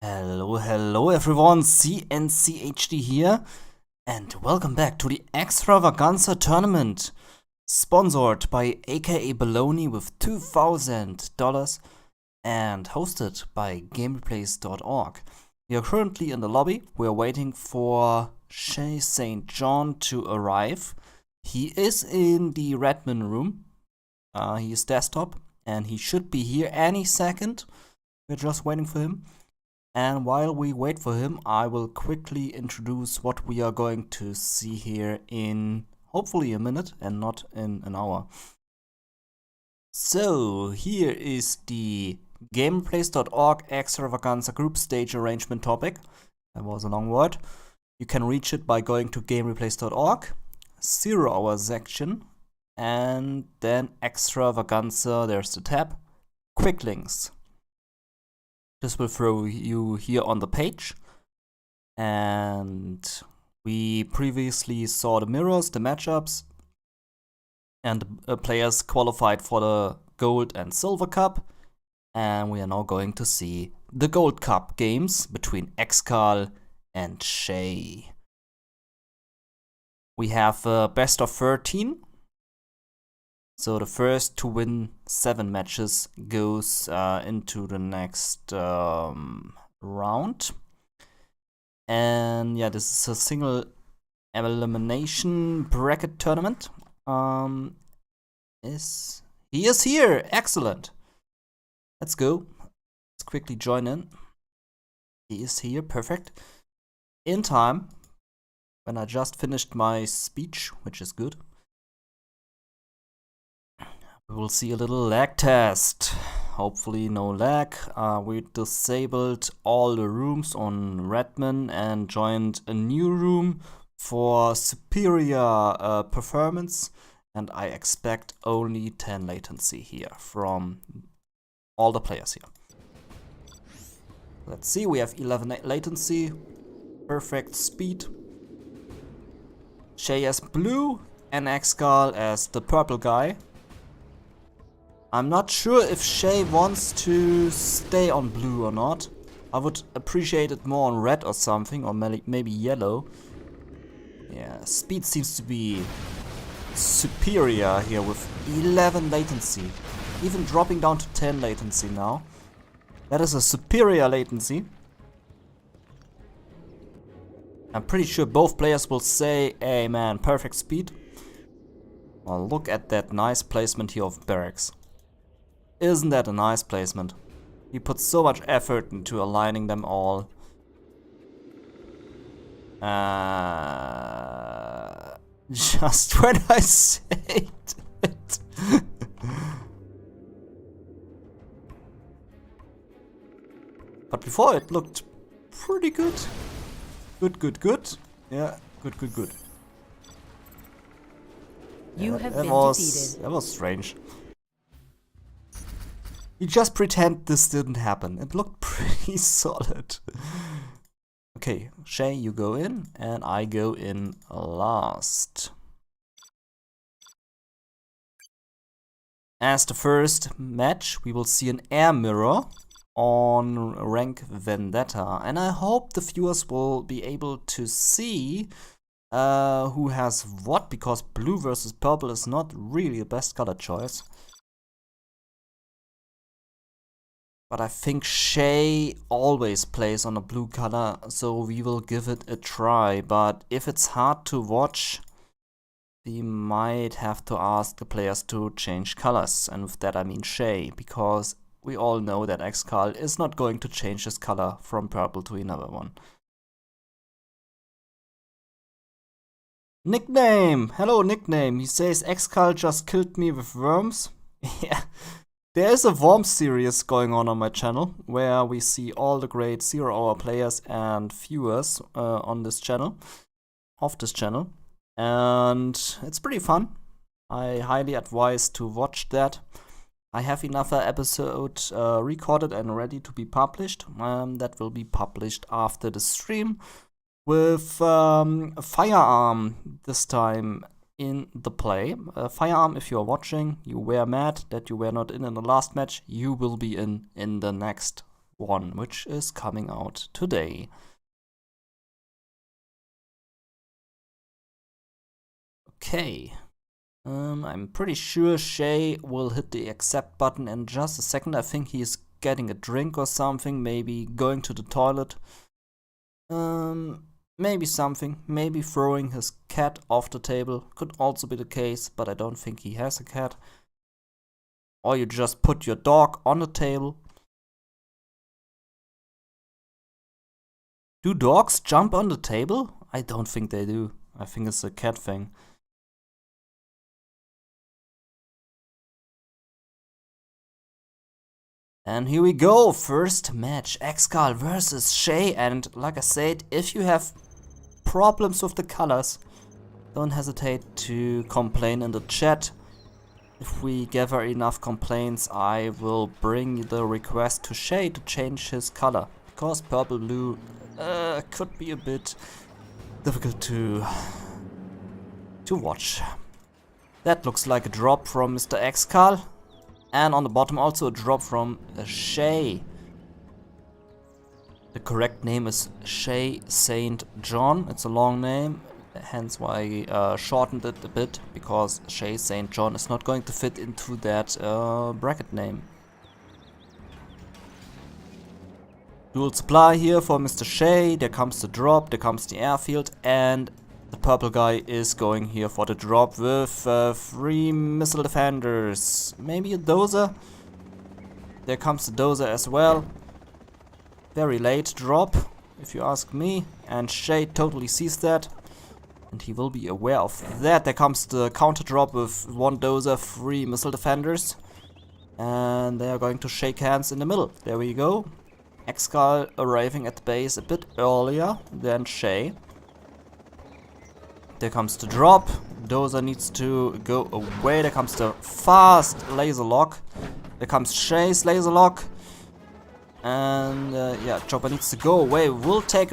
Hello everyone, CNCHD here, and welcome back to the ExtraVaganza tournament, sponsored by aka Baloney with $2,000 and hosted by GameReplays.org. We are currently in the lobby. We are waiting for Shaye St. John to arrive. He is in the Redmond room. He is desktop, and he should be here any second. We're just waiting for him. And while we wait for him, I will quickly introduce what we are going to see here in hopefully a minute and not in an hour. So here is the GameReplays.org ExtraVaganza group stage arrangement topic. That was a long word. You can reach it by going to GameReplays.org, 0 hour section, and then ExtraVaganza, there's the tab, quick links. This will throw you here on the page, and we previously saw the mirrors, the matchups, and the players qualified for the Gold and Silver Cup, and we are now going to see the Gold Cup games between ExCaL and Shaye. We have a best of 13. So the first to win 7 matches goes into the next round. And yeah, this is a single elimination bracket tournament. He is here. Excellent. Let's go. Let's quickly join in. He is here. Perfect. In time. When I just finished my speech, which is good. We will see a little lag test. Hopefully no lag. We disabled all the rooms on Redmond and joined a new room for superior performance. And I expect only 10 latency here from all the players here. Let's see, we have 11 latency. Perfect speed. Shaye as blue and ExCaL as the purple guy. I'm not sure if Shaye wants to stay on blue or not. I would appreciate it more on red or something, or maybe yellow. Yeah, speed seems to be superior here with 11 latency. Even dropping down to 10 latency now. That is a superior latency. I'm pretty sure both players will say, hey man, perfect speed. Well, look at that nice placement here of barracks. Isn't that a nice placement? He put so much effort into aligning them all. Just when I said it. But before it looked pretty good. Good. Yeah, good. You have been defeated. That was strange. You just pretend this didn't happen. It looked pretty solid. Okay, Shaye, you go in, and I go in last. As the first match, we will see an air mirror on rank Vendetta, and I hope the viewers will be able to see who has what, because blue versus purple is not really the best color choice. But I think Shaye always plays on a blue color, so we will give it a try. But if it's hard to watch, we might have to ask the players to change colors. And with that I mean Shaye, because we all know that ExCaL is not going to change his color from purple to another one. Nickname! Hello, Nickname. He says ExCaL just killed me with worms. Yeah. There is a Worms series going on my channel, where we see all the great 0 hour players and viewers on this channel, and it's pretty fun. I highly advise to watch that. I have another episode recorded and ready to be published. That will be published after the stream with a firearm this time in the play. Firearm, if you are watching, you were mad that you were not in the last match, you will be in the next 1, which is coming out today. Okay. I'm pretty sure Shaye will hit the accept button in just a second. I think he's getting a drink or something, maybe going to the toilet. Maybe something, maybe throwing his cat off the table. Could also be the case, but I don't think he has a cat. Or you just put your dog on the table. Do dogs jump on the table? I don't think they do. I think it's a cat thing. And here we go, first match, ExCaL versus Shaye. And like I said, if you have problems with the colors, don't hesitate to complain in the chat. If we gather enough complaints, I will bring the request to Shaye to change his color. Because purple blue could be a bit difficult to watch. That looks like a drop from Mr. ExCaL. And on the bottom also a drop from Shaye. The correct name is Shaye St. John. It's a long name, hence why I shortened it a bit, because Shaye St. John is not going to fit into that bracket name. Dual supply here for Mr. Shaye. There comes the drop, there comes the airfield, and the purple guy is going here for the drop with 3 missile defenders. Maybe a dozer. There comes the dozer as well. Very late drop, if you ask me. And Shaye totally sees that. And he will be aware of that. There comes the counter drop with 1 dozer, 3 missile defenders. And they are going to shake hands in the middle. There we go. ExCaL arriving at the base a bit earlier than Shaye. There comes the drop. Dozer needs to go away. There comes the fast laser lock. There comes Shaye's laser lock. And yeah, Chopper needs to go away. Will take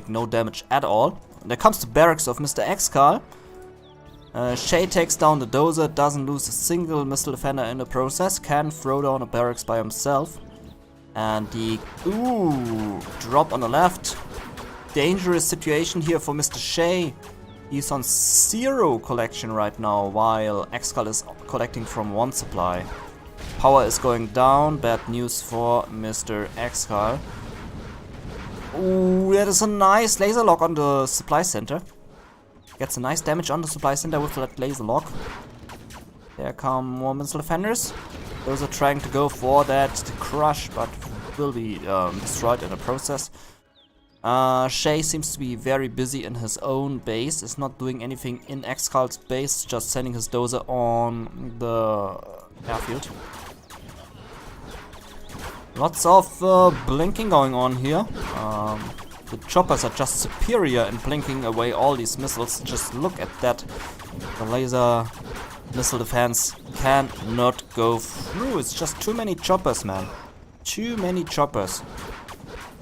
no damage at all. There comes the barracks of Mr. ExCaL. Shaye takes down the dozer, doesn't lose a single missile defender in the process. Can throw down a barracks by himself. And the drop on the left. Dangerous situation here for Mr. Shaye. He's on 0 collection right now, while ExCaL is collecting from 1 supply. Power is going down. Bad news for Mr. ExCaL. Ooh, that is a nice laser lock on the supply center. Gets a nice damage on the supply center with that laser lock. There come more missile defenders. Those are trying to go for that crush, but will be destroyed in the process. Shaye seems to be very busy in his own base. Is not doing anything in ExCaL's base, just sending his dozer on the airfield. Lots of blinking going on here. The choppers are just superior in blinking away all these missiles. Just look at that. The laser missile defense cannot go through. It's just too many choppers, man. Too many choppers.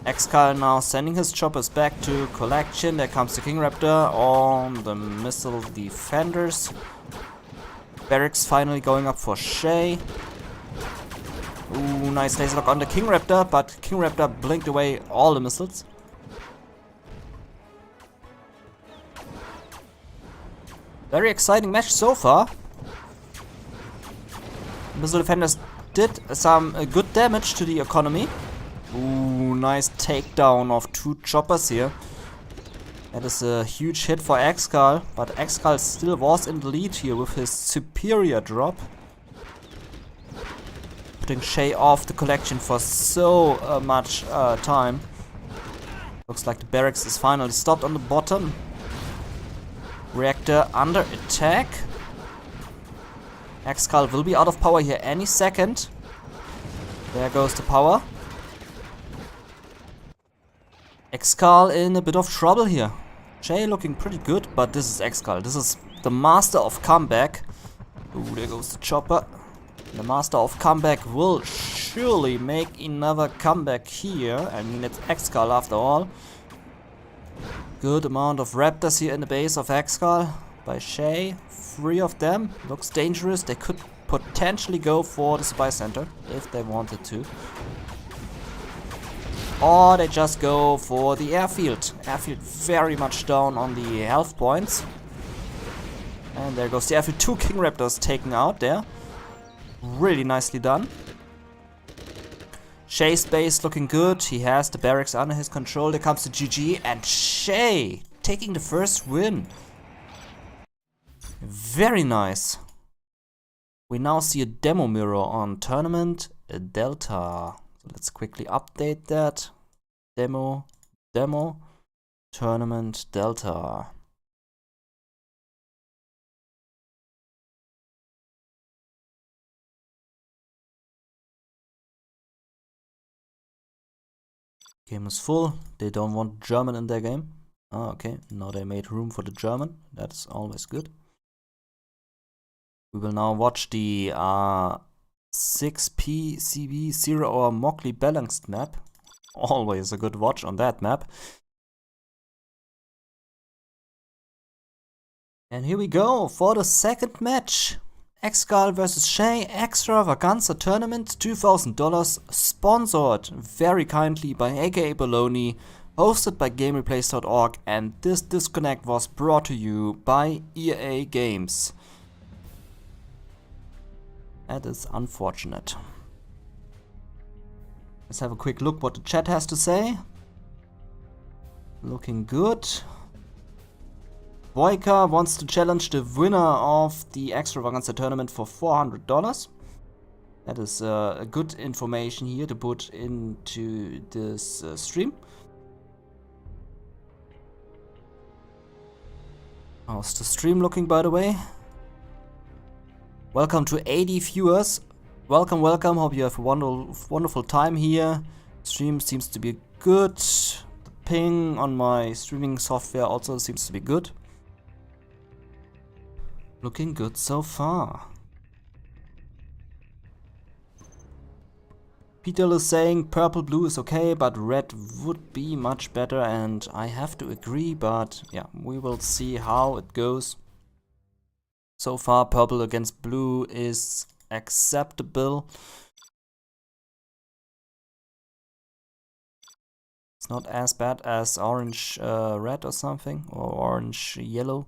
ExCaL now sending his choppers back to collection. There comes the King Raptor on the missile defenders. Barracks finally going up for Shaye. Ooh, nice laser lock on the King Raptor, but King Raptor blinked away all the missiles. Very exciting match so far. Missile defenders did some good damage to the economy. Ooh, nice takedown of 2 choppers here. That is a huge hit for ExCaL, but ExCaL still was in the lead here with his superior drop. Putting Shaye off the collection for so much time. Looks like the barracks is finally stopped on the bottom. Reactor under attack. ExCaL will be out of power here any second. There goes the power. ExCaL in a bit of trouble here. Shaye looking pretty good, but this is ExCaL. This is the master of comeback. Ooh, there goes the chopper. The master of comeback will surely make another comeback here. I mean, it's ExCaL after all. Good amount of raptors here in the base of ExCaL by Shaye. 3 of them. Looks dangerous. They could potentially go for the supply center if they wanted to. Or they just go for the airfield. Airfield very much down on the health points. And there goes the airfield. 2 King Raptors taken out there. Really nicely done. Shaye's base looking good. He has the barracks under his control. There comes the GG. And Shaye taking the first win. Very nice. We now see a demo mirror on Tournament Delta. So let's quickly update that. Demo, Tournament Delta. Game is full. They don't want German in their game. Ah, okay. Now they made room for the German. That's always good. We will now watch the 6P-CB 0-hour Mockley balanced map. Always a good watch on that map. And here we go for the second match. ExCaL versus Shaye ExtraVaganza Tournament, $2,000, sponsored very kindly by AKA Bologna, hosted by GameReplays.org, and this disconnect was brought to you by EA Games. That is unfortunate. Let's have a quick look what the chat has to say. Looking good. Boyka wants to challenge the winner of the ExtraVaganza tournament for $400. That is a good information here to put into this stream. How's the stream looking, by the way? Welcome to 80 viewers. Welcome, welcome. Hope you have a wonderful time here. Stream seems to be good. The ping on my streaming software also seems to be good. Looking good so far. Peter is saying purple blue is okay, but red would be much better, and I have to agree, but yeah, we will see how it goes. So far purple against blue is acceptable. It's not as bad as orange red or something, or orange yellow.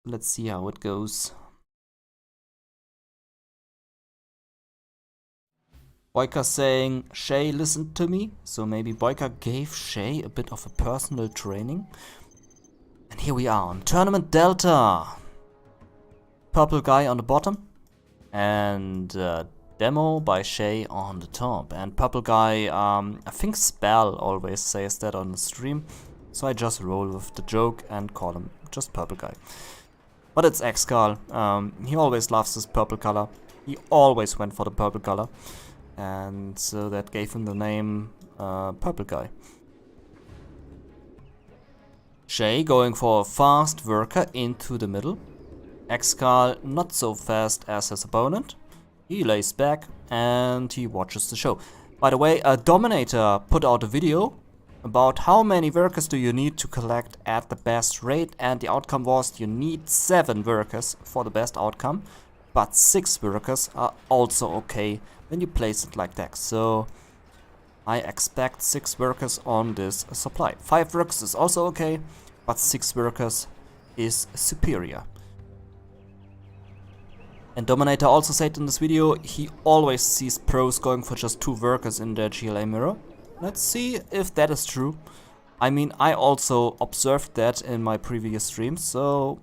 Let's see how it goes. Boyka saying, Shaye listened to me. So maybe Boyka gave Shaye a bit of a personal training. And here we are on Tournament Delta. Purple guy on the bottom. And demo by Shaye on the top. And purple guy, I think Spell always says that on the stream. So I just roll with the joke and call him just purple guy. But it's ExCaL. He always loves this purple color. He always went for the purple color. And so that gave him the name Purple Guy. Shaye going for a fast worker into the middle. ExCaL not so fast as his opponent. He lays back and he watches the show. By the way, a Dominator put out a video about how many workers do you need to collect at the best rate, and the outcome was you need 7 workers for the best outcome, but 6 workers are also okay when you place it like that. So I expect 6 workers on this supply. 5 workers is also okay, but 6 workers is superior. And Dominator also said in this video he always sees pros going for just 2 workers in their GLA mirror. Let's see if that is true. I mean, I also observed that in my previous streams, so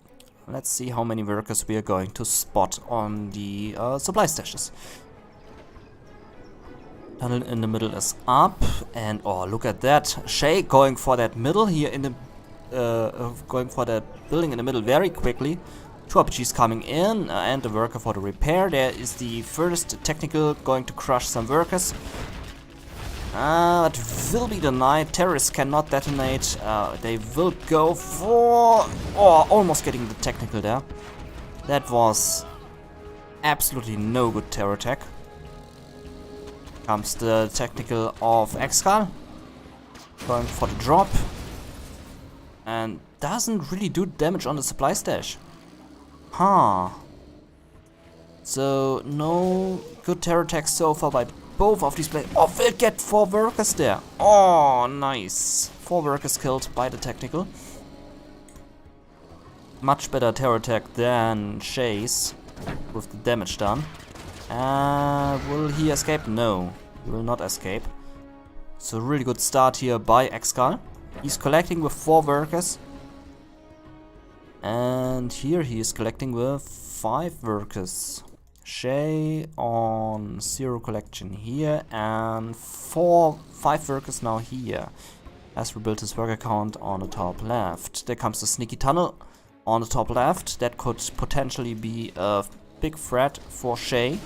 let's see how many workers we are going to spot on the supply stashes. Tunnel in the middle is up, and oh, look at that. Shaye going for that middle here in the going for that building in the middle very quickly. 2 RPGs coming in and a worker for the repair. There is the first technical going to crush some workers. It will be denied. Terrorists cannot detonate. They will go for... Oh, almost getting the technical there. That was absolutely no good terror attack. Comes the technical of ExCaL. Going for the drop. And doesn't really do damage on the supply stash. Huh. So, no good terror attacks so far by both of these players. Oh, we'll get 4 workers there. Oh, nice. 4 workers killed by the technical. Much better terror attack than Shaye's with the damage done. Will he escape? No, he will not escape. So really good start here by ExCaL. He's collecting with 4 workers. And here he is collecting with 5 workers. Shaye on 0 collection here and 5 workers now here. Has rebuilt his worker count on the top left. There comes the sneaky tunnel on the top left. That could potentially be a big threat for Shaye.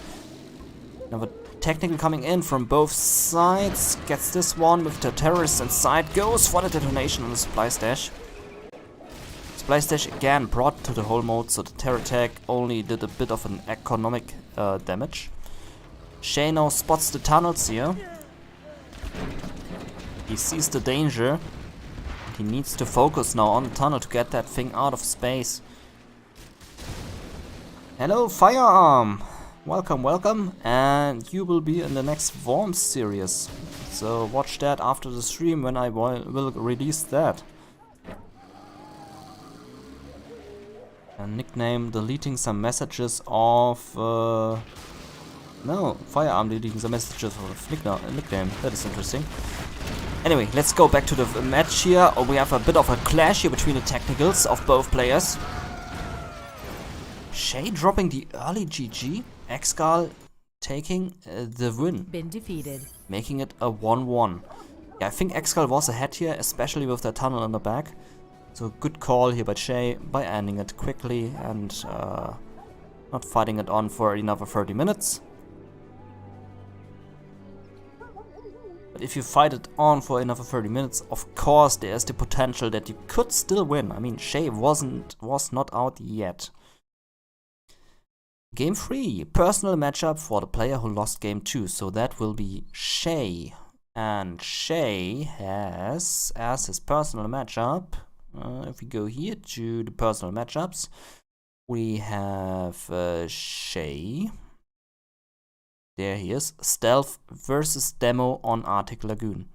Now the technical coming in from both sides. Gets this one with the terrorists inside. Goes for the detonation on the supply stash. Supply stash again brought to the whole mode, so the terror attack only did a bit of an economic damage. Shaye now spots the tunnels here. He sees the danger. He needs to focus now on the tunnel to get that thing out of space. Hello, Firearm! Welcome, welcome, and you will be in the next Worms series. So watch that after the stream when I will release that. And nickname deleting some messages of no, Firearm deleting some messages of nickname. That is interesting. Anyway, let's go back to the match here. Oh, we have a bit of a clash here between the technicals of both players. Shaye dropping the early GG. ExCaL taking the win. Been defeated. Making it a 1-1. Yeah, I think ExCaL was ahead here, especially with that tunnel in the back. So good call here by Shaye by ending it quickly and not fighting it on for another 30 minutes. But if you fight it on for another 30 minutes, of course there's the potential that you could still win. I mean, Shaye was not out yet. Game 3, personal matchup for the player who lost game 2. So that will be Shaye. And Shaye has, as his personal matchup, if we go here to the personal matchups, we have Shaye. There he is. Stealth versus Demo on Arctic Lagoon.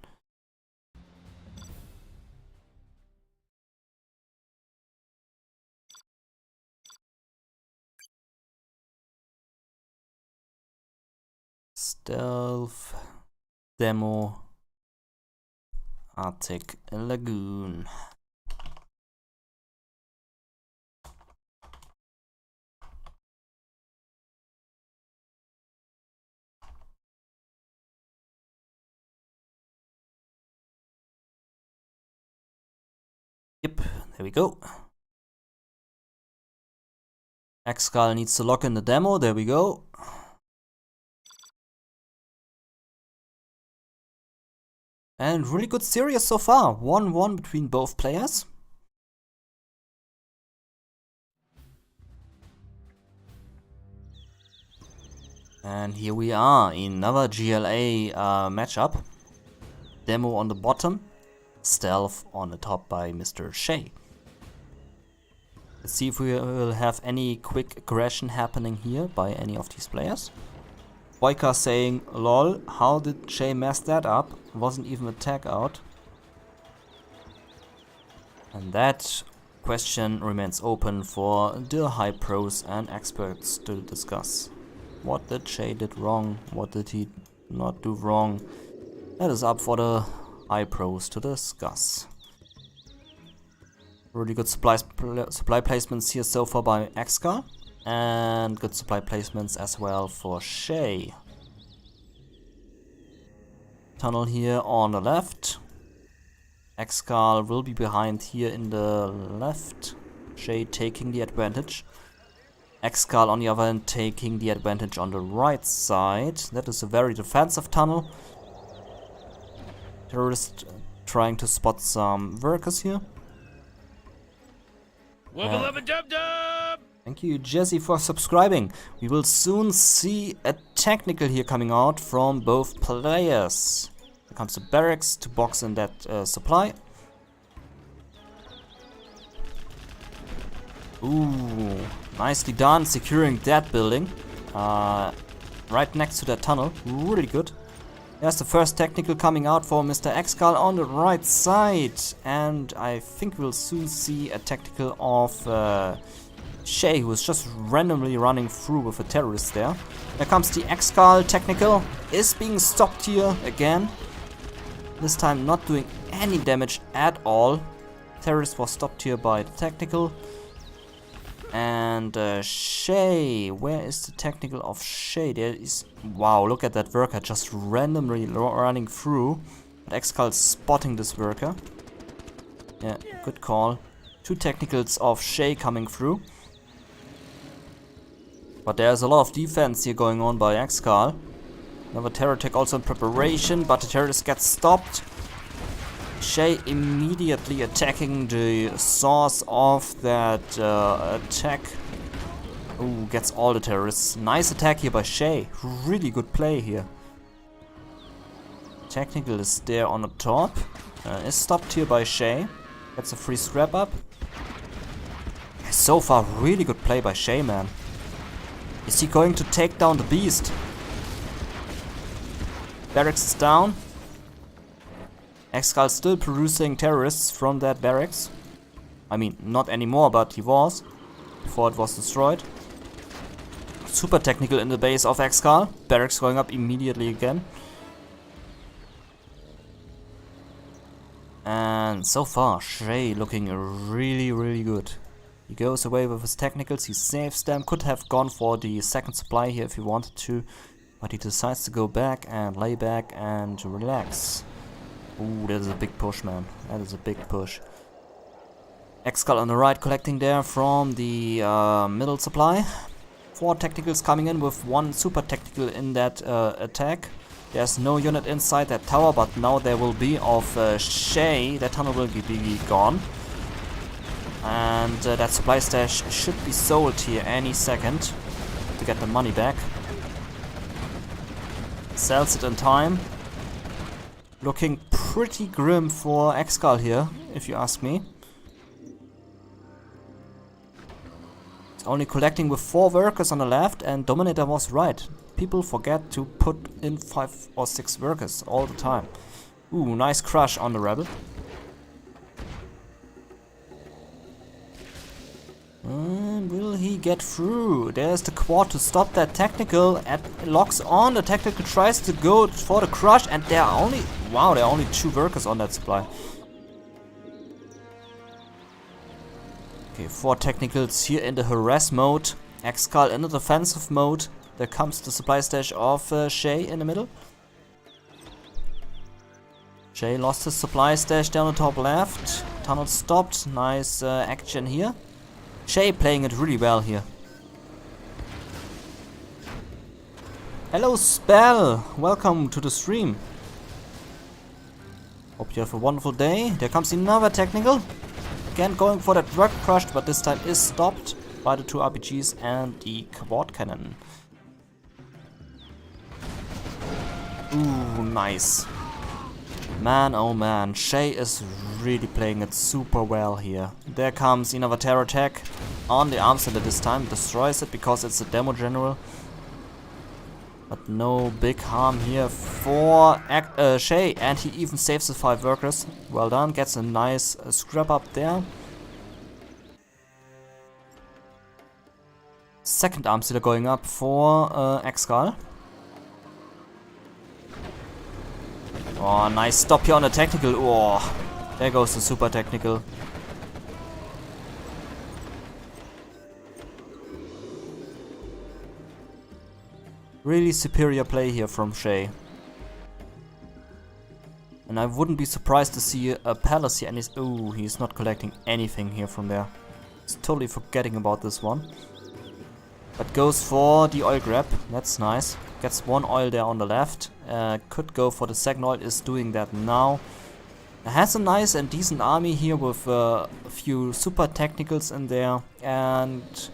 Stealth, Demo, Arctic Lagoon. Yep, there we go. ExCaL needs to lock in the demo, there we go. And really good series so far, 1-1 between both players. And here we are, another GLA matchup. Demo on the bottom, Stealth on the top by Mr. Shaye. Let's see if we will have any quick aggression happening here by any of these players. Boyka saying, lol, how did Shaye mess that up? Wasn't even a tag out. And that question remains open for the high pros and experts to discuss. What did Shaye did wrong? What did he not do wrong? That is up for the high pros to discuss. Really good supply placements here so far by ExCaL. And good supply placements as well for Shaye. Tunnel here on the left. ExCaL will be behind here in the left. Shaye taking the advantage. ExCaL on the other hand taking the advantage on the right side. That is a very defensive tunnel. Terrorist trying to spot some workers here. Thank you, Jesse, for subscribing. We will soon see a technical here coming out from both players. Here comes the barracks to box in that supply. Ooh, nicely done securing that building. Right next to that tunnel. Really good. There's the first technical coming out for Mr. ExCaL on the right side. And I think we'll soon see a technical of Shaye, who is just randomly running through with a terrorist there. There comes the ExCaL technical. Is being stopped here again. This time not doing any damage at all. Terrorist was stopped here by the technical. And Shaye, where is the technical of Shaye? There is, wow, look at that worker just randomly running through. But ExCaL spotting this worker. Yeah, good call. 2 technicals of Shaye coming through. But there's a lot of defense here going on by ExCaL. Another terror attack also in preparation, but the terrorist gets stopped. Shaye immediately attacking the source of that attack. Ooh, gets all the terrorists. Nice attack here by Shaye. Really good play here. Technical is there on the top. Is stopped here by Shaye. Gets a free scrap up. So far, really good play by Shaye, man. Is he going to take down the beast? Barracks is down. ExCaL still producing terrorists from that barracks. I mean, not anymore, but he was. Before it was destroyed. Super technical in the base of ExCaL. Barracks going up immediately again. And so far, Shaye looking really, really good. He goes away with his technicals, he saves them. Could have gone for the second supply here if he wanted to. But he decides to go back and lay back and relax. Ooh, that is a big push, man. That is a big push. ExCaL on the right collecting there from the middle supply. 4 technicals coming in with 1 super technical in that attack. There's no unit inside that tower, but now there will be of Shaye. That tunnel will be gone. And that supply stash should be sold here any second to get the money back. Sells it in time. Looking pretty grim for ExCaL here, if you ask me. It's only collecting with 4 workers on the left, and Dominator was right. People forget to put in 5 or 6 workers all the time. Ooh, nice crush on the rebel. And will he get through? There's the quad to stop that technical and locks on. The technical tries to go for the crush, and there are only, wow, there are only 2 workers on that supply. Okay, 4 technicals here in the harass mode. ExCaL in the defensive mode. There comes the supply stash of Shaye in the middle. Shaye lost his supply stash down the top left. Tunnel stopped. Nice action here. Shaye playing it really well here. Hello Spell! Welcome to the stream. Hope you have a wonderful day. There comes another technical. Again going for that drug crush, but this time is stopped by the 2 RPGs and the quad cannon. Ooh, nice. Man, oh man, Shaye is really playing it super well here. There comes another terror attack on the arms center this time. Destroys it because it's a demo general. But no big harm here for Shaye, and he even saves the 5 workers. Well done, gets a nice scrap up there. Second arm center going up for ExCaL. Oh, nice stop here on the technical. Oh, there goes the super technical. Really superior play here from Shaye. And I wouldn't be surprised to see a palace here, and he's not collecting anything here from there. He's totally forgetting about this one. But goes for the oil grab, that's nice. Gets 1 oil there on the left. Could go for the second oil, is doing that now. Has a nice and decent army here with a few super technicals in there. And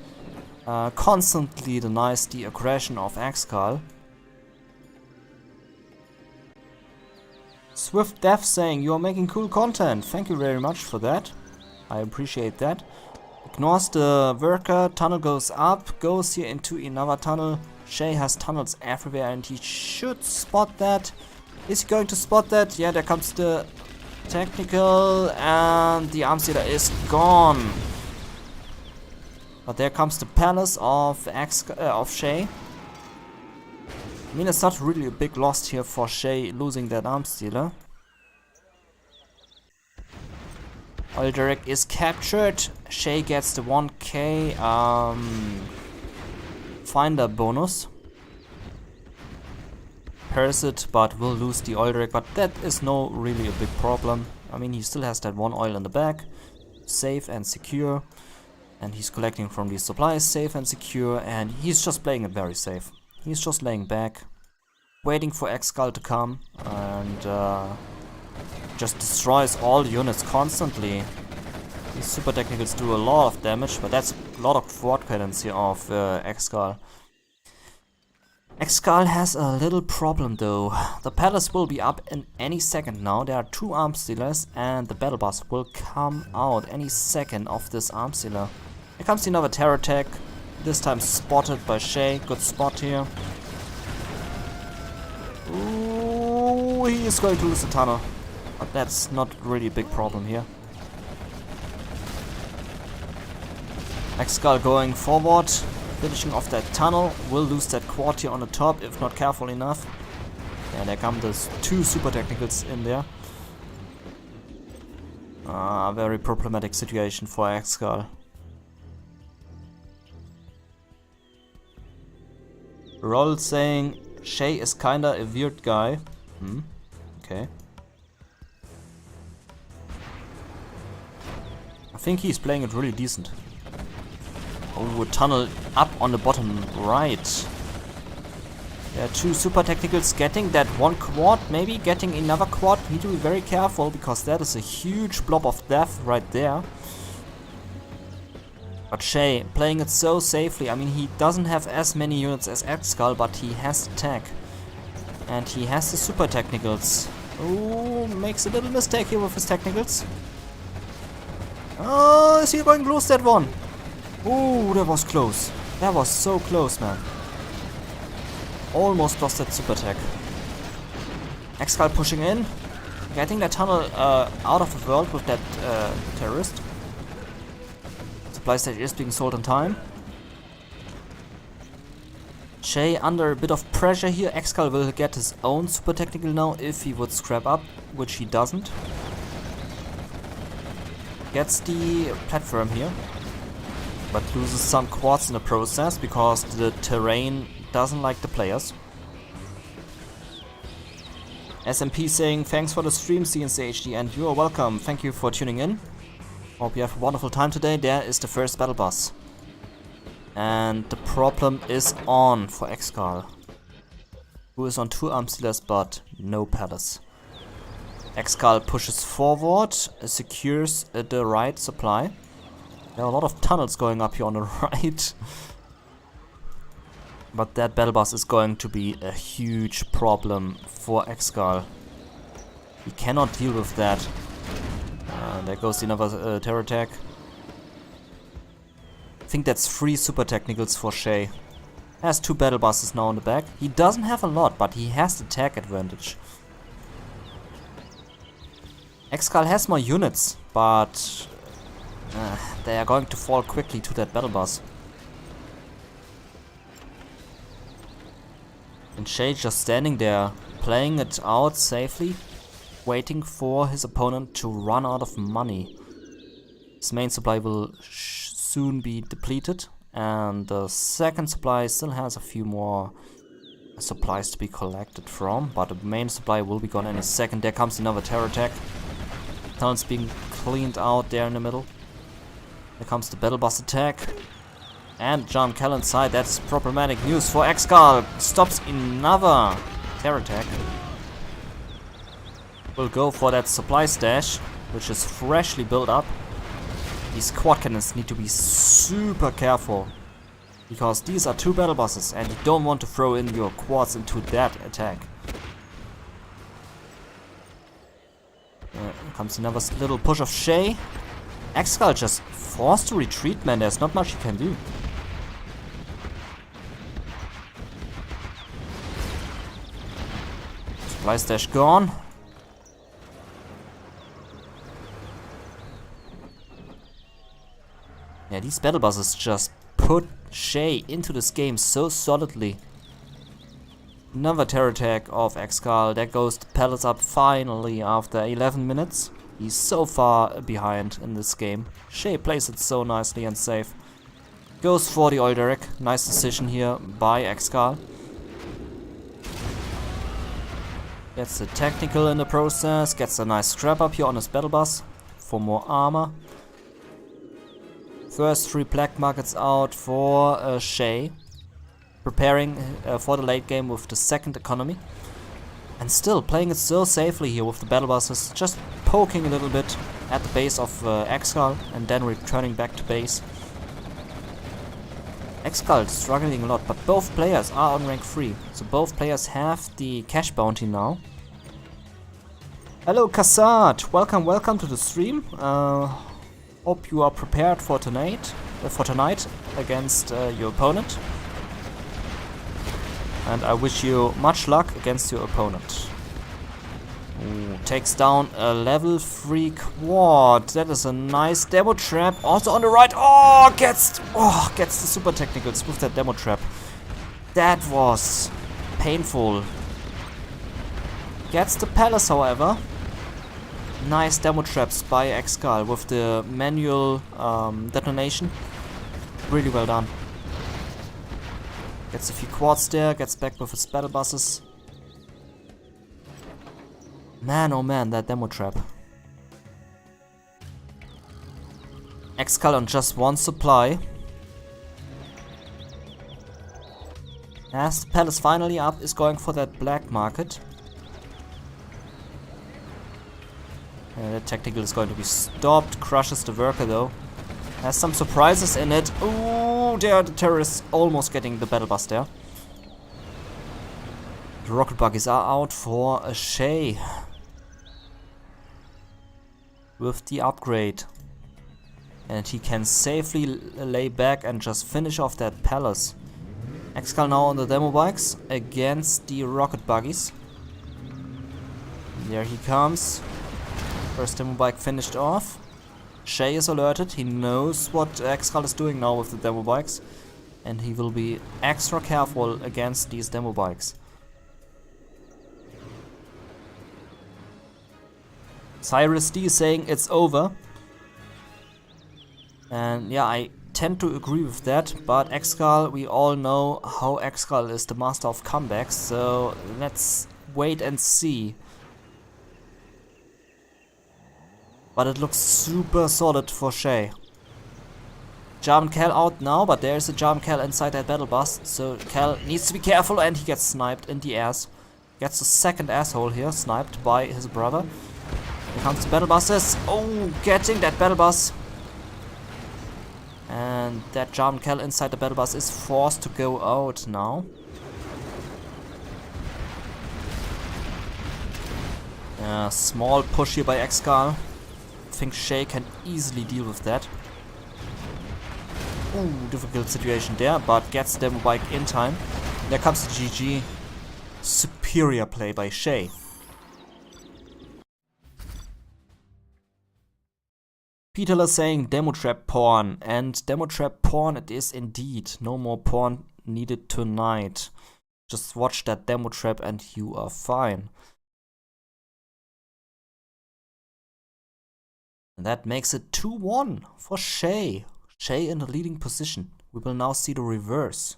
constantly denies the aggression of ExCaL. Swift Death saying, you are making cool content. Thank you very much for that. I appreciate that. Ignores the worker, tunnel goes up, goes here into another tunnel. Shaye has tunnels everywhere and he should spot that. Is he going to spot that? Yeah, there comes the technical and the arms dealer is gone. But there comes the palace of Shaye. I mean, it's not really a big loss here for Shaye losing that arms dealer. Oil Derrick is captured. Shaye gets the 1k finder bonus. Pairs it, but will lose the Oil Derrick, but that is no really a big problem. I mean, he still has that 1 oil in the back, safe and secure, and he's collecting from these supplies, safe and secure, and he's just playing it very safe. He's just laying back, waiting for ExCaL to come, and just destroys all units constantly. These super technicals do a lot of damage, but that's a lot of forward cadence here of ExCaL. ExCaL has a little problem though. The palace will be up in any second now. There are 2 arms dealers and the battle bus will come out any second of this arms dealer. Here comes another terror attack. This time spotted by Shaye. Good spot here. Ooh, he is going to lose the tunnel. But that's not really a big problem here. ExCaL going forward, finishing off that tunnel, will lose that quad here on the top if not careful enough. And there come those 2 super technicals in there. Very problematic situation for ExCaL. Roll saying Shaye is kinda a weird guy. Okay. I think he's playing it really decent. Oh, a tunnel up on the bottom right. There are 2 super technicals getting that 1 quad, maybe getting another quad. Need to be very careful because that is a huge blob of death right there. But Shaye playing it so safely. I mean, he doesn't have as many units as ExCaL, but he has the tech. And he has the super technicals. Oh, makes a little mistake here with his technicals. Oh, is he going to lose that one? Oh, that was close. That was so close, man. Almost lost that super tech. ExCaL pushing in. Getting that tunnel out of the world with that terrorist. Supply stage is being sold on time. Shaye under a bit of pressure here. ExCaL will get his own super technical now if he would scrap up, which he doesn't. Gets the platform here, but loses some quads in the process because the terrain doesn't like the players. SMP saying thanks for the stream CNCHD and you are welcome. Thank you for tuning in. Hope you have a wonderful time today. There is the first battle bus. And the problem is on for ExCaL, who is on 2 arms dealers but no palace. ExCaL pushes forward, secures the right supply. There are a lot of tunnels going up here on the right. But that battle bus is going to be a huge problem for ExCaL. He cannot deal with that. There goes another terror attack. I think that's 3 super technicals for Shaye. Has 2 battle buses now on the back. He doesn't have a lot, but he has the tech advantage. ExCaL has more units, but they are going to fall quickly to that battle bus. And Shaye just standing there, playing it out safely, waiting for his opponent to run out of money. His main supply will soon be depleted, and the second supply still has a few more supplies to be collected from, but the main supply will be gone in a second. There comes another terror attack. Tunnel's being cleaned out there in the middle. There comes the battle bus attack. And ExtraVaganza inside. That's problematic news for ExCaL. Stops another terror attack. Will go for that supply stash, which is freshly built up. These quad cannons need to be super careful, because these are 2 battle buses and you don't want to throw in your quads into that attack. Here comes another little push of Shaye. ExCaL just forced to retreat, man. There's not much he can do. Supply stash gone. Yeah, these battle buses just put Shaye into this game so solidly. Another terror attack of ExCaL. There goes the palace up finally after 11 minutes. He's so far behind in this game. Shaye plays it so nicely and safe. Goes for the oil derrick. Nice decision here by ExCaL. Gets the technical in the process. Gets a nice scrap up here on his battle bus for more armor. First 3 black markets out for Shaye. Preparing for the late game with the second economy. And still playing it so safely here with the battle buses. Just poking a little bit at the base of ExCaL and then returning back to base. ExCaL is struggling a lot, but both players are on rank 3. So both players have the cash bounty now. Hello Kassad, welcome to the stream. Hope you are prepared for tonight against your opponent. And I wish you much luck against your opponent. Ooh, takes down a level 3 quad. That is a nice demo trap. Also on the right. Oh, gets the super technicals with that demo trap. That was painful. Gets the palace, however. Nice demo traps by ExCaL with the manual detonation. Really well done. Gets a few quads there, gets back with his battle buses. Man, oh man, that demo trap. ExCaL on just 1 supply. As the palace finally up, is going for that black market. That technical is going to be stopped. Crushes the worker though. Has some surprises in it. Ooh, there are the terrorists almost getting the battle bus there. The rocket buggies are out for a Shaye. With the upgrade. And he can safely lay back and just finish off that palace. ExCaL now on the demo bikes against the rocket buggies. There he comes. First demo bike finished off. Shaye is alerted. He knows what ExCaL is doing now with the demo bikes. And he will be extra careful against these demo bikes. Cyrus D is saying it's over. And yeah, I tend to agree with that. But ExCaL, we all know how ExCaL is the master of comebacks. So let's wait and see. But it looks super solid for Shaye. ExtraVaganza out now, but there's a ExtraVaganza inside that battle bus. So ExtraVaganza needs to be careful and he gets sniped in the ass. Gets the second asshole here, sniped by his brother. Here comes the battle buses. Oh, getting that battle bus. And that ExtraVaganza inside the battle bus is forced to go out now. Small push here by ExCaL. I think Shaye can easily deal with that. Ooh, difficult situation there, but gets the demo bike in time. There comes the GG. Superior play by Shaye. Peter is saying demo trap porn, and demo trap porn it is indeed. No more porn needed tonight. Just watch that demo trap and you are fine. And that makes it 2-1 for Shaye. Shaye in the leading position. We will now see the reverse.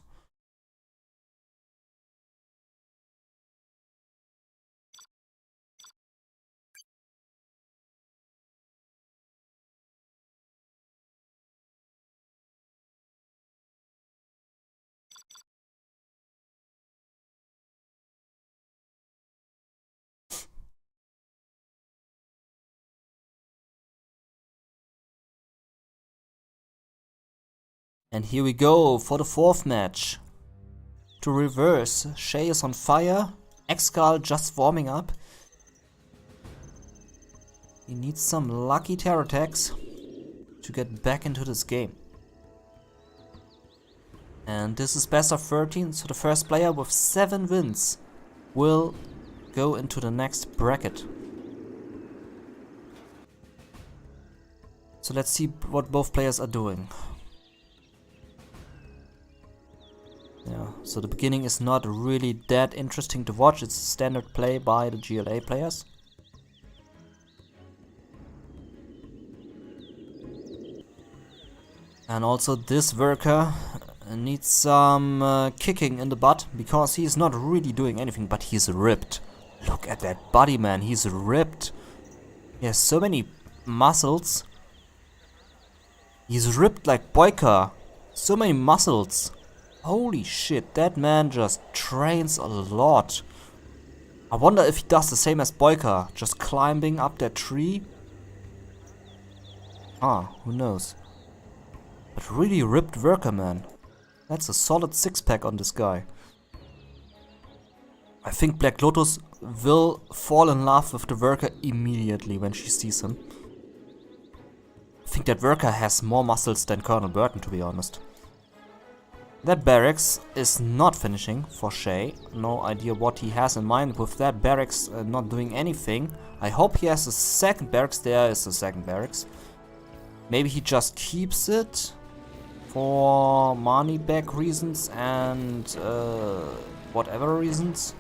And here we go for the 4th match. To reverse, Shaye is on fire. ExCaL just warming up. He needs some lucky terror attacks. to get back into this game. And this is best of 13, so the first player with 7 wins will go into the next bracket. So let's see what both players are doing. Yeah, so the beginning is not really that interesting to watch. It's standard play by the GLA players. And also this worker needs some kicking in the butt, because he's not really doing anything, but he's ripped. Look at that body, man. He's ripped. He has so many muscles. He's ripped like Boyka. So many muscles. Holy shit, that man just trains a lot. I wonder if he does the same as Boyka, just climbing up that tree. Ah, who knows. But really ripped worker, man. That's a solid 6-pack on this guy. I think Black Lotus will fall in love with the worker immediately when she sees him. I think that worker has more muscles than Colonel Burton, to be honest. That barracks is not finishing for Shaye. No idea what he has in mind with that barracks not doing anything. I hope he has a second barracks. There is a second barracks. Maybe he just keeps it for money back reasons and whatever reasons.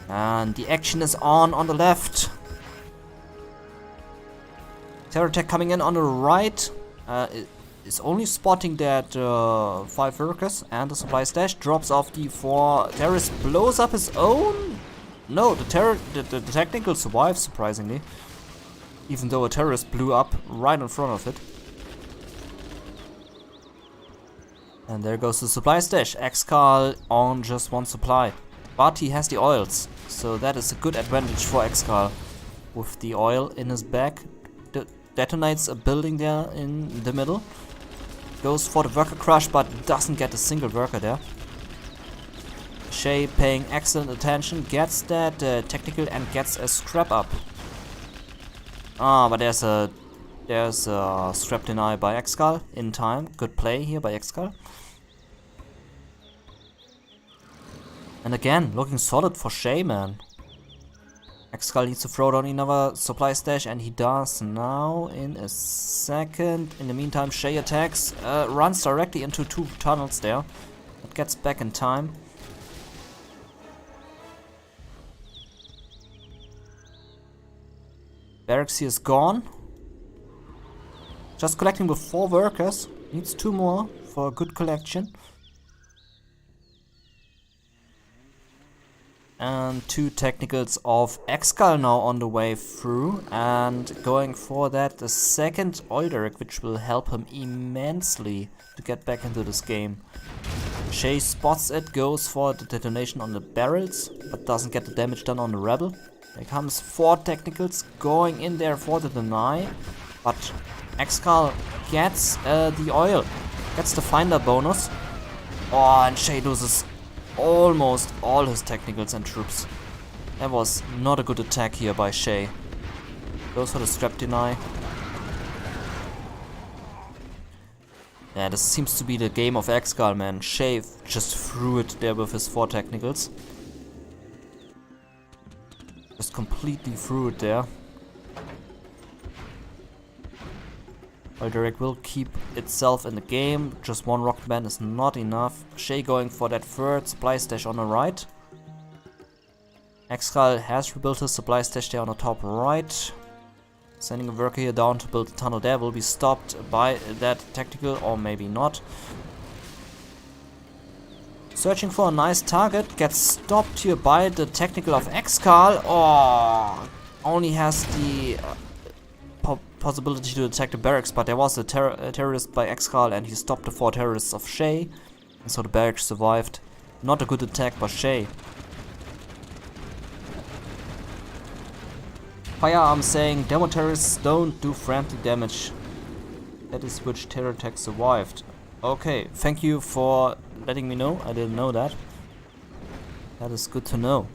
And the action is on the left. Terror attack coming in on the right. Is only spotting that 5 workers, and the supply stash drops off the 4 terrorists, blows up his own. No, the technical survives, surprisingly, even though a terrorist blew up right in front of it. And there goes the supply stash. ExCaL on just 1 supply, but he has the oils, so that is a good advantage for ExCaL. With the oil in his back, detonates a building there in the middle. Goes for the worker crush, but doesn't get a single worker there. Shaye paying excellent attention, gets that technical and gets a scrap up. Ah, but there's a scrap deny by ExCaL in time. Good play here by ExCaL. And again, looking solid for Shaye, man. ExCaL needs to throw down another supply stash, and he does now in a second. In the meantime, Shaye attacks, runs directly into 2 tunnels there, but gets back in time. Barracks here is gone. Just collecting with 4 workers, needs 2 more for a good collection. And 2 technicals of ExCaL now on the way through, and going for that the second oil derrick, which will help him immensely to get back into this game. Shaye spots it, goes for the detonation on the barrels, but doesn't get the damage done on the rebel. There comes 4 technicals going in there for the deny, but ExCaL gets the oil, gets the finder bonus. Oh, and Shaye loses almost all his technicals and troops. That was not a good attack here by Shaye. Goes for the strap deny. Yeah, this seems to be the game of ExCaL, man. Shaye just threw it there with his 4 technicals. Just completely threw it there. Oil derrick will keep itself in the game. Just 1 rocket band is not enough. Shaye going for that 3rd supply stash on the right. ExCaL has rebuilt his supply stash there on the top right. Sending a worker here down to build a tunnel there. Will be stopped by that tactical, or maybe not. Searching for a nice target. Gets stopped here by the technical of ExCaL. Oh, only has the possibility to attack the barracks, but there was a terrorist by ExCaL, and he stopped the 4 terrorists of Shaye, and so the barracks survived. Not a good attack by Shaye. Firearm saying demo terrorists don't do friendly damage. That is which terror attack survived. Okay, thank you for letting me know. I didn't know that. That is good to know.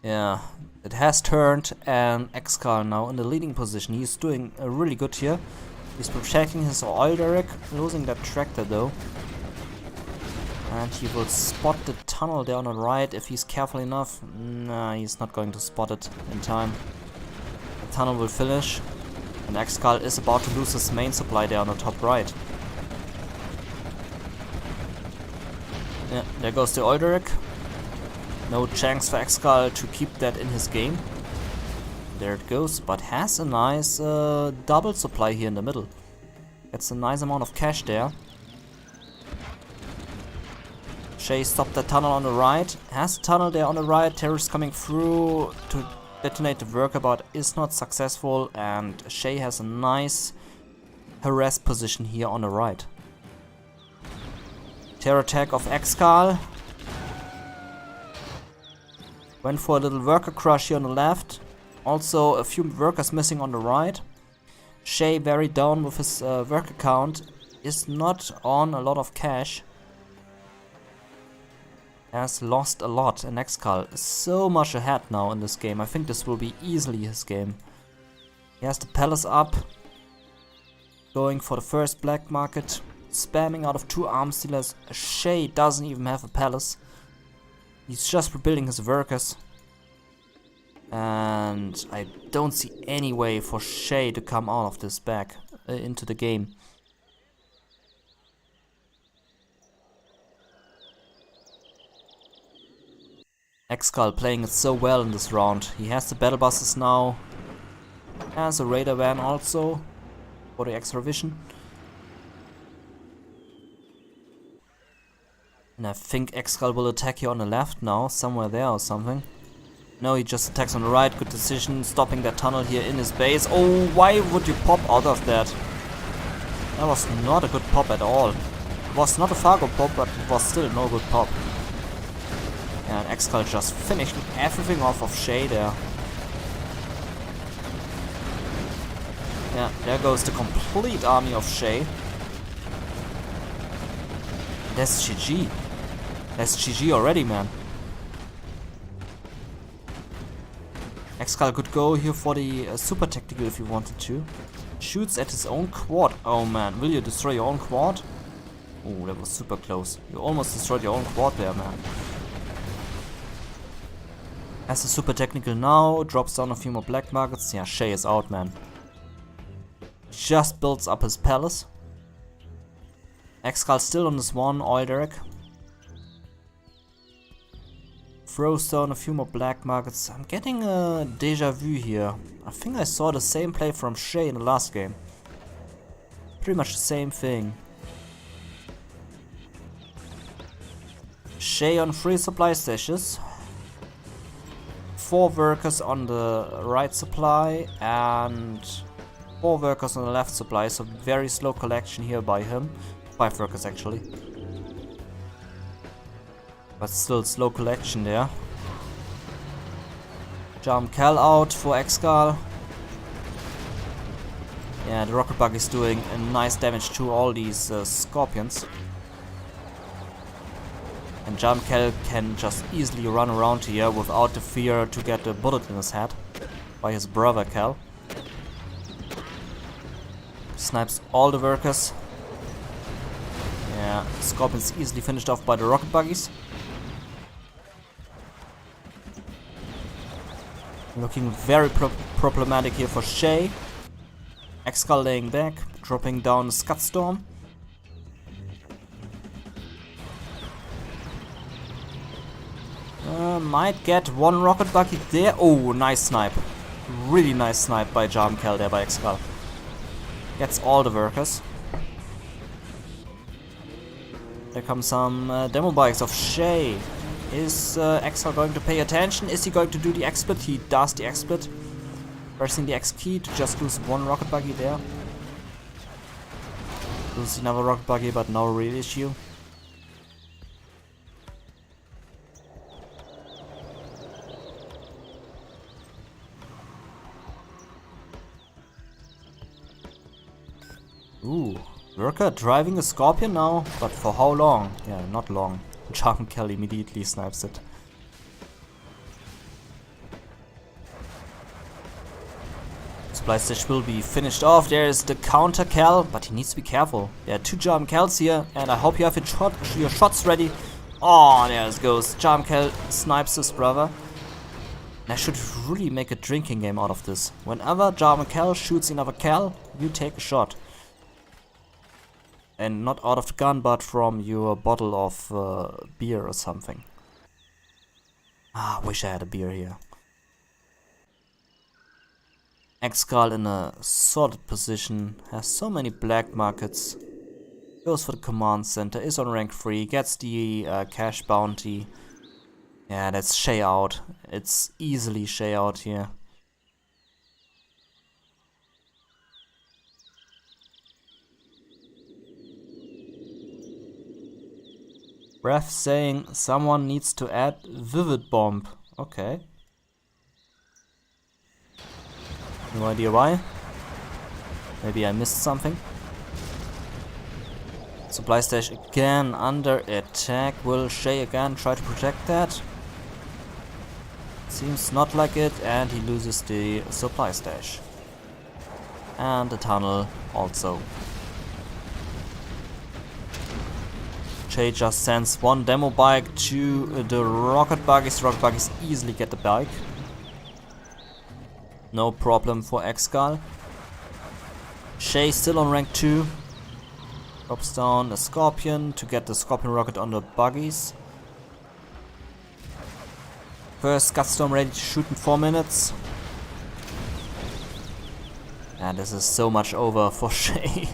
Yeah, it has turned, and ExCaL now in the leading position. He's doing really good here. He's protecting his oil derrick, losing that tractor though. And he will spot the tunnel there on the right if he's careful enough. Nah, he's not going to spot it in time. The tunnel will finish, and ExCaL is about to lose his main supply there on the top right. Yeah, there goes the oil derrick. No chance for ExCaL to keep that in his game. There it goes, but has a nice double supply here in the middle. Gets a nice amount of cash there. Shaye stopped the tunnel on the right. Has a tunnel there on the right. Terrorists coming through to detonate the worker, but is not successful. And Shaye has a nice harass position here on the right. Terror attack of ExCaL. Went for a little worker crush here on the left. Also a few workers missing on the right. Shaye very down with his worker count. Is not on a lot of cash. Has lost a lot, and ExCaL is so much ahead now in this game. I think this will be easily his game. He has the palace up. Going for the first black market. Spamming out of 2 arms dealers. Shaye doesn't even have a palace. He's just rebuilding his workers. And I don't see any way for Shaye to come out of this back into the game. ExCaL playing it so well in this round. He has the battle buses now. Has a radar van also for the extra vision. And I think ExCaL will attack here on the left now, somewhere there or something. No, he just attacks on the right. Good decision, stopping that tunnel here in his base. Oh, why would you pop out of that? That was not a good pop at all. It was not a Fargo pop, but it was still no good pop. And ExCaL just finished everything off of Shaye there. Yeah, there goes the complete army of Shaye. That's GG. That's GG already, man. ExCaL could go here for the super tactical if he wanted to. Shoots at his own quad. Oh man, will you destroy your own quad? Oh, that was super close. You almost destroyed your own quad there, man. Has a super technical now. Drops down a few more black markets. Yeah, Shaye is out, man. Just builds up his palace. ExCaL still on this one oil derrick. Throws down a few more black markets. I'm getting a deja vu here. I think I saw the same play from Shaye in the last game. Pretty much the same thing. Shaye on 3 supply stashes. 4 workers on the right supply and 4 workers on the left supply. So very slow collection here by him. 5 workers actually. But still slow collection there. ExtraVaganza out for ExCaL. Yeah, the rocket bug is doing a nice damage to all these scorpions. And ExtraVaganza can just easily run around here without the fear to get a bullet in his head by his brother Cal. Snipes all the workers. Yeah, scorpions easily finished off by the rocket buggies. Looking very problematic here for Shaye. ExCaL laying back, dropping down the Scud Storm. Might get one rocket buggy there. Oh, nice snipe. Really nice snipe by ExtraVaganza there by ExCaL. Gets all the workers. There come some demo bikes of Shaye. Is ExCaL going to pay attention? Is he going to do the X-Split? He does the X-Split. Pressing the X key to just lose one rocket buggy there. Lose another rocket buggy, but no real issue. Ooh, worker driving a scorpion now, but for how long? Yeah, not long. ExtraVaganza immediately snipes it. Supply stage will be finished off. There's the counter Cal, but he needs to be careful. There are 2 Jarm Cals here, and I hope you have your shots ready. Oh, there it goes. Jarm Cal snipes his brother. And I should really make a drinking game out of this. Whenever Jarm Cal shoots another Cal, you take a shot. And not out of the gun, but from your bottle of beer or something. Ah, wish I had a beer here. ExCaL in a solid position, has so many black markets, goes for the command center, is on rank 3, gets the cash bounty. Yeah, that's Shaye out. It's easily Shaye out here. Ref saying someone needs to add Vivid Bomb. Okay. No idea why. Maybe I missed something. Supply stage again under attack. Will Shaye again try to protect that? Seems not like it, and he loses the supply stage. And the tunnel also. Shaye just sends 1 demo bike to the rocket buggies. Rocket buggies easily get the bike. No problem for ExCaL. Shaye still on rank 2. Drops down a Scorpion to get the Scorpion rocket on the buggies. First Gutstorm ready to shoot in 4 minutes. And this is so much over for Shaye.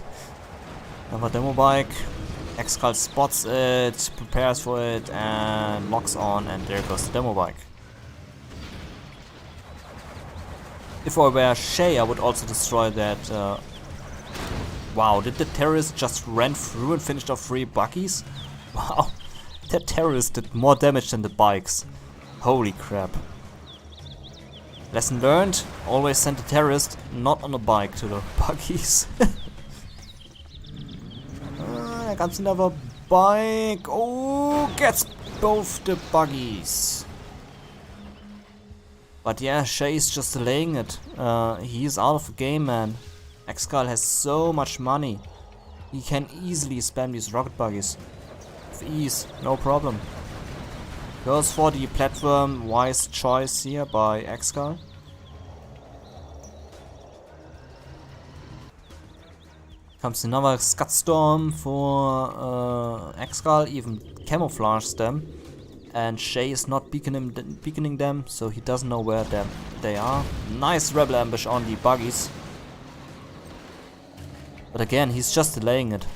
Another demo bike. ExCaL spots it, prepares for it, and locks on, and there goes the demo bike. If I were Shaye, I would also destroy that. Wow, did the terrorist just ran through and finished off 3 buggies? Wow, that terrorist did more damage than the bikes. Holy crap. Lesson learned, always send the terrorist not on a bike to the buggies. There comes another bike. Oh, gets both the buggies. But yeah, Shaye's just delaying it. He's out of the game, man. ExCaL has so much money. He can easily spam these rocket buggies. With ease, no problem. Goes for the platform wise choice here by ExCaL. Comes another Gutstorm for ExCaL, even camouflages them. And Shaye is not beaconing them, so he doesn't know where they are. Nice rebel ambush on the buggies. But again, he's just delaying it.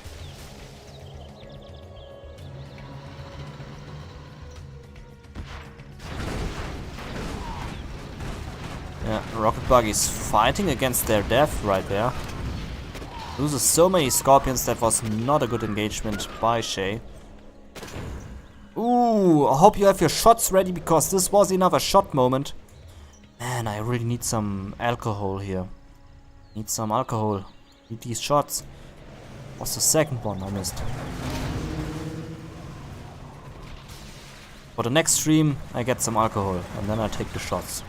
Yeah, rocket buggies fighting against their death right there. Loses so many Scorpions, that was not a good engagement by Shaye. Ooh, I hope you have your shots ready, because this was another shot moment. Man, I really need some alcohol here. Need some alcohol. Need these shots. Was the second one I missed. For the next stream, I get some alcohol, and then I take the shots.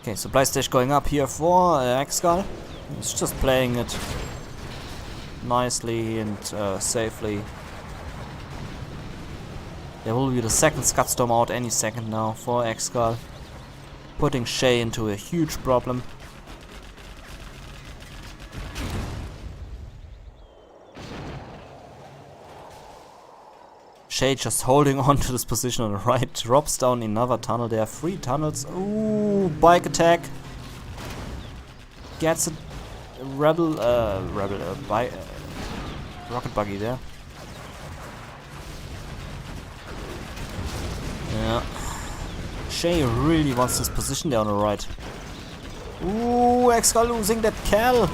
Okay, supply stage going up here for ExCaL. He's just playing it nicely and safely. There will be the second Gutstorm out any second now for ExCaL, putting Shaye into a huge problem. Shaye just holding on to this position on the right, drops down another tunnel. There are 3 tunnels. Ooh, bike attack. Gets a rocket buggy there. Yeah. Shaye really wants this position there on the right. Ooh, ExCaL losing that Cal.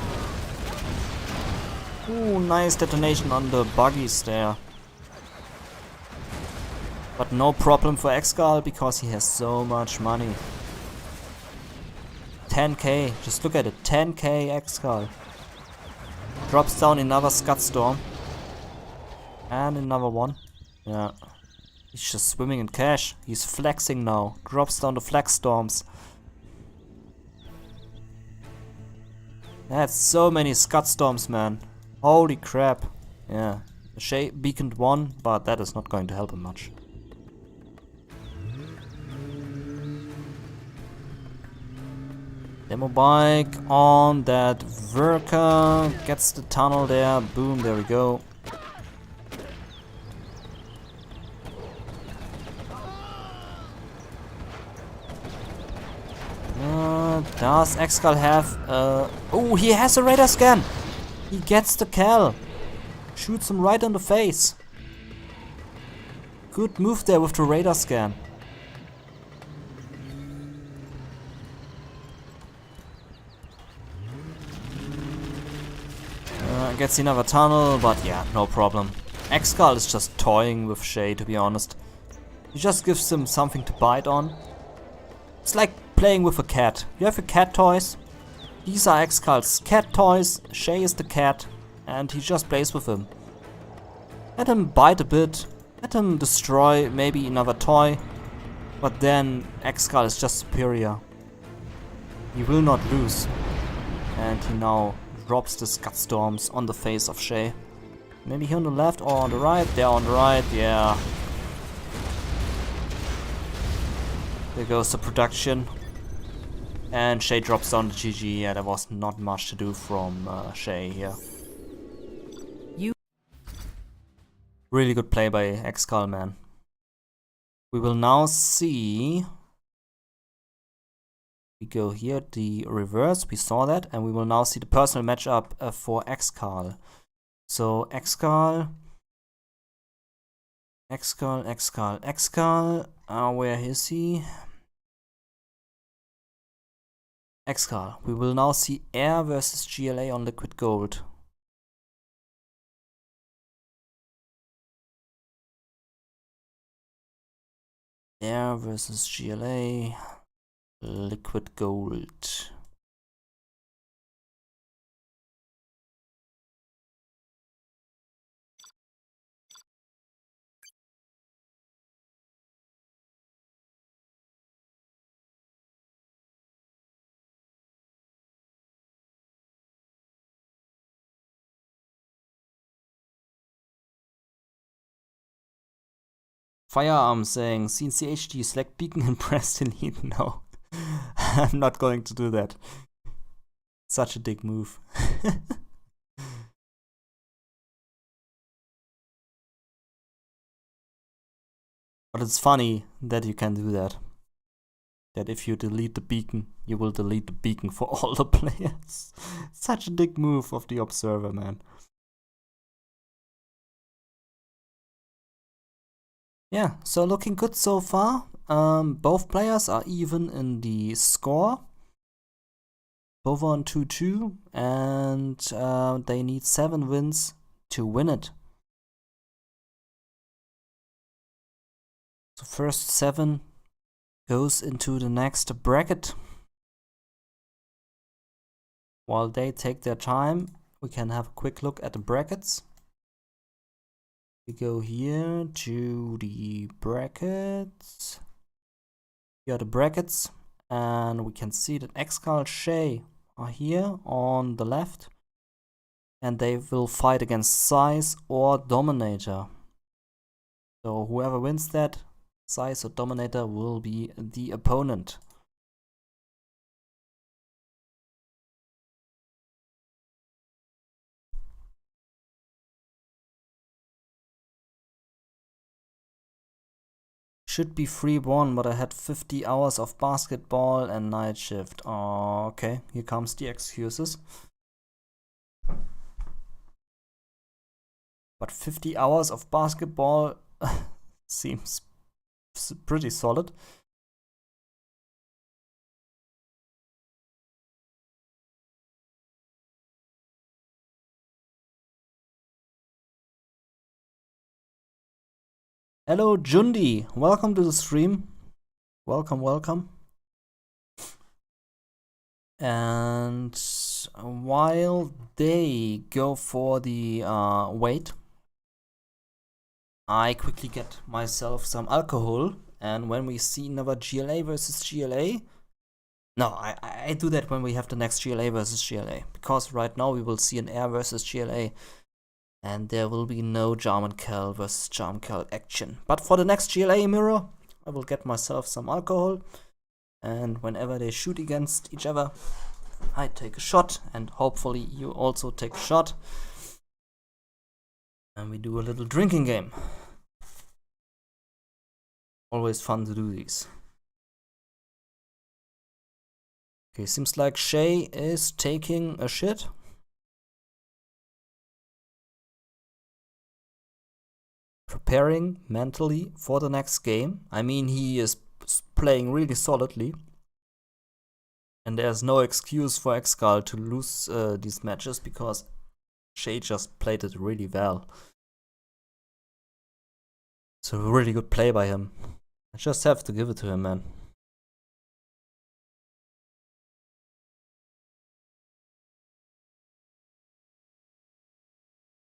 Ooh, nice detonation on the buggies there. But no problem for ExCaL, because he has so much money. 10k, just look at it, 10k ExCaL. Drops down another Gutstorm. And another one. Yeah. He's just swimming in cash. He's flexing now. Drops down the flex storms. That's so many Scud Storms, man. Holy crap. Yeah. Shaye beaconed one, but that is not going to help him much. Demo bike on that worker. Gets the tunnel there. Boom, there we go. Does ExCaL have... oh, he has a radar scan! He gets the cal. Shoots him right in the face. Good move there with the radar scan. Gets another tunnel, but yeah, no problem. ExCaL is just toying with Shaye, to be honest. He just gives him something to bite on. It's like playing with a cat. You have your cat toys. These are ExCaL's cat toys. Shaye is the cat, and he just plays with him. Let him bite a bit. Let him destroy maybe another toy. But then ExCaL is just superior. He will not lose. And he now drops the Scud Storms on the face of Shaye. Maybe here on the left or on the right. There on the right, yeah. There goes the production. And Shaye drops down the GG. Yeah, there was not much to do from Shaye here. Really good play by ExCaL, man. We will now see... We go here, the reverse, we saw that. And we will now see the personal matchup for ExCaL. So ExCaL... ExCaL. Where is he? ExCaL. We will now see Air versus GLA on Liquid Gold. Air versus GLA. Liquid Gold. Firearm saying, seen CHD, select beacon and press delete. No, I'm not going to do that. Such a dick move. But it's funny that you can do that. That if you delete the beacon, you will delete the beacon for all the players. Such a dick move of the observer, man. Yeah, so looking good so far. Both players are even in the score. Both on 2-2, and they need 7 wins to win it. So first 7 goes into the next bracket. While they take their time, we can have a quick look at the brackets. We go here to the brackets. Here are the brackets, and we can see that ExCaL, Shaye are here on the left, and they will fight against Size or Dominator. So whoever wins that, Size or Dominator, will be the opponent. Should be 3-1, but I had 50 hours of basketball and night shift. Oh, okay, here comes the excuses. But 50 hours of basketball seems pretty solid. Hello Jundi, welcome to the stream. Welcome. And while they go for the weight, I quickly get myself some alcohol. And when we see another GLA versus GLA, No, I do that when we have the next GLA versus GLA. Because right now we will see an air versus GLA. And there will be no Gentool versus Gentool action. But for the next GLA mirror, I will get myself some alcohol. And whenever they shoot against each other, I take a shot. And hopefully you also take a shot. And we do a little drinking game. Always fun to do these. Okay, seems like Shaye is taking a shit. Preparing mentally for the next game. I mean, he is playing really solidly. And there's no excuse for ExCaL to lose these matches because Shaye just played it really well. It's a really good play by him. I just have to give it to him, man.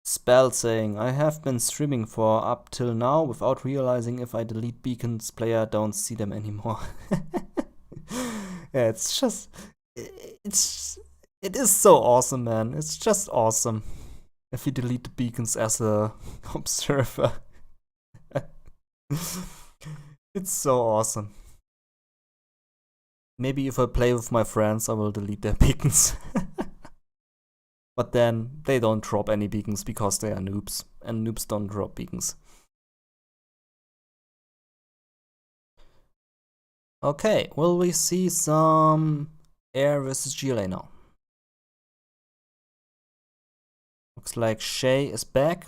Spell saying, I have been streaming for up till now without realizing if I delete beacons, player don't see them anymore. Yeah, it's just, it is so awesome, man. It's just awesome if you delete the beacons as a observer. It's so awesome. Maybe if I play with my friends, I will delete their beacons. But then they don't drop any beacons because they are noobs, and noobs don't drop beacons. Okay, will we see some air versus GLA now? Looks like Shaye is back.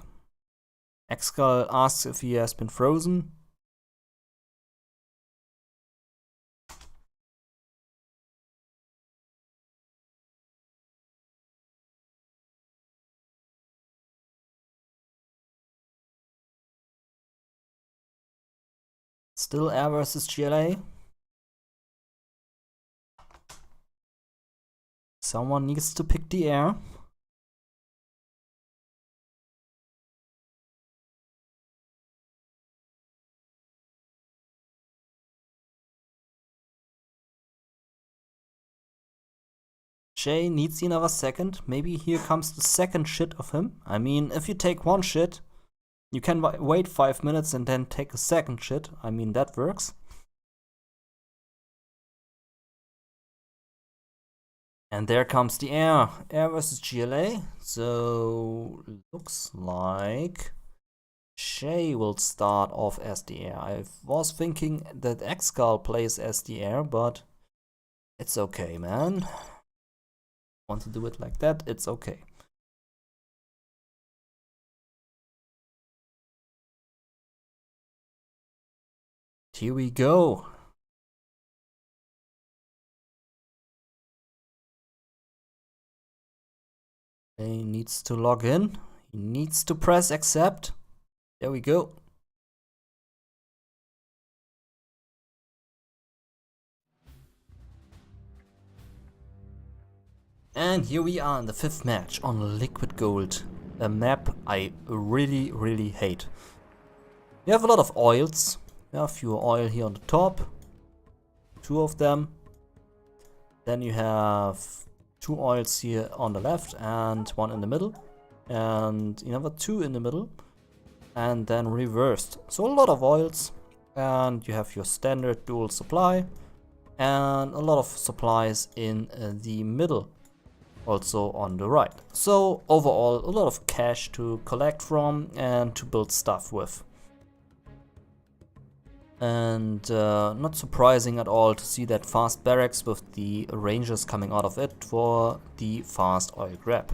ExCaL asks if he has been frozen. Still air versus GLA. Someone needs to pick the air. Shaye needs another second. Maybe here comes the second shit of him. I mean, if you take one shit, you can wait 5 minutes and then take a second shit. I mean, that works. And there comes the air. Air versus GLA. So, looks like Shaye will start off as the air. I was thinking that ExCaL plays as the air, but it's okay, man. Want to do it like that? It's okay. Here we go. He needs to log in. He needs to press accept. There we go. And here we are in the 5th match on Liquid Gold. A map I really, really hate. You have a lot of oils. You have your oil here on the top. 2 of them. Then you have 2 oils here on the left and 1 in the middle. And another 2 in the middle. And then reversed. So a lot of oils. And you have your standard dual supply. And a lot of supplies in the middle. Also on the right. So overall a lot of cash to collect from and to build stuff with. And not surprising at all to see that fast barracks with the rangers coming out of it for the fast oil grab.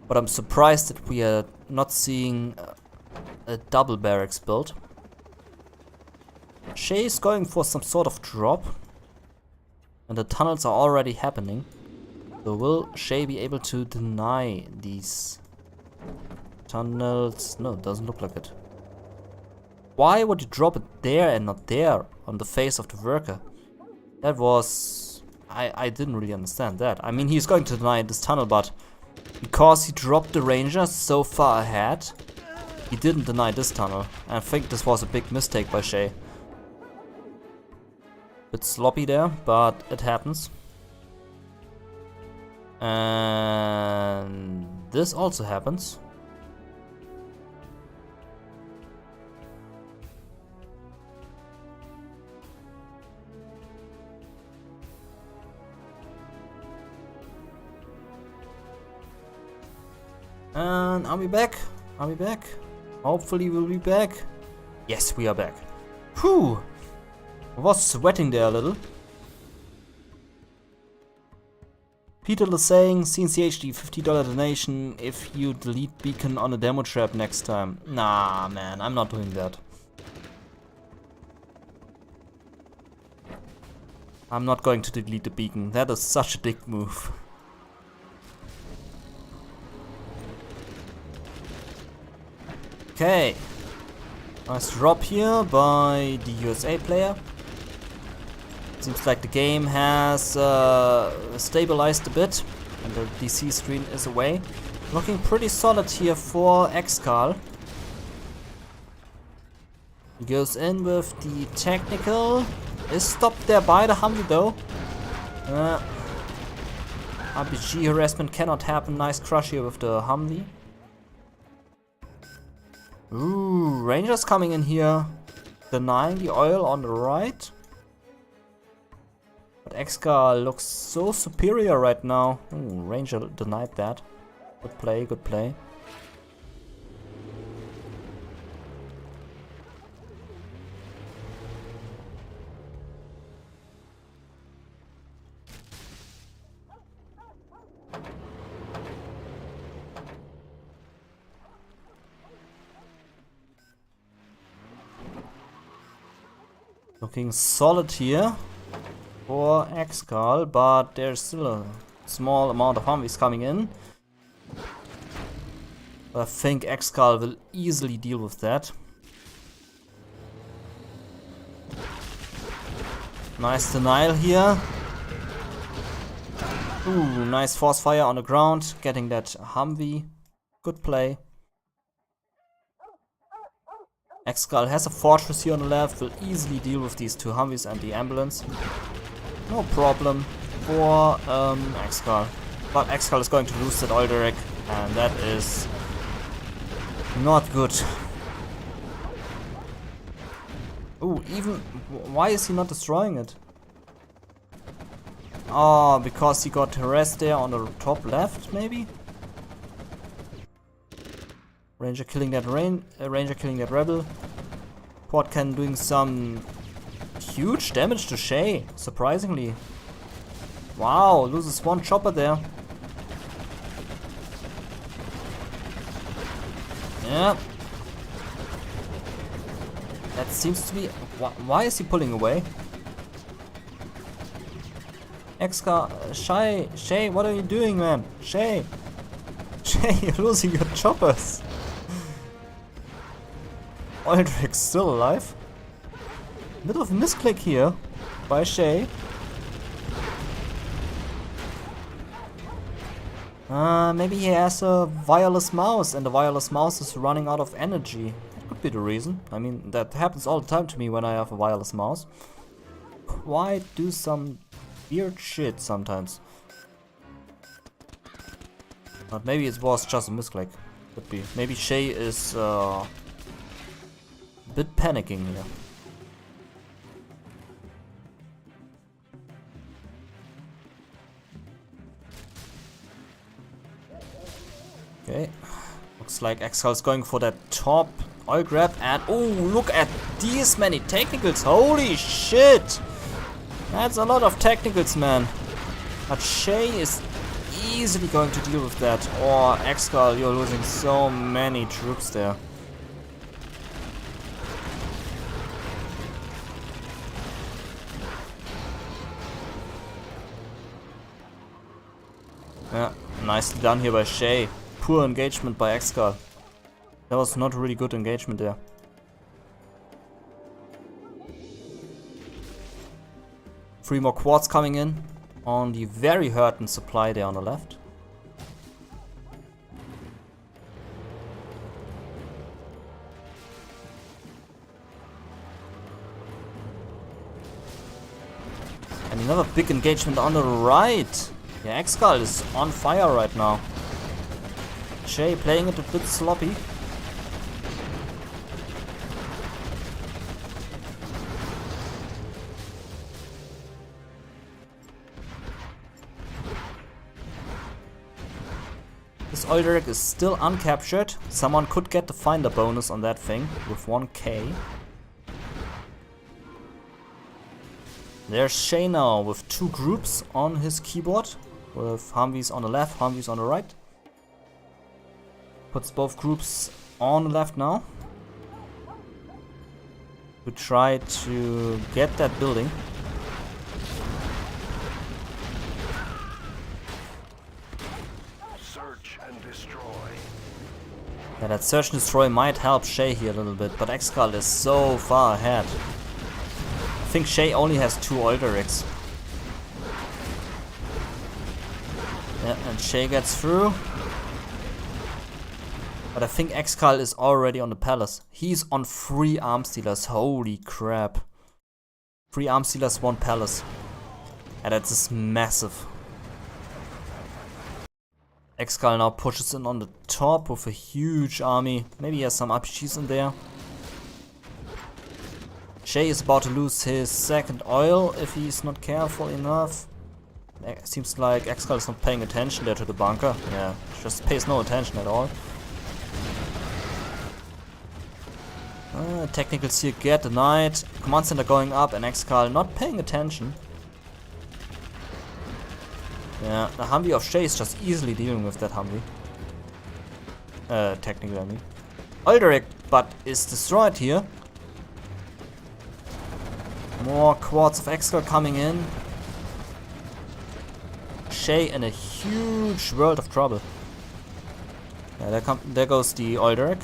But I'm surprised that we are not seeing a double barracks build. Shaye is going for some sort of drop. And the tunnels are already happening. So will Shaye be able to deny these tunnels? No, it doesn't look like it. Why would you drop it there and not there on the face of the worker? That was... I didn't really understand that. I mean, he's going to deny this tunnel, but because he dropped the ranger so far ahead, he didn't deny this tunnel. I think this was a big mistake by Shaye. Bit sloppy there, but it happens. And this also happens. And are we back? Are we back? Hopefully we'll be back. Yes, we are back. Whew! I was sweating there a little. Peter is saying, CNCHD, $50 donation if you delete beacon on a demo trap next time. Nah, man, I'm not doing that. I'm not going to delete the beacon. That is such a dick move. Okay. Nice drop here by the USA player. Seems like the game has stabilized a bit and the DC screen is away. Looking pretty solid here for ExCaL. He goes in with the technical. Is stopped there by the Humvee though. RPG harassment cannot happen. Nice crush here with the Humvee. Ooh, Rangers coming in here. Denying the oil on the right. But ExCaL looks so superior right now. Ooh, Ranger denied that. Good play, good play. Looking solid here for ExCaL, but there's still a small amount of Humvees coming in. I think ExCaL will easily deal with that. Nice denial here. Ooh, nice force fire on the ground, getting that Humvee. Good play. ExCaL has a fortress here on the left, will easily deal with these two Humvees and the ambulance. No problem for ExCaL. But ExCaL is going to lose that oil derrick, and that is not good. Ooh, even why is he not destroying it? Oh, because he got harassed there on the top left, maybe? Ranger killing that Ranger killing that rebel. Quad cannon doing some huge damage to Shaye, surprisingly. Wow, loses one chopper there. Yeah. That seems to be... Why is he pulling away? ExCaL... Shaye, what are you doing, man? Shaye, you're losing your choppers. Oildrick's still alive. Bit of a misclick here by Shaye. Maybe he has a wireless mouse and the wireless mouse is running out of energy. That could be the reason. I mean, that happens all the time to me when I have a wireless mouse. Quite do some weird shit sometimes. But maybe it was just a misclick. Could be. Maybe Shaye is a bit panicking here. Okay. Looks like ExCaL is going for that top oil grab and oh, look at these many technicals. Holy shit! That's a lot of technicals, man. But Shaye is easily going to deal with that. Or ExCaL, you're losing so many troops there. Yeah, nicely done here by Shaye. Poor engagement by ExCaL. That was not really good engagement there. Three more quads coming in on the very hurting supply there on the left. Another big engagement on the right. Yeah, ExCaL is on fire right now. Shaye playing it a bit sloppy. This oil rig is still uncaptured. Someone could get the finder bonus on that thing with 1k. There's Shaye now with 2 groups on his keyboard. With Humvees on the left, Humvees on the right. Puts both groups on the left now. To try to get that building. Search and destroy. Yeah, that search and destroy might help Shaye here a little bit, but ExCaL is so far ahead. I think Shaye only has 2 oil rigs. Yeah, and Shaye gets through. But I think ExCaL is already on the palace. He's on 3 arms dealers. Holy crap. 3 arms dealers, 1 palace. And that's just massive. ExCaL now pushes in on the top with a huge army. Maybe he has some RPGs in there. Shaye is about to lose his second oil if he's not careful enough. It seems like ExCaL is not paying attention there to the bunker. Yeah, just pays no attention at all. Technicals here get denied. Command center going up and ExCaL not paying attention. Yeah, the Humvee of Shaye is just easily dealing with that Humvee. Technically I mean. Oilderic but is destroyed here. More quads of ExCaL coming in. Shaye in a huge world of trouble. Yeah, there goes the Oilderic.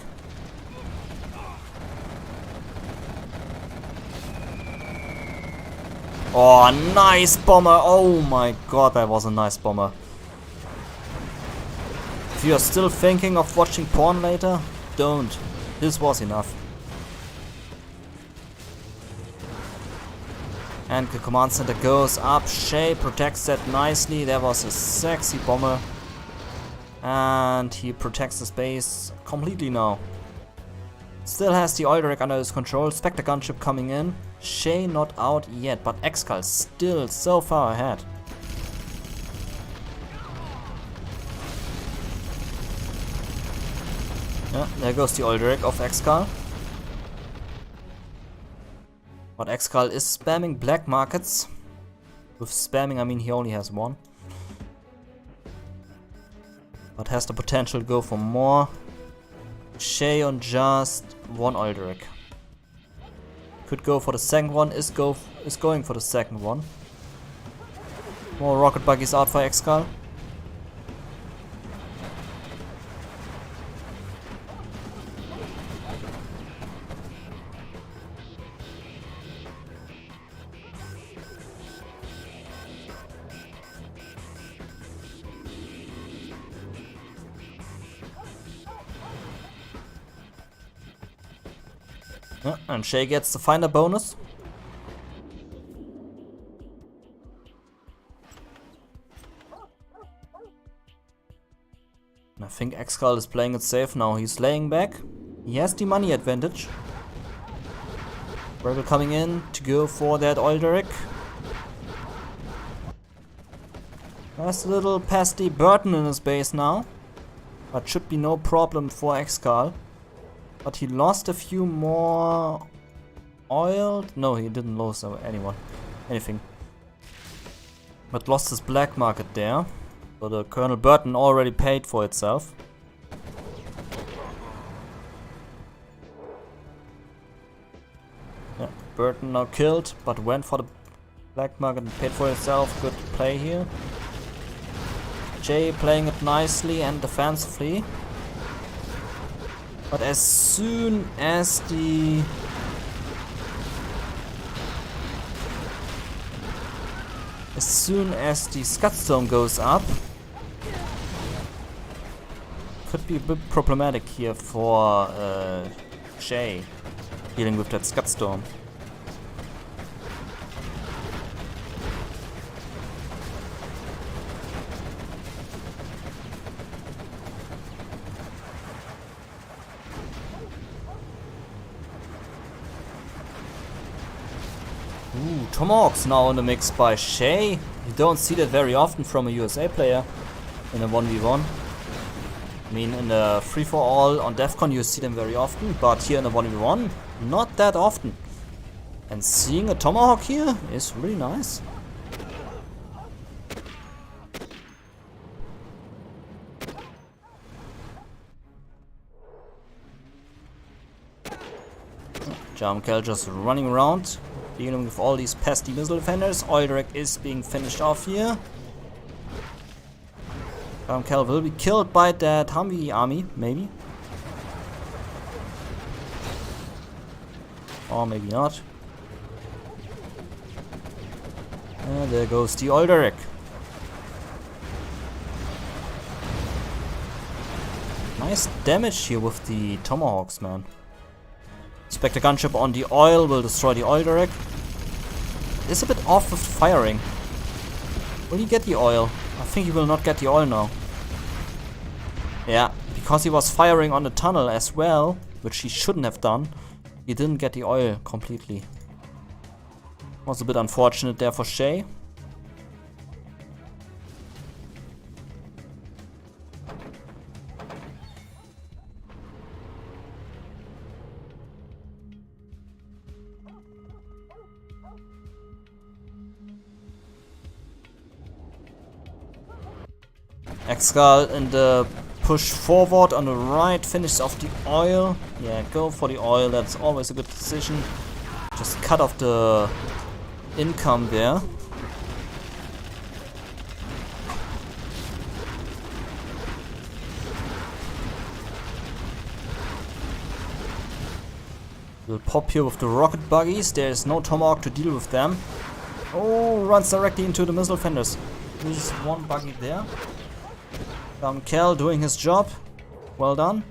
Oh, nice bomber! Oh my god, that was a nice bomber. If you are still thinking of watching porn later, don't. This was enough. And the command center goes up. Shaye protects that nicely. There was a sexy bomber. And he protects the base completely now. Still has the oil rig under his control. Spectre gunship coming in. Shaye not out yet, but ExCaL still so far ahead. Yeah, there goes the oil rig of ExCaL. But ExCaL is spamming black markets. With spamming, I mean he only has 1. But has the potential to go for more. Shaye on just 1 oil rig. Could go for the second one, is going for the second one. More rocket buggies out for ExCaL. Yeah, and Shaye gets the finder bonus. I think ExCaL is playing it safe now. He's laying back. He has the money advantage. Rebel coming in to go for that oil derrick. Has a little pesty Burton in his base now. But should be no problem for ExCaL. But he lost a few more oil. No, he didn't lose anything. But lost his black market there. So the Colonel Burton already paid for itself. Yeah, Burton now killed, but went for the black market and paid for itself. Good play here. Shaye playing it nicely and defensively. But as soon as the Scudstone goes up, could be a bit problematic here for Shaye dealing with that Scudstorm. Ooh, Tomahawks now in the mix by Shaye. You don't see that very often from a USA player in a 1v1. I mean, in the free-for-all on DEFCON you see them very often, but here in a 1v1, not that often. And seeing a Tomahawk here is really nice. ExtraVaganza just running around, dealing with all these pesky missile defenders. Oil direct is being finished off here. ExtraVaganza will be killed by that Humvee army, maybe. Or maybe not. And there goes the oil direct. Nice damage here with the Tomahawks, man. Spectre gunship on the oil will destroy the oil direct. It's a bit off with firing. Will he get the oil? I think he will not get the oil now. Yeah, because he was firing on the tunnel as well, which he shouldn't have done. He didn't get the oil completely. Was a bit unfortunate there for Shaye. ExCaL in the push forward on the right, finishes off the oil. Yeah, go for the oil, that's always a good decision. Just cut off the income there. We'll pop here with the rocket buggies. There is no Tomahawk to deal with them. Oh, runs directly into the missile fenders. There's one buggy there. ExtraVaganza doing his job. Well done.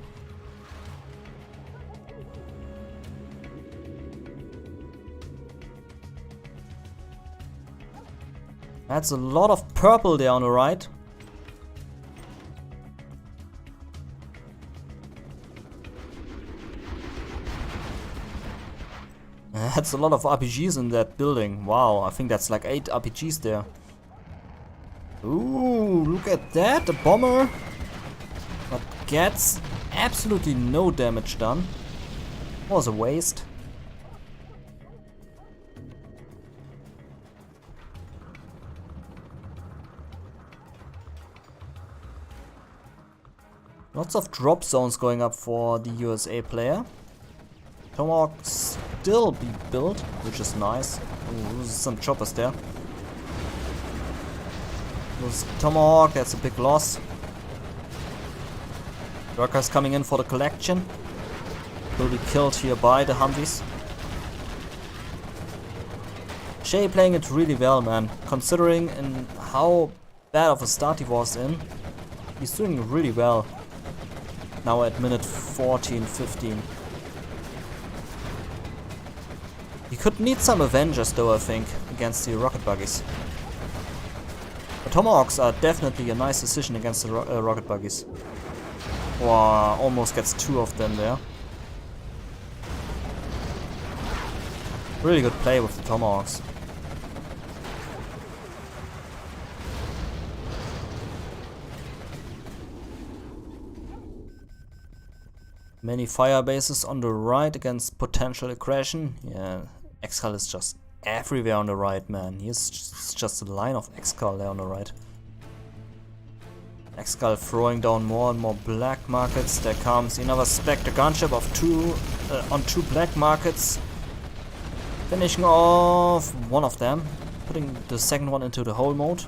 That's a lot of purple there on the right. That's a lot of RPGs in that building. Wow, I think that's like 8 RPGs there. Ooh, look at that, the bomber. But gets absolutely no damage done. Was a waste. Lots of drop zones going up for the USA player. Tomahawk still be built, which is nice. Ooh, loses some choppers there. Loses Tomahawk, that's a big loss. Workers coming in for the collection. Will be killed here by the Humvees. Shaye playing it really well, man. Considering in how bad of a start he was in, he's doing really well. Now at minute 14, 15. He could need some Avengers though, I think, against the rocket buggies. The Tomahawks are definitely a nice decision against the rocket buggies. Wow, almost gets 2 of them there. Really good play with the Tomahawks. Many fire bases on the right against potential aggression. Yeah, ExCaL is just everywhere on the right, man. He's just a line of ExCaL there on the right. ExCaL throwing down more and more black markets. There comes another Spectre gunship of 2 on 2 black markets. Finishing off one of them, putting the second one into the hole mode.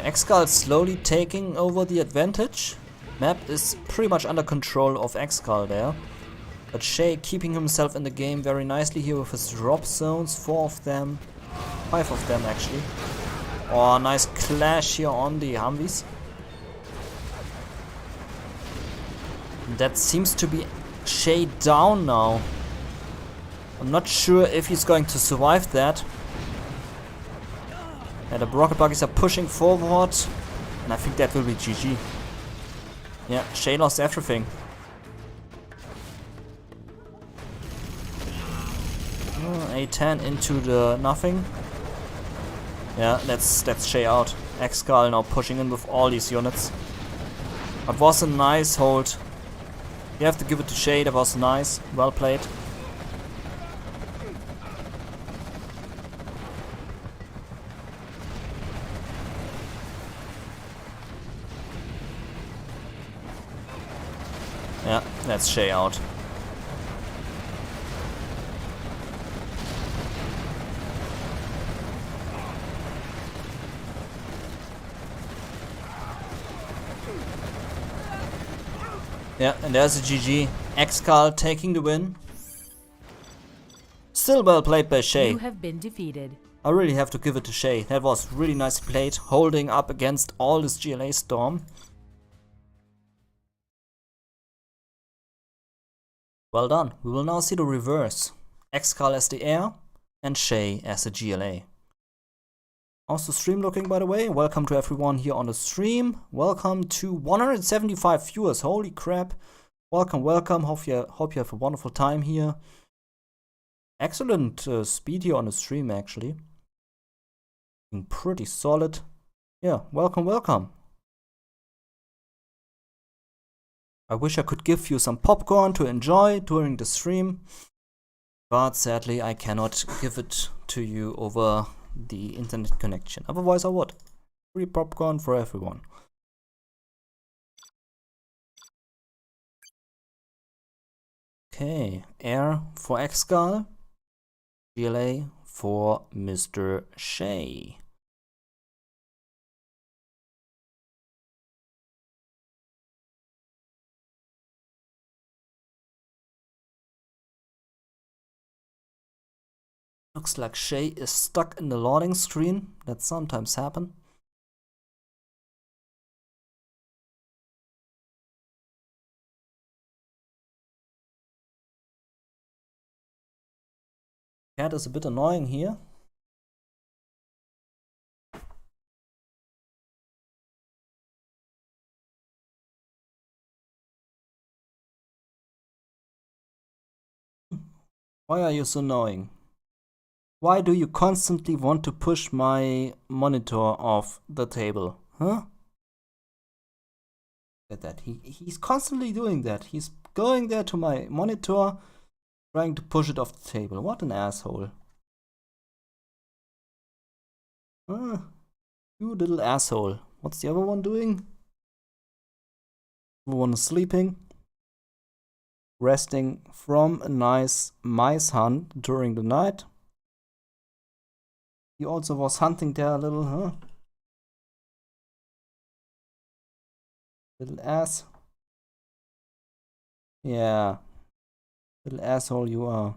ExCaL slowly taking over the advantage. Map is pretty much under control of ExCaL there. But Shaye keeping himself in the game very nicely here with his drop zones. 4 of them. 5 of them actually. Oh, nice clash here on the Humvees. That seems to be Shaye down now. I'm not sure if he's going to survive that. And the rocket buggies are pushing forward. And I think that will be GG. Yeah, Shaye lost everything. A10 into the nothing. Yeah, that's Shaye out. ExCaL now pushing in with all these units. That was a nice hold. You have to give it to Shaye, that was nice. Well played. Yeah, that's Shaye out. Yeah, and there's a GG. ExCaL taking the win. Still well played by Shaye. You have been defeated. I really have to give it to Shaye. That was really nicely played, holding up against all this GLA storm. Well done. We will now see the reverse. ExCaL as the air and Shaye as the GLA. How's the stream looking, by the way? Welcome to everyone here on the stream. Welcome to 175 viewers. Holy crap. Welcome, welcome. Hope you have a wonderful time here. Excellent speed here on the stream, actually. Pretty solid. Yeah, welcome, welcome. I wish I could give you some popcorn to enjoy during the stream, but sadly I cannot give it to you over the internet connection. Otherwise I would. Free popcorn for everyone. Okay, air for ExCaL, GLA for Mr. Shaye. Looks like Shaye is stuck in the loading screen. That sometimes happens. Cat is a bit annoying here. Why are you so annoying? Why do you constantly want to push my monitor off the table? Huh? Look at that. He's constantly doing that. He's going there to my monitor, trying to push it off the table. What an asshole. You little asshole. What's the other one doing? The one is sleeping. Resting from a nice mice hunt during the night. He also was hunting there a little, huh? Little ass. Yeah. Little asshole you are.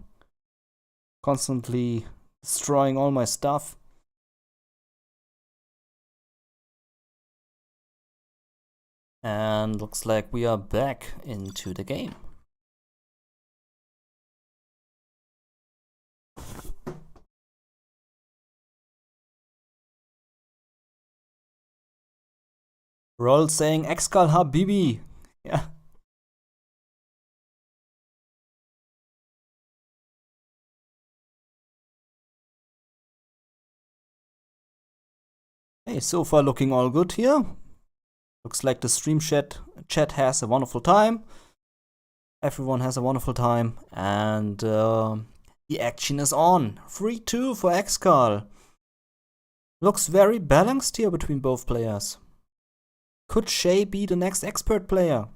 Constantly destroying all my stuff. And looks like we are back into the game. Roll saying ExCaL Habibi. Yeah. Hey, so far looking all good here. Looks like the stream chat has a wonderful time. Everyone has a wonderful time. And the action is on. 3-2 for ExCaL. Looks very balanced here between both players. Could Shaye be the next expert player?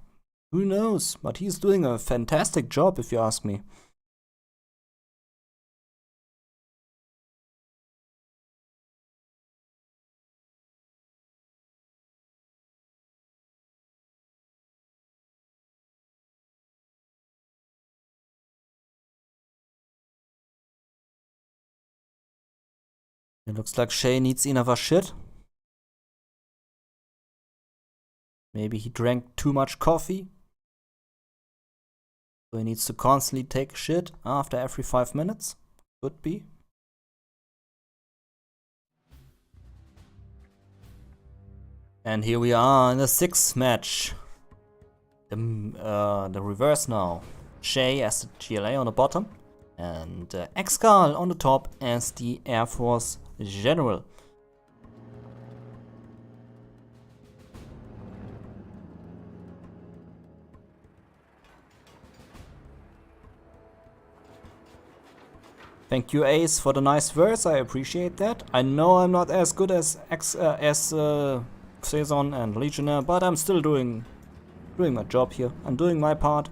Who knows? But he's doing a fantastic job, if you ask me. It looks like Shaye needs enough shit. Maybe he drank too much coffee. So he needs to constantly take shit after every 5 minutes. Could be. And here we are in the 6th match. The reverse now. Shaye as the GLA on the bottom. And ExCaL on the top as the Air Force General. Thank you, Ace, for the nice verse. I appreciate that. I know I'm not as good as Saison and Legionnaire, but I'm still doing my job here. I'm doing my part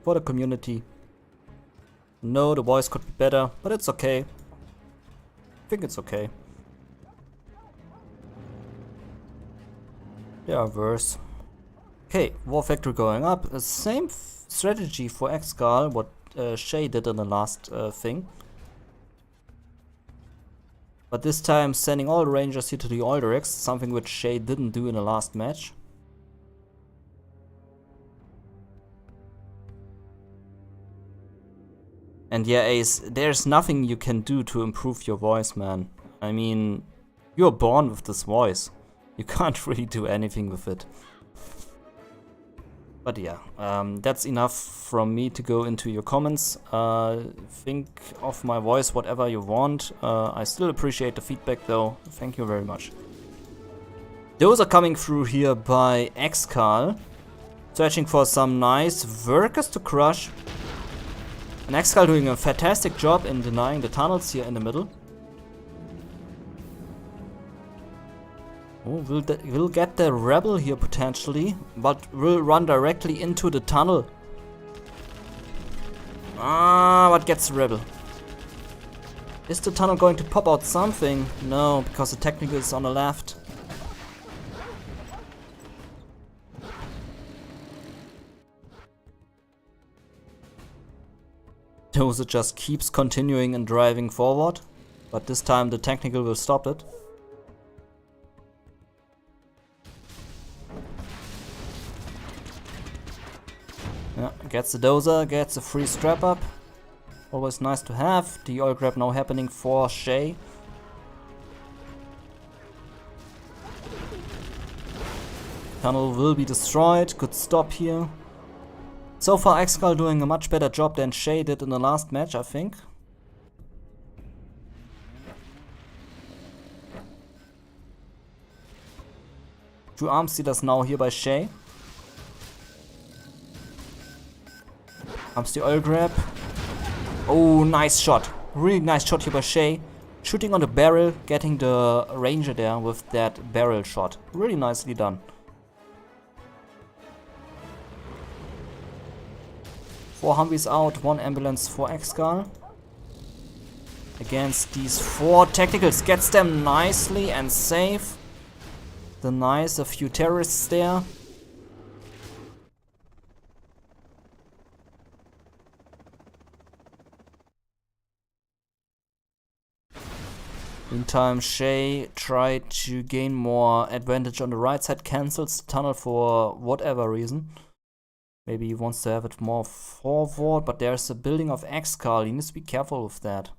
for the community. No, the voice could be better, but it's okay. I think it's okay. There are verse. Okay, War Factory going up. The same strategy for ExCaL, what Shaye did in the last thing. But this time sending all the Rangers here to the oil rigs, something which Shaye didn't do in the last match. And yeah, Ace, there's nothing you can do to improve your voice, man. I mean, you're born with this voice. You can't really do anything with it. But yeah, that's enough from me to go into your comments. Think of my voice whatever you want. I still appreciate the feedback though. Thank you very much. Those are coming through here by ExCaL. Searching for some nice workers to crush. And ExCaL doing a fantastic job in denying the tunnels here in the middle. Oh, we'll get the rebel here potentially, but we'll run directly into the tunnel. What gets the rebel? Is the tunnel going to pop out something? No, because the technical is on the left. Dozer just keeps continuing and driving forward, but this time the technical will stop it. Yeah, gets the dozer, gets a free strap up. Always nice to have. The oil grab now happening for Shaye. Tunnel will be destroyed. Good stop here. So far ExCaL doing a much better job than Shaye did in the last match, I think. Two arm stealers now here by Shaye. Comes the oil grab. Oh, nice shot. Really nice shot here by Shaye. Shooting on the barrel, getting the ranger there with that barrel shot. Really nicely done. Four Humvees out, one ambulance for ExCaL. Against these four technicals, gets them nicely and safe. Denies a few terrorists there. Meantime, Shaye tried to gain more advantage on the right side, cancels the tunnel for whatever reason. Maybe he wants to have it more forward, but there's a building of ExCaL. He needs to be careful with that.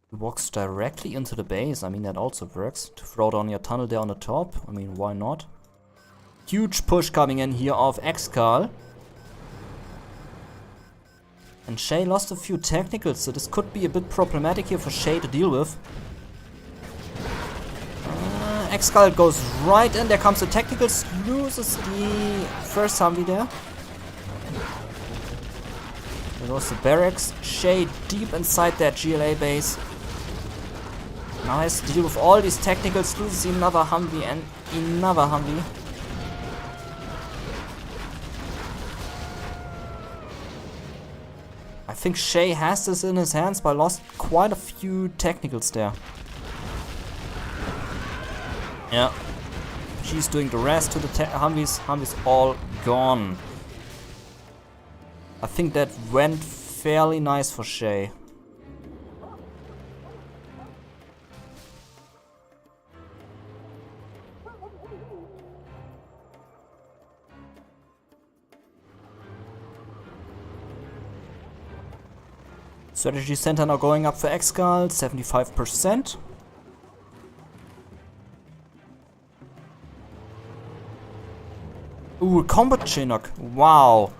He walks directly into the base. I mean, that also works. To throw down your tunnel there on the top. I mean, why not? Huge push coming in here of ExCaL. And Shaye lost a few technicals, so this could be a bit problematic here for Shaye to deal with. ExCaL goes right in, there comes the technicals, loses the first Humvee there. There goes the barracks. Shaye deep inside that GLA base. Now has to deal with all these technicals, loses another Humvee and another Humvee. I think Shaye has this in his hands, but lost quite a few technicals there. Yeah. She's doing the rest to the Humvees. Humvees all gone. I think that went fairly nice for Shaye. Strategy Center now going up for ExCaL, 75%. Ooh, combat Chinook, wow.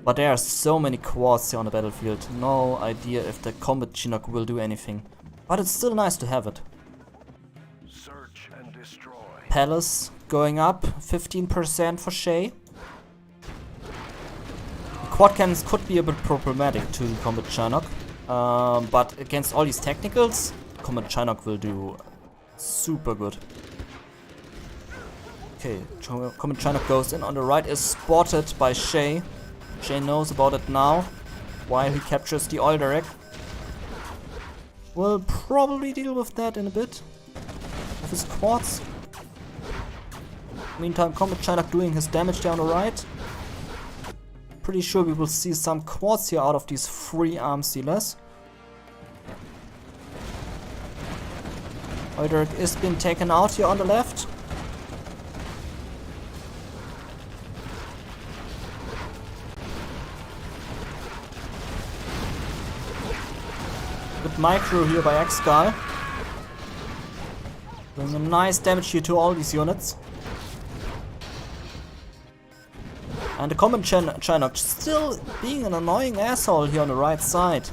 But there are so many quads here on the battlefield. No idea if the combat Chinook will do anything. But it's still nice to have it. Search and destroy. Palace going up, 15% for Shaye. Quad cannons could be a bit problematic to the combat Chinook. But against all these technicals, combat Chinook will do super good. Okay, combat Chinook goes in on the right, is spotted by Shaye. Shaye knows about it now, while he captures the oil derrick. We'll probably deal with that in a bit. With his quads. Meantime, combat Chinook doing his damage there on the right. Pretty sure we will see some quads here out of these 3 arm sealers. Oil derrick is being taken out here on the left. Good micro here by ExCaL. Doing a nice damage here to all these units. And the combat Chinook still being an annoying asshole here on the right side.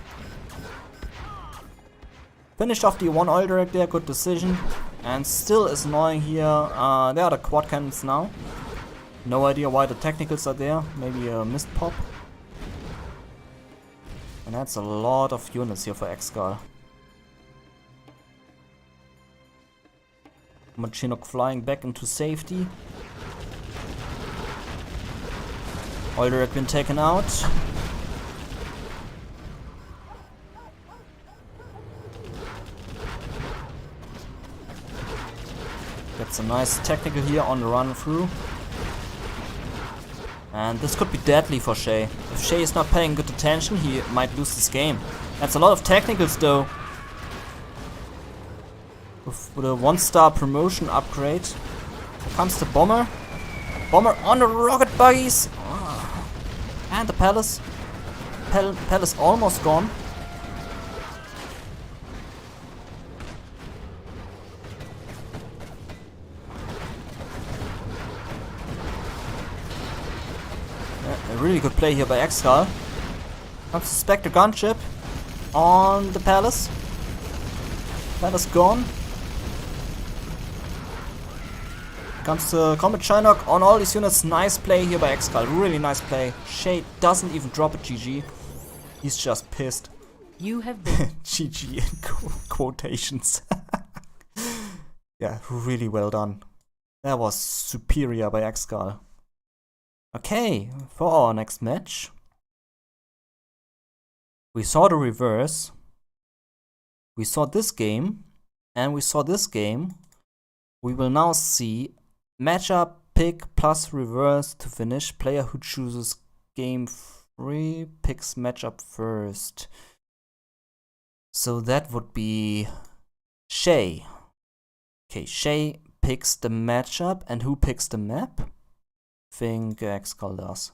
Finished off the 1 oil derrick there, good decision. And still is annoying here. There are the quad cannons now. No idea why the technicals are there. Maybe a missed pop. And that's a lot of units here for ExCaL. Combat Chinook flying back into safety. Oil derrick been taken out. Gets a nice technical here on the run through. And this could be deadly for Shaye. If Shaye is not paying good attention, he might lose this game. That's a lot of technicals though. With a 1-star promotion upgrade. Here comes the bomber. Bomber on the rocket buggies. And the palace. Palace almost gone. A really good play here by ExCaL. Comes the Spectre gunship on the palace. Palace gone. Comes the combat Chinook on all these units. Nice play here by ExCaL. Really nice play. Shaye doesn't even drop a GG. He's just pissed. You have been GG in quotations. Yeah, really well done. That was superior by ExCaL. Okay, for our next match. We saw the reverse. We saw this game. And we saw this game. We will now see matchup, pick, plus reverse to finish. Player who chooses game 3 picks matchup first. So that would be Shaye. Okay, Shaye picks the matchup. And who picks the map? I think ExCaL does.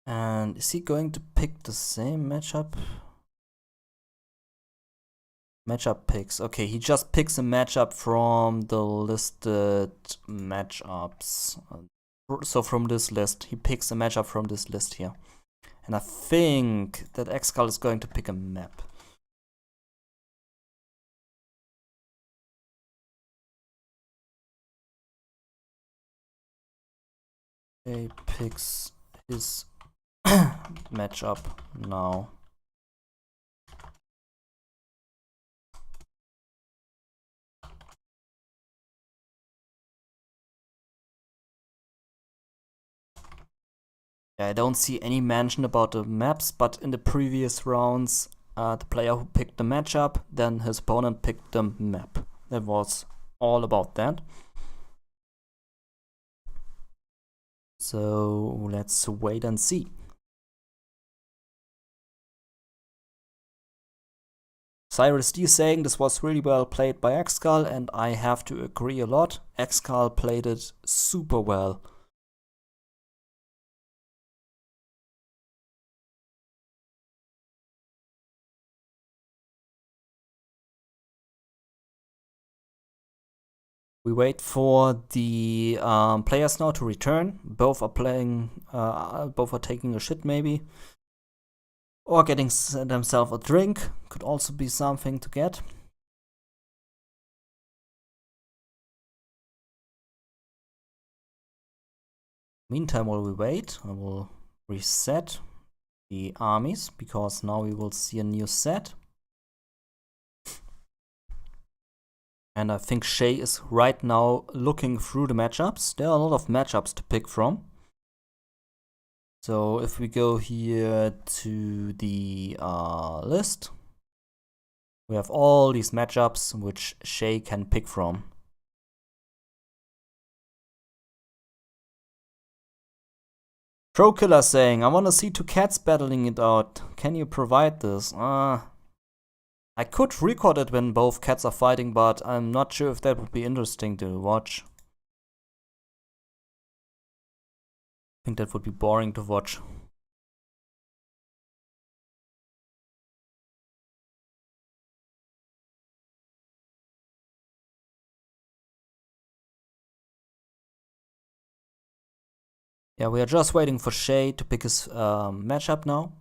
And is he going to pick the same matchup? Matchup picks. Okay, he just picks a matchup from the listed matchups. So from this list, he picks a matchup from this list here. And I think that ExCaL is going to pick a map. He picks his matchup now. Yeah, I don't see any mention about the maps, but in the previous rounds, the player who picked the matchup, then his opponent picked the map. That was all about that. So let's wait and see. Cyrus D saying this was really well played by ExCaL, and I have to agree a lot. ExCaL played it super well. We wait for the players now to return. Both are playing, both are taking a shit maybe. Or getting themselves a drink. Could also be something to get. Meantime, while we wait, I will reset the armies, because now we will see a new set. And I think Shaye is right now looking through the matchups. There are a lot of matchups to pick from. So if we go here to the list, we have all these matchups which Shaye can pick from. Pro Killer saying, I want to see two cats battling it out. Can you provide this? I could record it when both cats are fighting, but I'm not sure if that would be interesting to watch. I think that would be boring to watch. Yeah, we are just waiting for Shaye to pick his matchup now.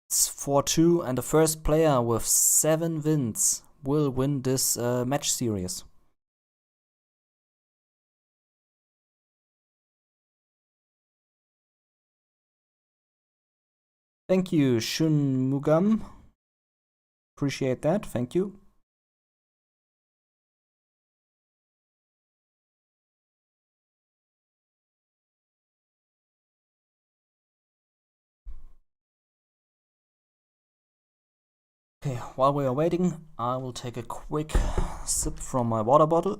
It's 4-2, and the first player with 7 wins will win this match series. Thank you, Shun Mugam. Appreciate that, thank you. Okay, while we are waiting, I will take a quick sip from my water bottle.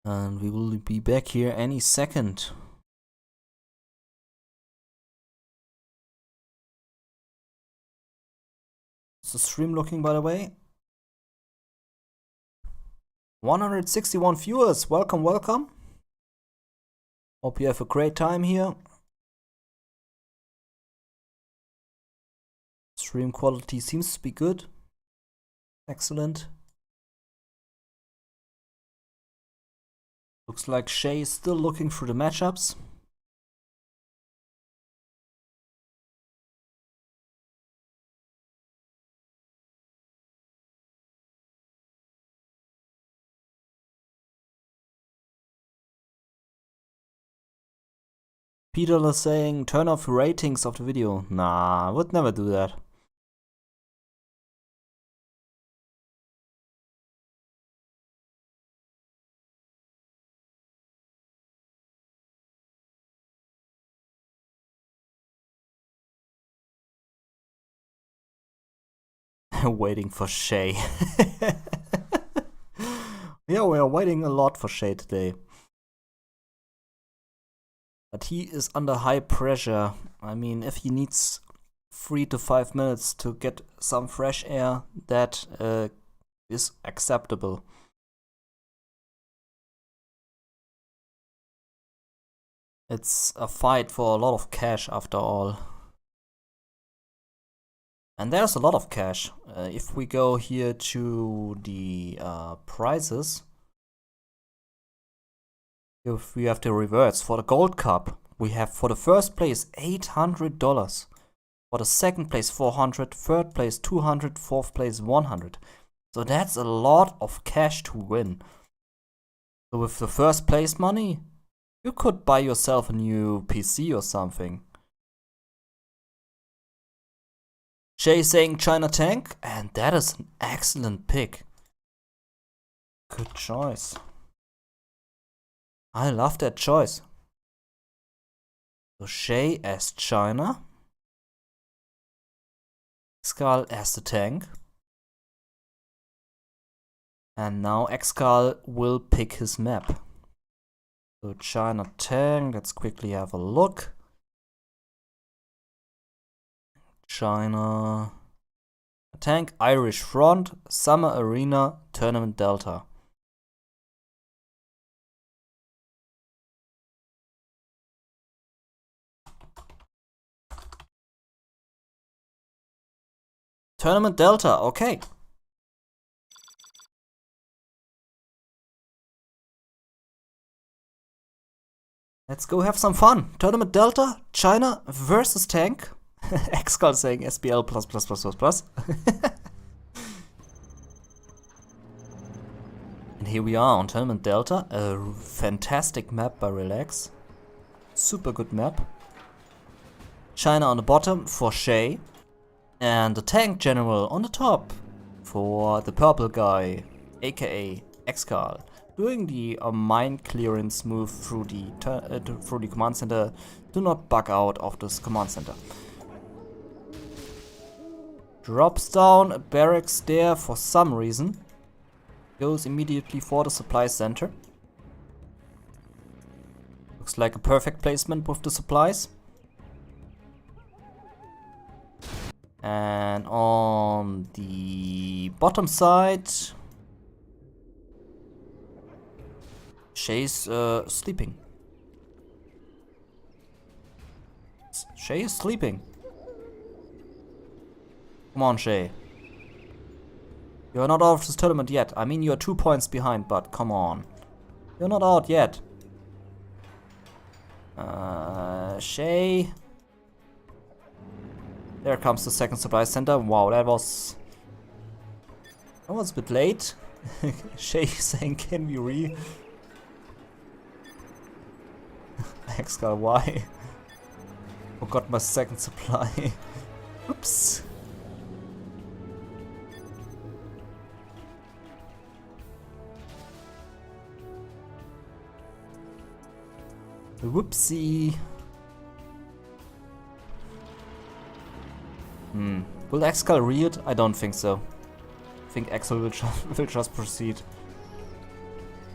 And we will be back here any second. Is the stream looking, by the way? 161 viewers, welcome, welcome. Hope you have a great time here. Stream quality seems to be good. Excellent. Looks like Shaye is still looking through the matchups. Peter is saying, turn off ratings of the video. Nah, I would never do that. Waiting for Shaye. Yeah, we are waiting a lot for Shaye today. But he is under high pressure. I mean, if he needs 3 to 5 minutes to get some fresh air, that is acceptable. It's a fight for a lot of cash after all. And there's a lot of cash. If we go here to the prizes, if we have the reverse for the gold cup, we have for the first place $800, for the second place 400, third place 200, fourth place 100. So that's a lot of cash to win. So with the first place money, you could buy yourself a new PC or something. Shaye saying China Tank, and that is an excellent pick. Good choice. I love that choice. So Shaye as China, ExCaL as the tank. And now ExCaL will pick his map. So China tank, let's quickly have a look. China tank, Irish front, Summer Arena, Tournament Delta. Tournament Delta, okay. Let's go have some fun. Tournament Delta, China versus tank. ExCaL saying SBL plus plus plus plus plus. And here we are on Tournament Delta. A fantastic map by Relax. Super good map. China on the bottom for Shaye. And the tank general on the top for the purple guy, aka ExCaL, doing the mine clearance move through the command center. Do not bug out of this command center. Drops down a barracks there for some reason. Goes immediately for the supply center. Looks like a perfect placement with the supplies. And on the bottom side, Shaye's sleeping. Shaye is sleeping. Come on, Shaye. You're not out of this tournament yet. I mean, you're 2 points behind, but come on. You're not out yet. Shaye. There comes the second supply center. Wow, that was a bit late. Shaye saying, can we re? ExCaL, why? Forgot my second supply. Oops. Whoopsie. Will ExCaL read? I don't think so. I think ExCaL will just proceed.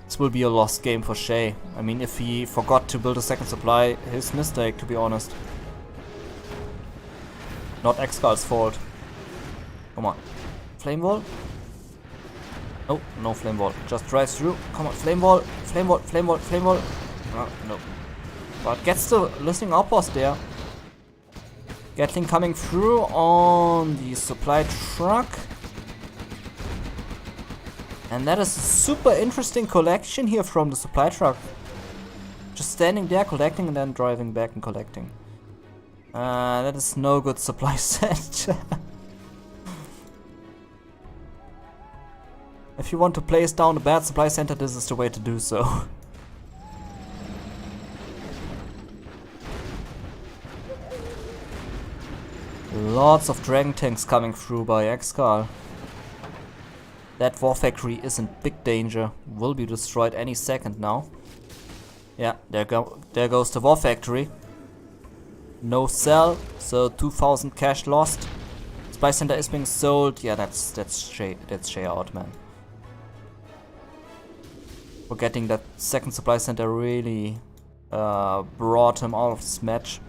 This will be a lost game for Shaye. I mean, if he forgot to build a second supply, his mistake, to be honest. Not ExCaL's fault. Come on. Flame wall? No, no flame wall. Just drives through. Come on, flame wall, flame wall, flame wall, flame wall. No. But gets the listening outpost there. Gatling coming through on the supply truck. And that is a super interesting collection here from the supply truck. Just standing there collecting and then driving back and collecting. That is no good supply set. If you want to place down a bad supply center, this is the way to do so. Lots of dragon tanks coming through by ExCaL. That war factory is in big danger. Will be destroyed any second now. Yeah, there goes the war factory. No sell, so 2,000 cash lost. Supply center is being sold. Yeah, that's Shaye out, man. Forgetting that second supply center really brought him out of this match.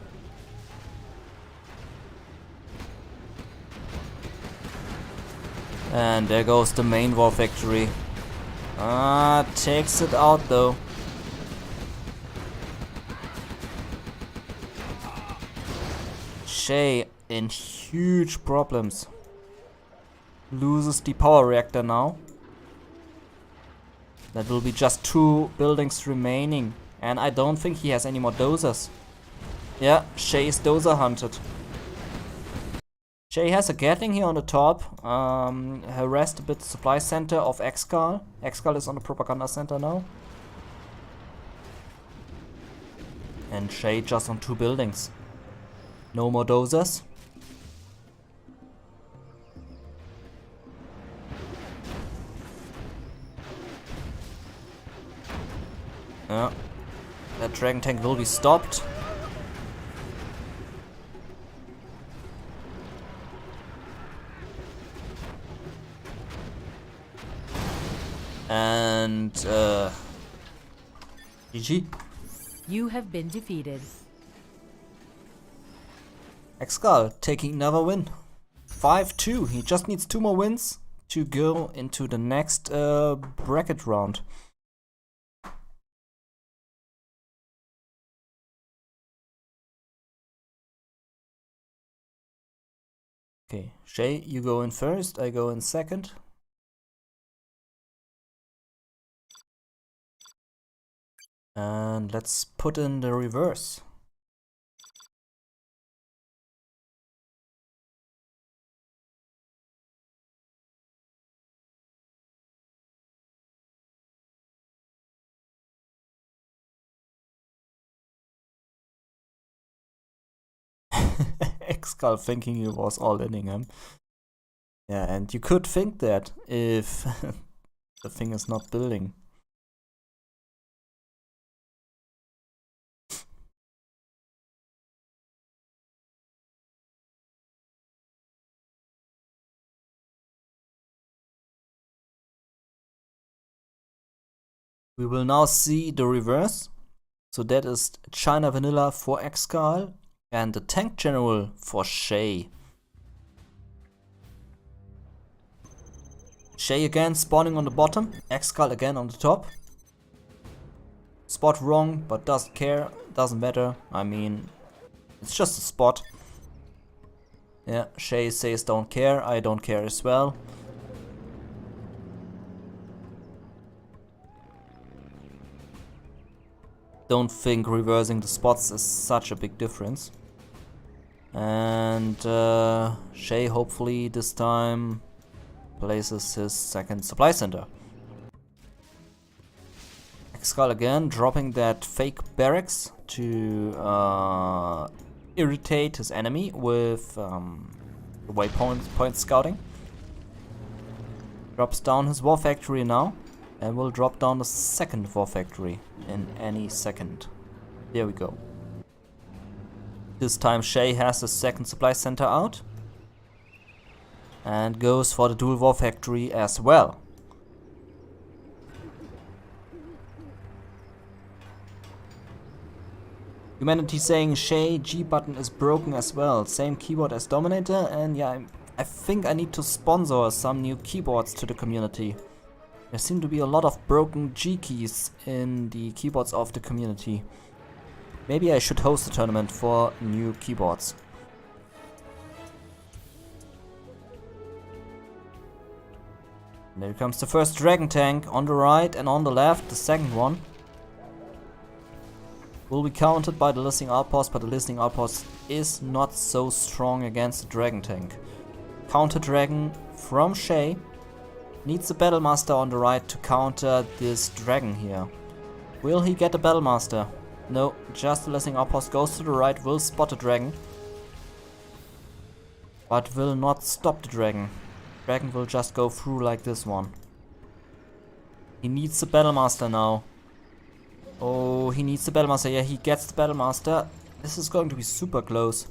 And there goes the main war factory. Takes it out though. Shaye in huge problems. Loses the power reactor now. That will be just 2 buildings remaining. And I don't think he has any more dozers. Yeah, Shaye is dozer hunted. Shaye has a Gatling here on the top. Harassed a bit the supply center of ExCaL. ExCaL is on the propaganda center now. And Shaye just on 2 buildings. No more dozers. Yeah. That dragon tank will be stopped. And GG. You have been defeated. ExCaL taking another win. 5-2. He just needs 2 more wins to go into the next bracket round. Okay, Shaye, you go in first, I go in second. And let's put in the reverse. ExCaL thinking he was all-inning him. Yeah, and you could think that if the thing is not building. We will now see the reverse. So that is China Vanilla for ExCaL and the Tank General for Shaye. Shaye again spawning on the bottom, ExCaL again on the top. Spot wrong, but doesn't care, doesn't matter. I mean, it's just a spot. Yeah, Shaye says don't care, I don't care as well. Don't think reversing the spots is such a big difference. And Shaye hopefully this time places his second supply center. ExCaL again dropping that fake barracks to irritate his enemy with waypoint scouting. Drops down his war factory now and will drop down the second war factory in any second. There we go. This time Shaye has the second supply center out and goes for the dual war factory as well. Humanity saying Shaye G button is broken as well. Same keyboard as Dominator, and yeah, I think I need to sponsor some new keyboards to the community. There seem to be a lot of broken G keys in the keyboards of the community. Maybe I should host a tournament for new keyboards. And there comes the first Dragon Tank on the right, and on the left the second one. Will be countered by the listening outpost, but the listening outpost is not so strong against the Dragon Tank. Counter Dragon from Shaye. Needs a Battlemaster on the right to counter this dragon here. Will he get a Battlemaster? No, just the listening outpost goes to the right, will spot the dragon. But will not stop the dragon. Dragon will just go through like this one. He needs the Battlemaster now. Oh, he needs the Battlemaster. Yeah, he gets the Battlemaster. This is going to be super close.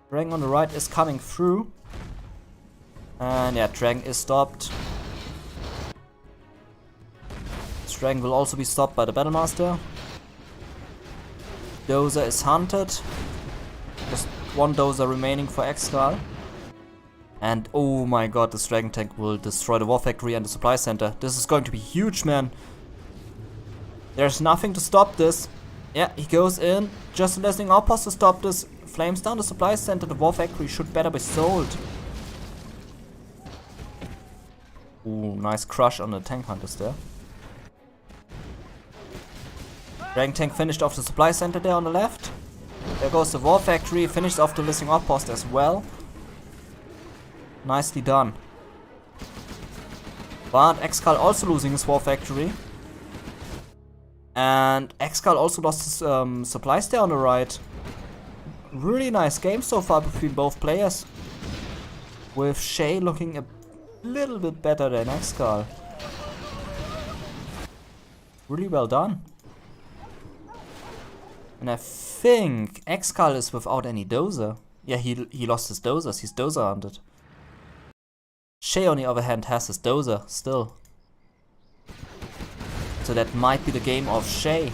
Dragon on the right is coming through. And yeah, dragon is stopped. This dragon will also be stopped by the Battlemaster. Dozer is hunted. Just one Dozer remaining for ExCaL. And oh my god, this Dragon Tank will destroy the War Factory and the Supply Center. This is going to be huge, man. There's nothing to stop this. Yeah, he goes in. Just a listening outpost to stop this. Flames down the Supply Center. The War Factory should better be sold. Ooh, nice crush on the tank hunters there. Dragon Tank finished off the Supply Center there on the left. There goes the War Factory. Finished off the listening outpost as well. Nicely done. But ExCaL also losing his War Factory. And ExCaL also lost his supplies there on the right. Really nice game so far between both players. With Shaye looking a little bit better than ExCaL. Really well done. And I think ExCaL is without any Dozer. Yeah, he lost his Dozers. He's Dozer hunted. Shaye on the other hand has his dozer still. So that might be the game of Shaye.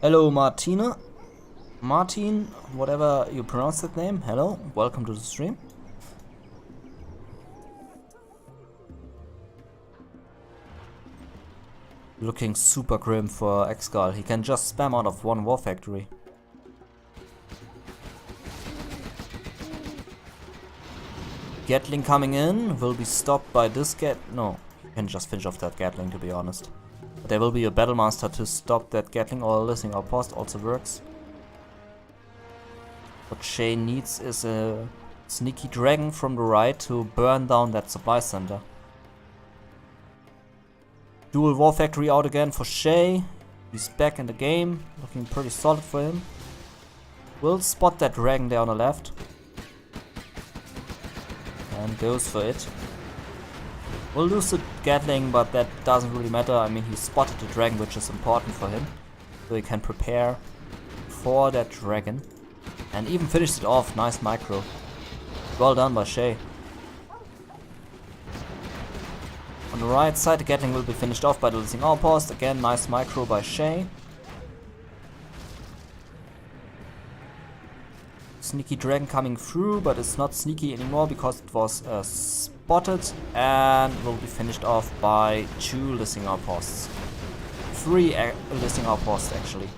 Hello Martina. Martin, whatever you pronounce that name. Hello, welcome to the stream. Looking super grim for ExCaL. He can just spam out of one war factory. Gatling coming in will be stopped by this no, you can just finish off that Gatling, to be honest. But there will be a Battlemaster to stop that Gatling, or listening outpost also works. What Shaye needs is a sneaky dragon from the right to burn down that supply center. Dual war factory out again for Shaye. He's back in the game, looking pretty solid for him. Will spot that dragon there on the left. And goes for it. We'll lose the Gatling, but that doesn't really matter. I mean, he spotted the dragon, which is important for him. So he can prepare for that dragon. And even finished it off. Nice micro. Well done by Shaye. On the right side, the Gatling will be finished off by the listening outpost. Again, nice micro by Shaye. Sneaky dragon coming through, but it's not sneaky anymore because it was spotted, and will be finished off by 2 listening outposts. 3 listening outposts actually.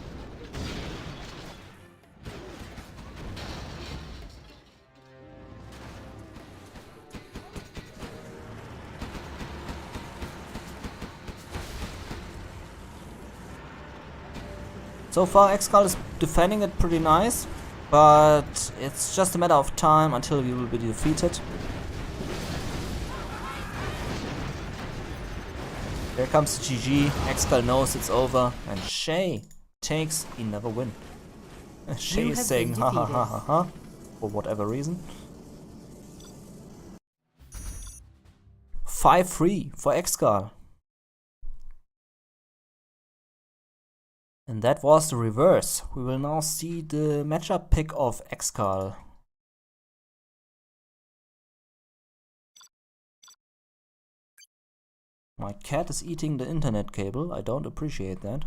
So far ExCaL is defending it pretty nice, but it's just a matter of time until we will be defeated. Here comes the GG, ExCaL knows it's over, and Shaye takes another win. Shaye is saying ha ha ha ha ha, for whatever reason. 5-3 for ExCaL. And that was the reverse. We will now see the matchup pick of ExCaL. My cat is eating the internet cable. I don't appreciate that.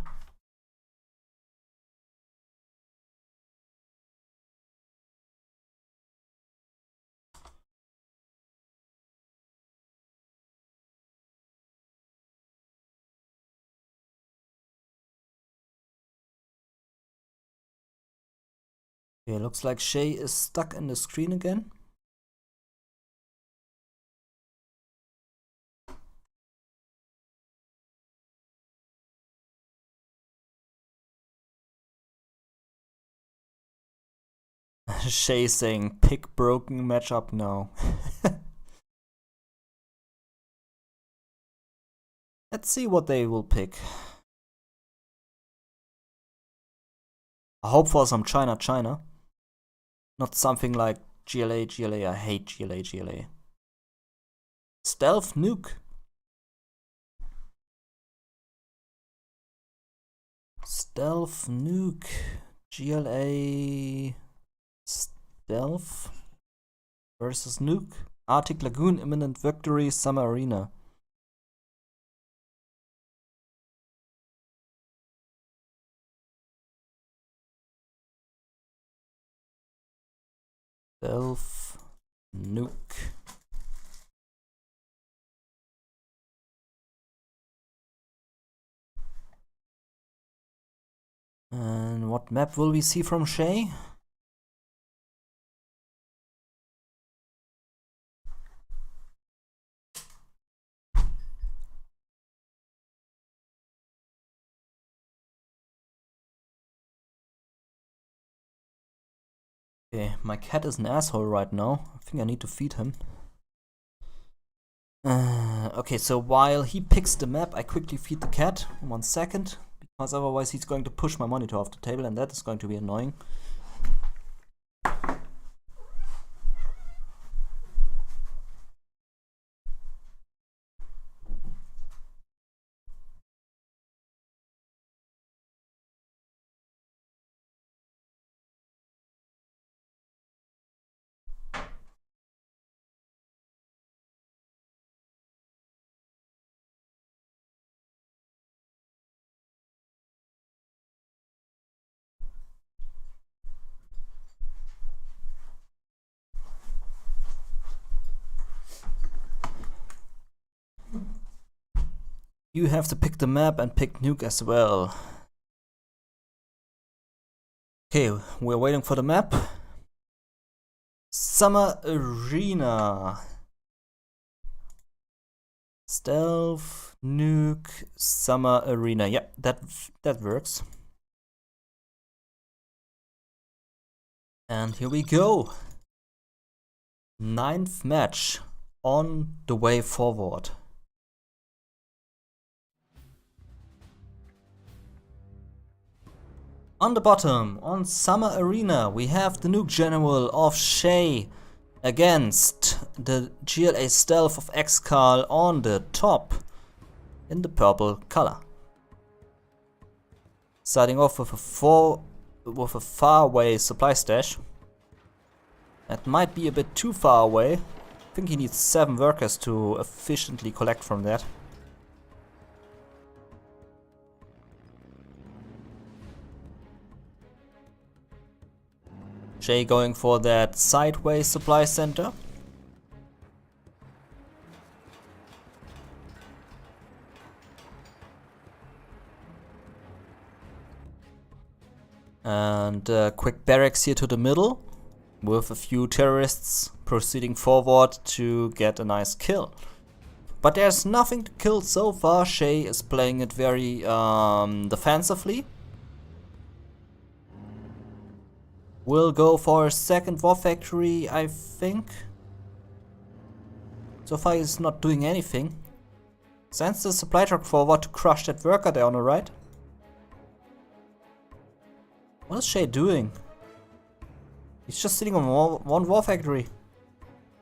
Okay, looks like Shaye is stuck in the screen again. Shaye saying pick broken matchup now. Let's see what they will pick. I hope for some China. Not something like GLA. I hate GLA. Stealth nuke. Stealth nuke. GLA. Stealth versus nuke. Arctic Lagoon, imminent victory, Summer Arena. Stealth nuke. And what map will we see from Shaye? Okay, my cat is an asshole right now. I think I need to feed him. Okay, so while he picks the map, I quickly feed the cat. 1 second. Because otherwise he's going to push my monitor off the table, and that is going to be annoying. You have to pick the map and pick nuke as well. Okay, we're waiting for the map. Summer Arena. Stealth, nuke, Summer Arena. Yeah, that works. And here we go. 9th match on the way forward. On the bottom, on Summer Arena, we have the nuke general of Shaye against the GLA stealth of ExCaL on the top in the purple color. Starting off with a far away supply stash. That might be a bit too far away. I think he needs 7 workers to efficiently collect from that. Shaye going for that sideways supply center. And quick barracks here to the middle with a few terrorists proceeding forward to get a nice kill. But there's nothing to kill so far. Shaye is playing it very defensively. We'll go for a second war factory, I think. So far he's not doing anything. Sends the supply truck forward to crush that worker there on the right. What is Shaye doing? He's just sitting on one war factory.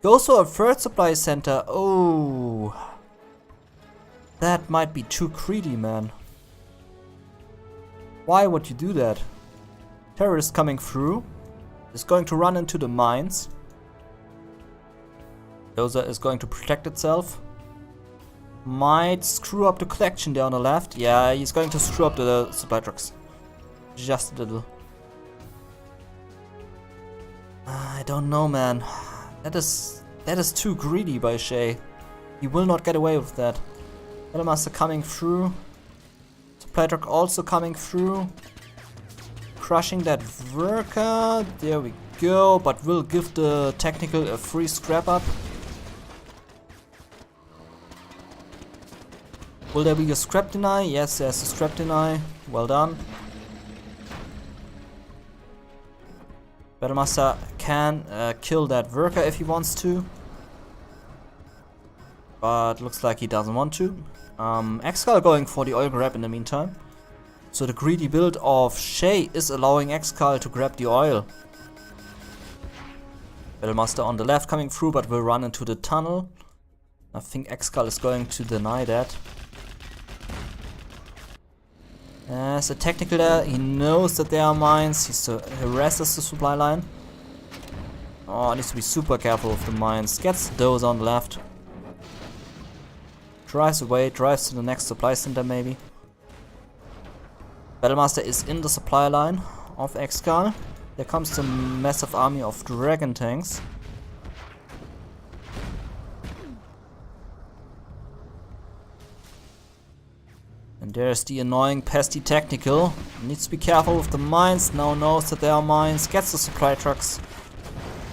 Goes for a third supply center. Oh, that might be too greedy, man. Why would you do that? Terrorist coming through. Is going to run into the mines. Dozer is going to protect itself. Might screw up the collection there on the left. Yeah, he's going to screw up the supply trucks. Just a little. I don't know, man. That is too greedy by Shaye. He will not get away with that. Battlemaster coming through. Supply truck also coming through. Crushing that worker. There we go. But we'll give the technical a free scrap up. Will there be a scrap deny? Yes, there's a scrap deny. Well done. Battlemaster can kill that worker if he wants to. But looks like he doesn't want to. ExCaL going for the oil grab in the meantime. So the greedy build of Shaye is allowing ExCaL to grab the oil. Battlemaster on the left coming through, but will run into the tunnel. I think ExCaL is going to deny that. As a technical there, he knows that there are mines. He harasses the supply line. Oh, needs to be super careful with the mines. Gets those on the left. Drives away, drives to the next supply center maybe. Battlemaster is in the supply line of ExCaL. There comes the massive army of dragon tanks. And there's the annoying pesty technical. Needs to be careful with the mines. Now knows that there are mines. Gets the supply trucks.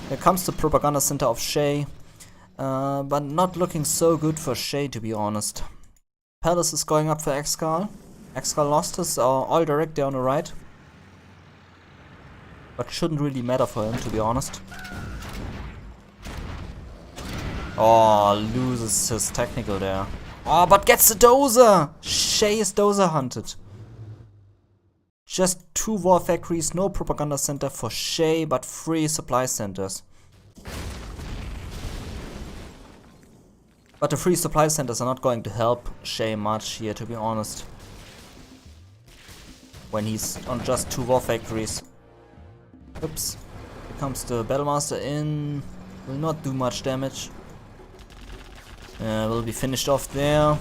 There comes the propaganda center of Shaye. But not looking so good for Shaye, to be honest. Palace is going up for ExCaL. ExCaL lost his oil direct there on the right. But shouldn't really matter for him, to be honest. Oh, loses his technical there. Oh, but gets the dozer! Shaye is dozer hunted. Just 2 war factories, no propaganda center for Shaye, but 3 supply centers. But the 3 supply centers are not going to help Shaye much here, to be honest. When he's on just 2 war factories. Oops. Here comes the Battlemaster in. Will not do much damage. Will be finished off there.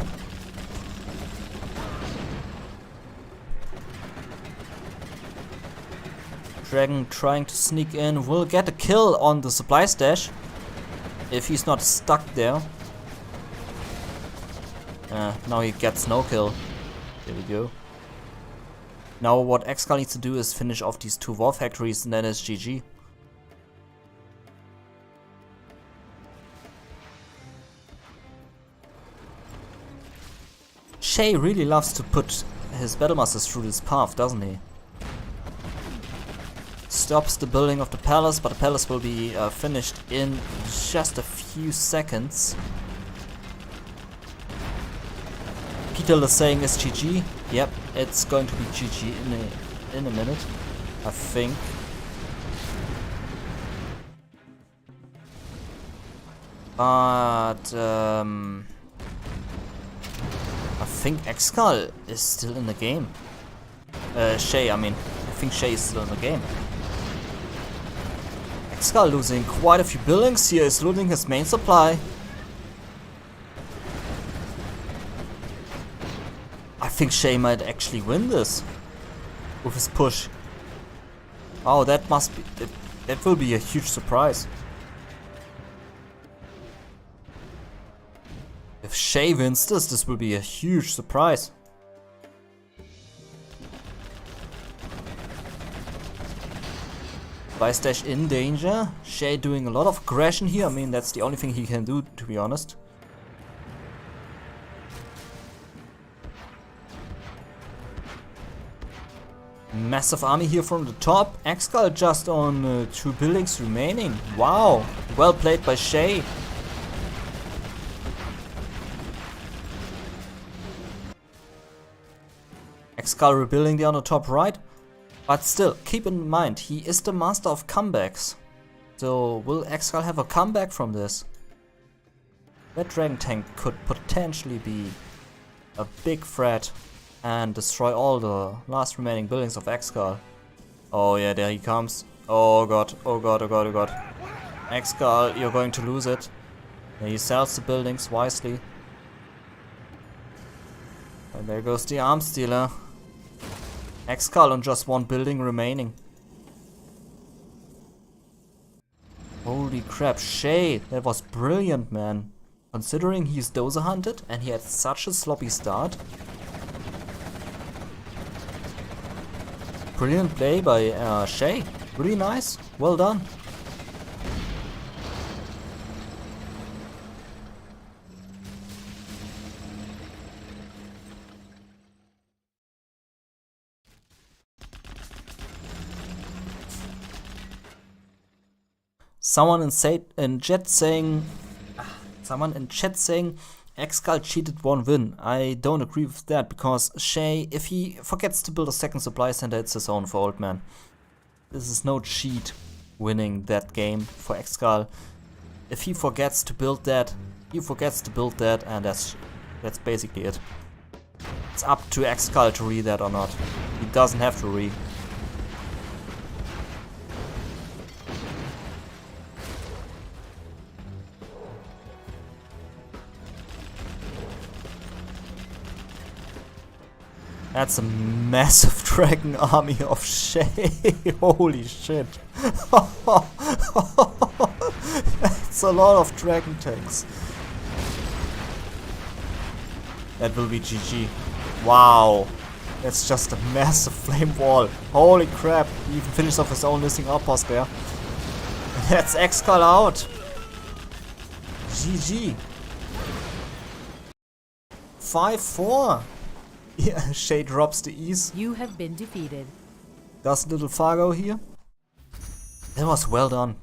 Dragon trying to sneak in. Will get a kill on the supply stash. If he's not stuck there. Now he gets no kill. There we go. Now what ExCaL needs to do is finish off these 2 war factories and then it's GG. Shaye really loves to put his Battlemasters through this path, doesn't he? Stops the building of the palace, but the palace will be finished in just a few seconds. Peter is saying it's GG. Yep, it's going to be GG in a minute, I think. But I think ExCaL is still in the game. Shaye, I mean. I think Shaye is still in the game. ExCaL losing quite a few buildings here, is losing his main supply. I think Shaye might actually win this with his push. Oh, that must be... that will be a huge surprise. If Shaye wins this will be a huge surprise. Vice in danger. Shaye doing a lot of aggression here. I mean, that's the only thing he can do, to be honest. Massive army here from the top. ExCaL just on 2 buildings remaining. Wow, well played by Shaye. ExCaL rebuilding there on the top right. But still, keep in mind, he is the master of comebacks. So will ExCaL have a comeback from this? That dragon tank could potentially be a big threat and destroy all the last remaining buildings of ExCaL. Oh yeah, there he comes. Oh god, oh god, oh god, oh god. ExCaL, you're going to lose it. Yeah, he sells the buildings wisely. And there goes the arms dealer. ExCaL on just 1 building remaining. Holy crap, Shaye, that was brilliant, man. Considering he's dozer hunted and he had such a sloppy start. Brilliant play by Shaye. Really nice. Well done. Someone in chat saying ExCaL cheated 1 win. I don't agree with that, because Shaye, if he forgets to build a second supply center, it's his own fault, man. This is no cheat winning that game for ExCaL. If he forgets to build that, and that's basically it. It's up to ExCaL to re that or not. He doesn't have to re. That's a massive dragon army of Shaye. Holy shit. That's a lot of dragon tanks. That will be GG. Wow. That's just a massive flame wall. Holy crap. He even finished off his own listing outpost there. That's ExCaL out. GG. 5-4. Yeah, Shaye drops the E's. You have been defeated. Does little Fargo here. That was well done.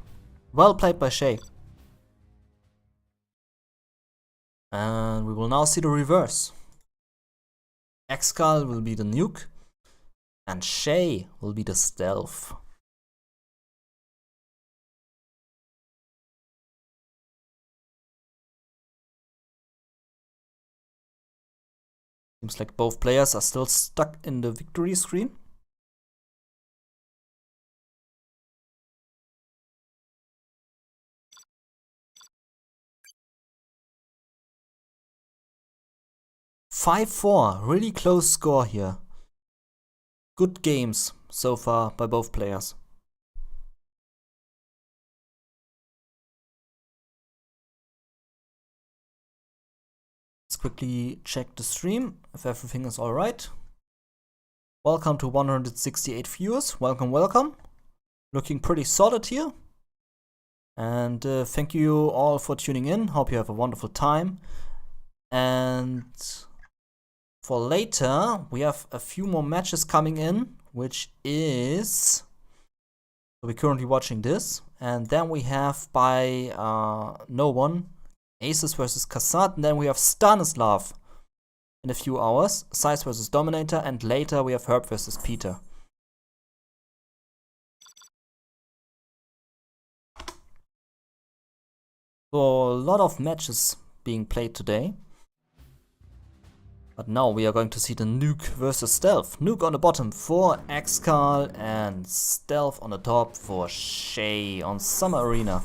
Well played by Shaye. And we will now see the reverse. ExCaL will be the nuke, and Shaye will be the stealth. Seems like both players are still stuck in the victory screen. (5-4), really close score here. Good games so far by both players. quickly check the stream if everything is alright. Welcome to 168 viewers. Welcome, welcome. Looking pretty solid here. And thank you all for tuning in. Hope you have a wonderful time. And for later, we have a few more matches coming in, which is... So we're currently watching this. And then we have by no one, Aces versus Kassad. And then we have Stanislav in a few hours. Size versus Dominator. And later we have Herb versus Peter. So a lot of matches being played today. But now we are going to see the Nuke versus Stealth. Nuke on the bottom for ExCaL and Stealth on the top for Shaye on Summer Arena.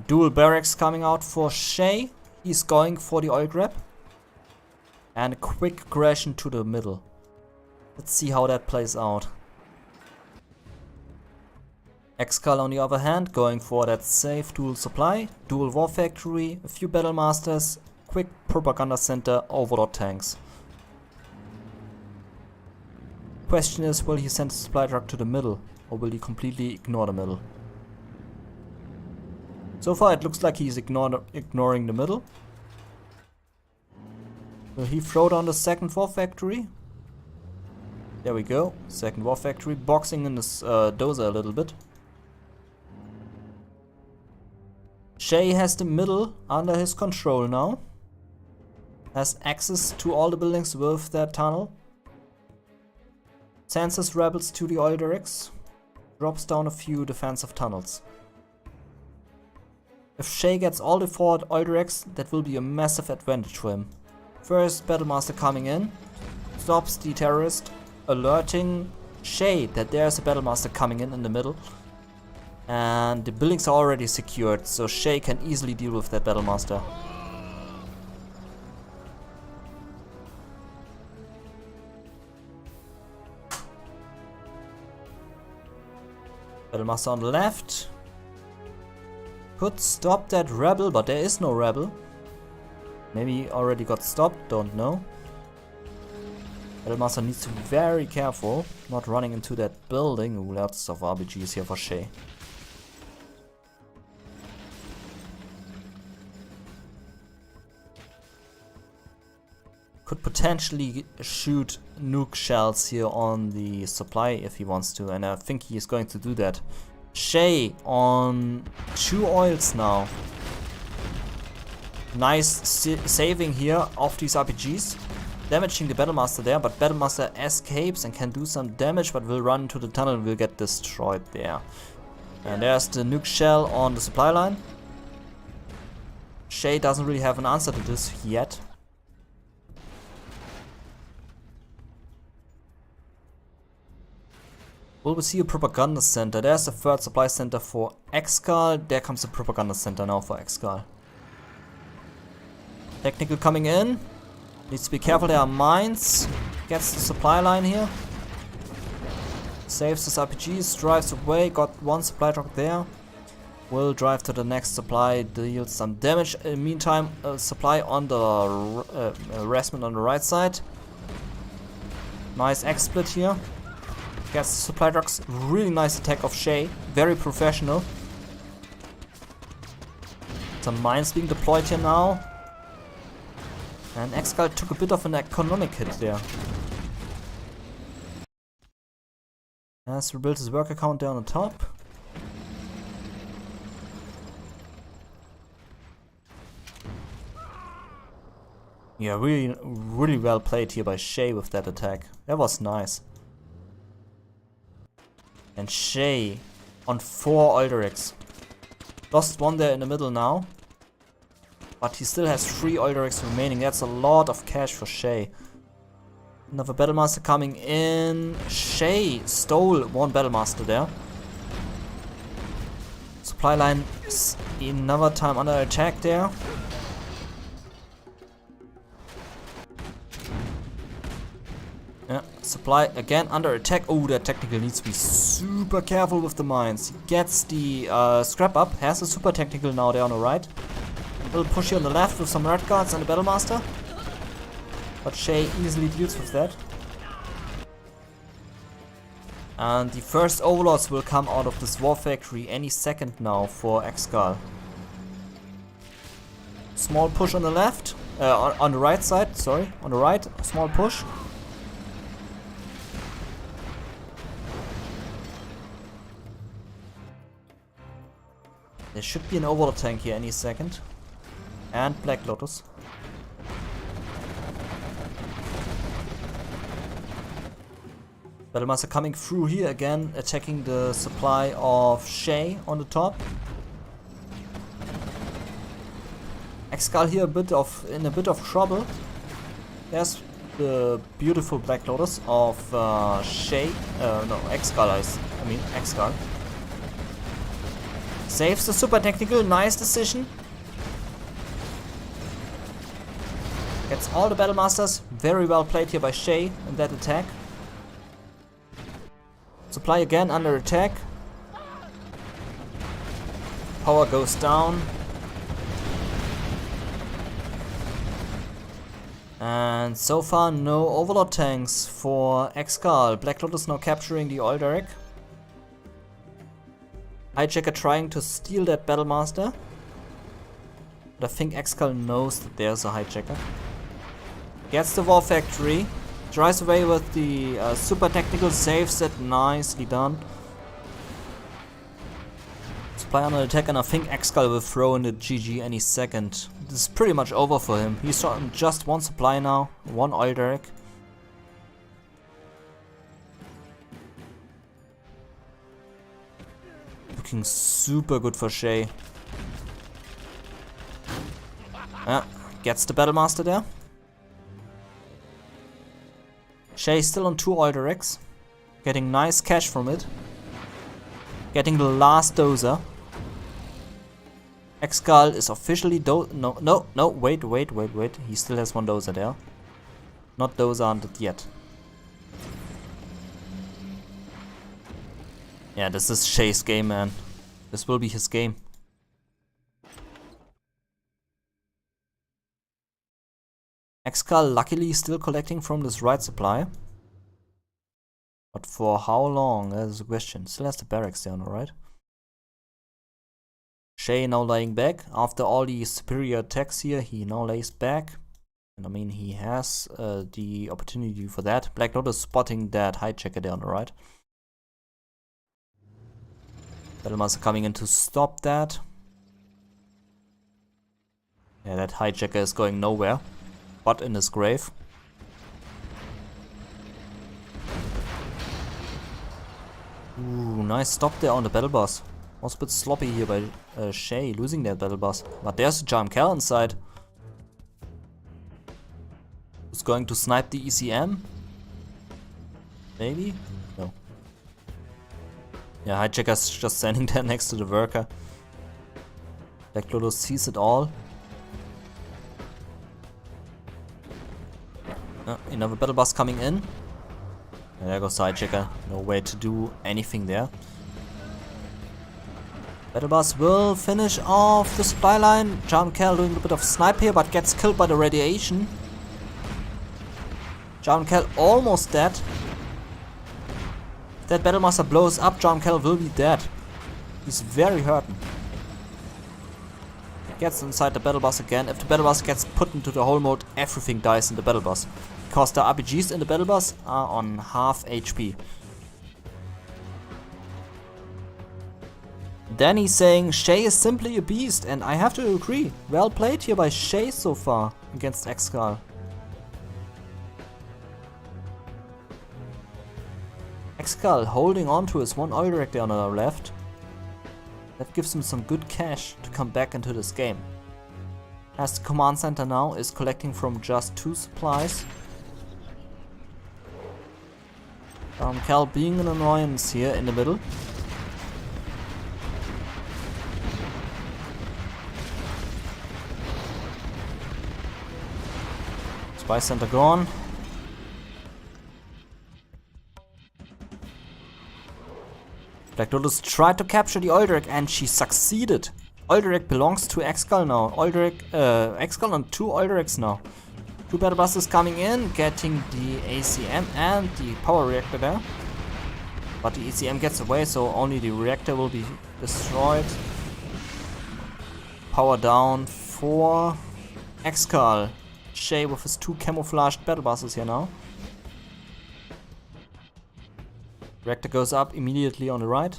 Dual barracks coming out for Shaye. He's going for the oil grab. And a quick aggression to the middle. Let's see how that plays out. ExCaL on the other hand, going for that safe dual supply, dual war factory, a few battle masters, quick propaganda center, overlord tanks. Question is, will he send a supply truck to the middle, or will he completely ignore the middle? So far it looks like he's ignoring the middle. Will he throw down the second war factory? There we go, second war factory, boxing in this dozer a little bit. Shaye has the middle under his control now. Has access to all the buildings with that tunnel. Sends his rebels to the oil derricks. Drops down a few defensive tunnels. If Shaye gets all the 4 oil derricks, that will be a massive advantage for him. First Battlemaster coming in. Stops the terrorist. Alerting Shaye that there's a Battlemaster coming in the middle. And the buildings are already secured, so Shaye can easily deal with that Battlemaster. Battlemaster on the left. Could stop that rebel, but there is no rebel. Maybe he already got stopped, don't know. Battlemaster needs to be very careful, not running into that building. Ooh, lots of RPGs here for Shaye. Could potentially shoot nuke shells here on the supply if he wants to, and I think he is going to do that. Shaye on 2 oils now. Nice saving here of these RPGs. Damaging the Battlemaster there, but Battlemaster escapes and can do some damage, but will run into the tunnel and will get destroyed there. And there's the nuke shell on the supply line. Shaye doesn't really have an answer to this yet. Will we see a propaganda center? There's the third supply center for ExCaL. There comes the propaganda center now for ExCaL. Technical coming in. Needs to be careful, there are mines. Gets the supply line here. Saves his RPGs, drives away, got 1 supply truck there. Will drive to the next supply, deals some damage. In the meantime, supply on the harassment on the right side. Nice X-split here. Gets the supply trucks, really nice attack of Shaye, very professional. Some mines being deployed here now. And ExCaL took a bit of an economic hit there. Has rebuilt his work account there on the top. Yeah, really well played here by Shaye with that attack. That was nice. And Shaye on 4 oil derricks. Lost 1 there in the middle now. But he still has 3 oil derricks remaining. That's a lot of cash for Shaye. Another Battlemaster coming in. Shaye stole 1 Battlemaster there. Supply line is another time under attack there. Yeah, Supply again under attack. Oh, that technical needs to be super careful with the mines. He gets the scrap up, has a super technical now there on the right. Little push here on the left with some red guards and a Battlemaster. But Shaye easily deals with that. And the first overlords will come out of this war factory any second now for ExCaL. Small push on the left, on the right side, sorry, on the right, small push. There should be an overlord tank here any second. And Black Lotus. Battlemaster coming through here again, attacking the supply of Shaye on the top. ExCaL here in a bit of trouble. There's the beautiful Black Lotus of Shaye. No, ExCaL. Saves the super technical, nice decision. Gets all the Battlemasters, very well played here by Shaye in that attack. Supply again under attack. Power goes down. And so far no overlord tanks for ExCaL. Black Lotus now capturing the oil derrick. Hijacker trying to steal that Battlemaster. But I think ExCaL knows that there's a hijacker. Gets the war factory. Drives away with the super technical, saves it, nicely done. Supply on attack, and I think ExCaL will throw in the GG any second. This is pretty much over for him. He's on just one supply now, one oil derrick. Looking super good for Shaye. Gets the Battlemaster there. Shaye still on 2 oil derricks. Getting nice cash from it. Getting the last dozer. ExCaL is officially wait. He still has one dozer there. Not dozer hunted yet. Yeah, this is Shaye's game, man. This will be his game. ExCaL luckily still collecting from this right supply. But for how long? That is a question. Still has the barracks down, alright. Shaye now lying back. After all the superior attacks here, he now lays back. And I mean, he has the opportunity for that. Black Lotus spotting that hijacker there on the right. Battlemaster coming in to stop that. Yeah, that hijacker is going nowhere. But in his grave. Ooh, nice stop there on the battle boss. Was a bit sloppy here by Shaye losing that battle boss. But there's a ExtraVaganza inside. Who's going to snipe the ECM? Maybe? No. Yeah, hijacker's just standing there next to the worker. Black Lotus sees it all. Another battle bus coming in. And there goes the hijacker. No way to do anything there. Battle bus will finish off the supply line. ExtraVaganza doing a bit of snipe here, but gets killed by the radiation. ExtraVaganza almost dead. If that Battlemaster blows up, ExtraVaganza will be dead. He's very hurting. Gets inside the battle bus again. If the battle bus gets put into the whole mode, everything dies in the battle bus. Because the RPGs in the battle bus are on half HP. Then he's saying Shaye is simply a beast, and I have to agree. Well played here by Shaye so far against ExCaL. ExCaL holding on to his one oil derrick there on the left. That gives him some good cash to come back into this game. As the command center now is collecting from just 2 supplies. ExtraVaganza being an annoyance here in the middle. Spy center gone. Black Lotus tried to capture the Oldrick and she succeeded. Oldrick belongs to ExCaL now. ExCaL on 2 Oldricks now. 2 battle buses coming in, getting the ACM and the power reactor there. But the ACM gets away, so only the reactor will be destroyed. Power down for ExCaL. Shaye with his 2 camouflaged battle buses here now. Reactor goes up immediately on the right.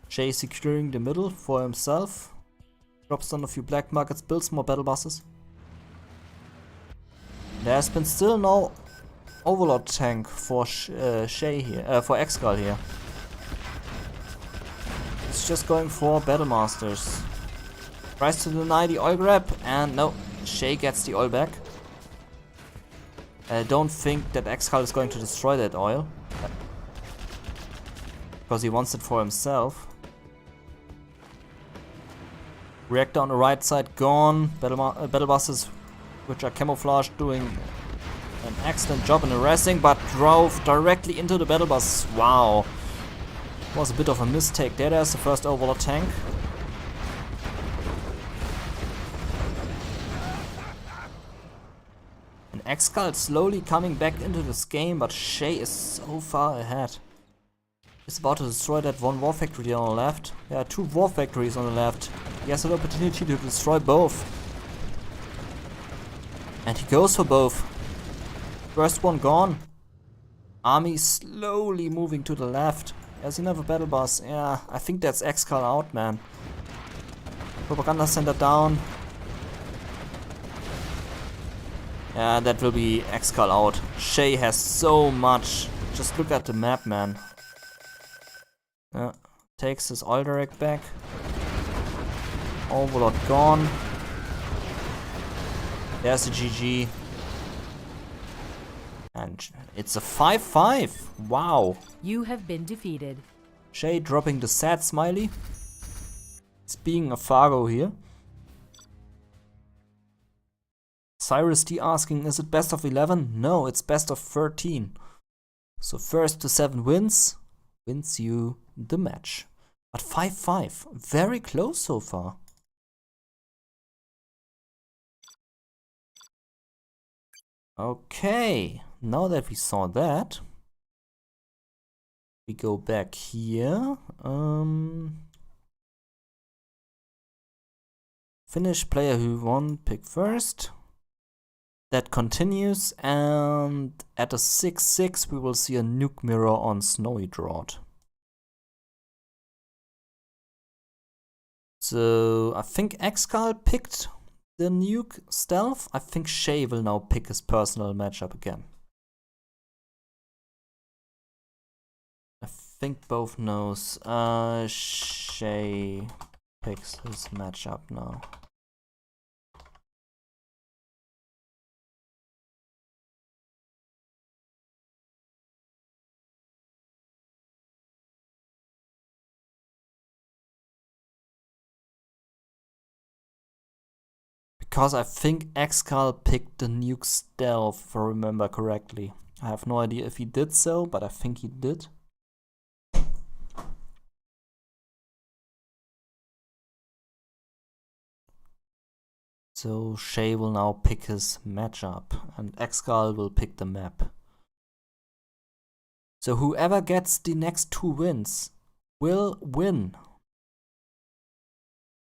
Shaye securing the middle for himself. Drops down a few black markets, builds more battle buses. There's been still no overload tank for Shaye here, for ExCaL here. It's just going for battle masters. Tries to deny the oil grab, and no, Shaye gets the oil back. I don't think that ExCaL is going to destroy that oil, because he wants it for himself. Reactor on the right side gone. Battle buses, which are camouflaged, doing an excellent job in harassing, but drove directly into the battle bus. Wow. Was a bit of a mistake there. There's the first overlord tank. And ExCaL slowly coming back into this game, but Shaye is so far ahead. He's about to destroy that one war factory on the left. There are 2 war factories on the left. He has an opportunity to destroy both. And he goes for both. First one gone. Army slowly moving to the left. There's another battle bus. Yeah, I think that's ExCaL out, man. Propaganda center down. Yeah, that will be ExCaL out. Shaye has so much. Just look at the map, man. Takes his Oldrick back. Overlord gone. There's the GG. And it's a 5-5. Wow. You have been defeated. Shaye dropping the sad smiley. It's being a Fargo here. Cyrus D asking, is it best of 11? No, it's best of 13. So first to 7 wins you the match. But 5-5. Very close so far. Okay, now that we saw that, we go back here. Finish player who won, pick first. That continues, and at a 6-6 we will see a nuke mirror on Snowy Drought. So I think ExCaL picked the nuke stealth. I think Shaye will now pick his personal matchup again. I think both knows. Shaye picks his matchup now. Because I think ExCaL picked the nuke stealth, if I remember correctly. I have no idea if he did so, but I think he did. So Shaye will now pick his matchup, and ExCaL will pick the map. So whoever gets the next 2 wins will win.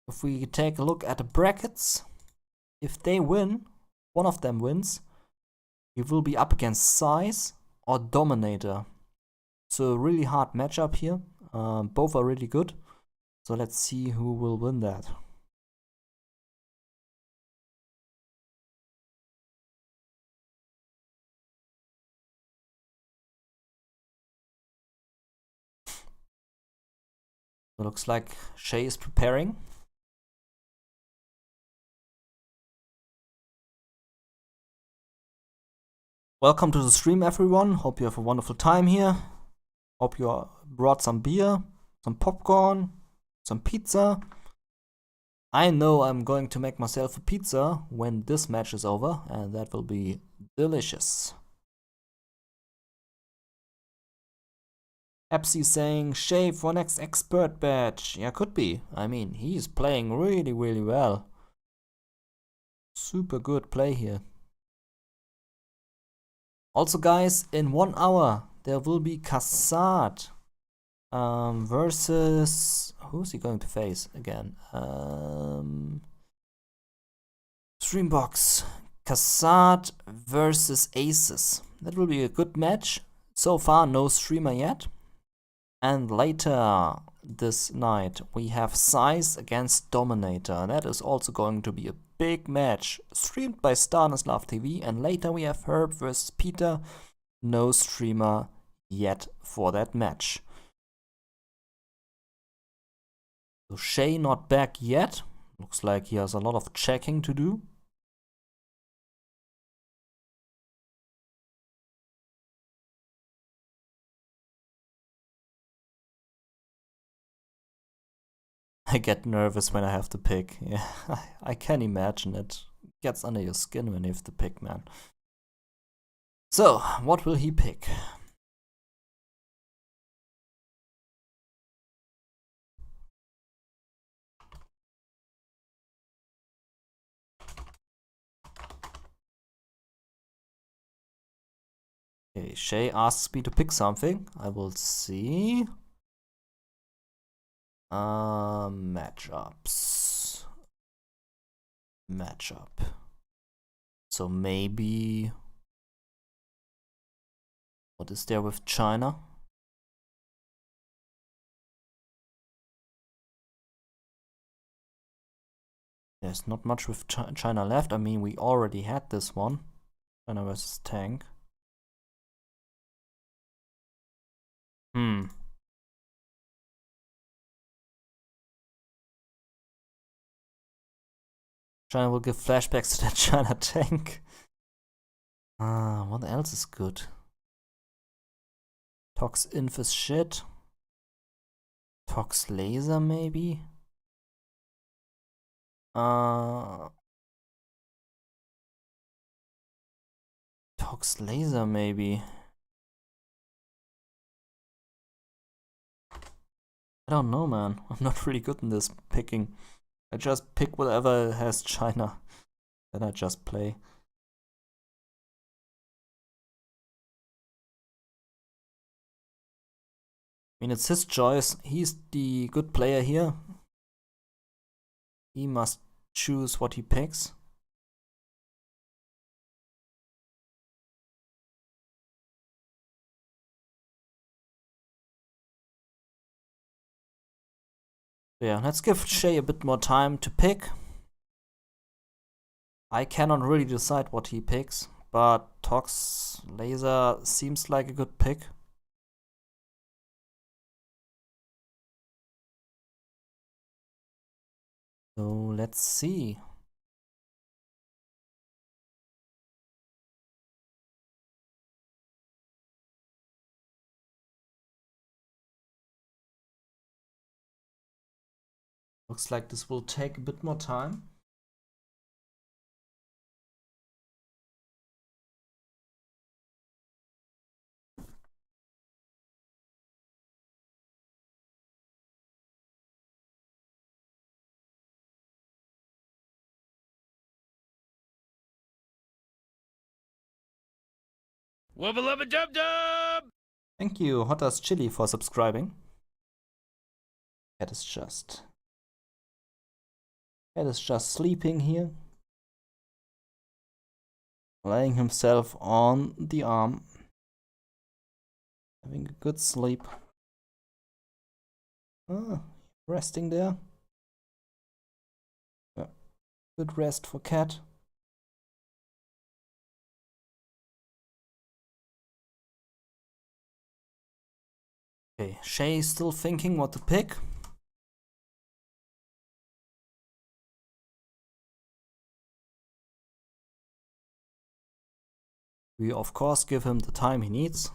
If we take a look at the brackets, if they win, one of them wins, he will be up against Size or Dominator. So a really hard matchup here. Both are really good. So let's see who will win that. It looks like Shaye is preparing. Welcome to the stream, everyone. Hope you have a wonderful time here. Hope you brought some beer, some popcorn, some pizza. I know I'm going to make myself a pizza when this match is over, and that will be delicious. Epsy saying Shaye for next expert badge. Yeah, could be. I mean, he's playing really, really well. Super good play here. Also, guys, in 1 hour there will be Kassad versus, who's he going to face again? Streambox. Kassad versus Aces. That will be a good match. So far, no streamer yet. And later this night, we have Size against Dominator. That is also going to be a big match, streamed by Stanislav TV. And later we have Herb versus Peter. No streamer yet for that match. So Shaye not back yet. Looks like he has a lot of checking to do. I get nervous when I have to pick. Yeah, I can imagine it. Gets under your skin when you have to pick, man. So, what will he pick? Okay, Shaye asks me to pick something. I will see. Matchups. Matchup. So maybe, what is there with China? There's not much with China left. I mean, we already had this one. China versus Tank. China will give flashbacks to that China Tank. What else is good? Tox Inf is shit. Tox Laser maybe? Tox Laser maybe. I don't know, man. I'm not really good in this picking. I just pick whatever has China. Then I just play. I mean, it's his choice. He's the good player here. He must choose what he picks. Yeah, let's give Shaye a bit more time to pick. I cannot really decide what he picks, but Tox Laser seems like a good pick. So let's see. Looks like this will take a bit more time. Wubba lubba dub dub! Thank you, Hot as Chili, for subscribing. Cat is just sleeping here, laying himself on the arm, having a good sleep. Resting there. Yeah. Good rest for Cat. Okay, Shaye is still thinking what to pick. We of course give him the time he needs.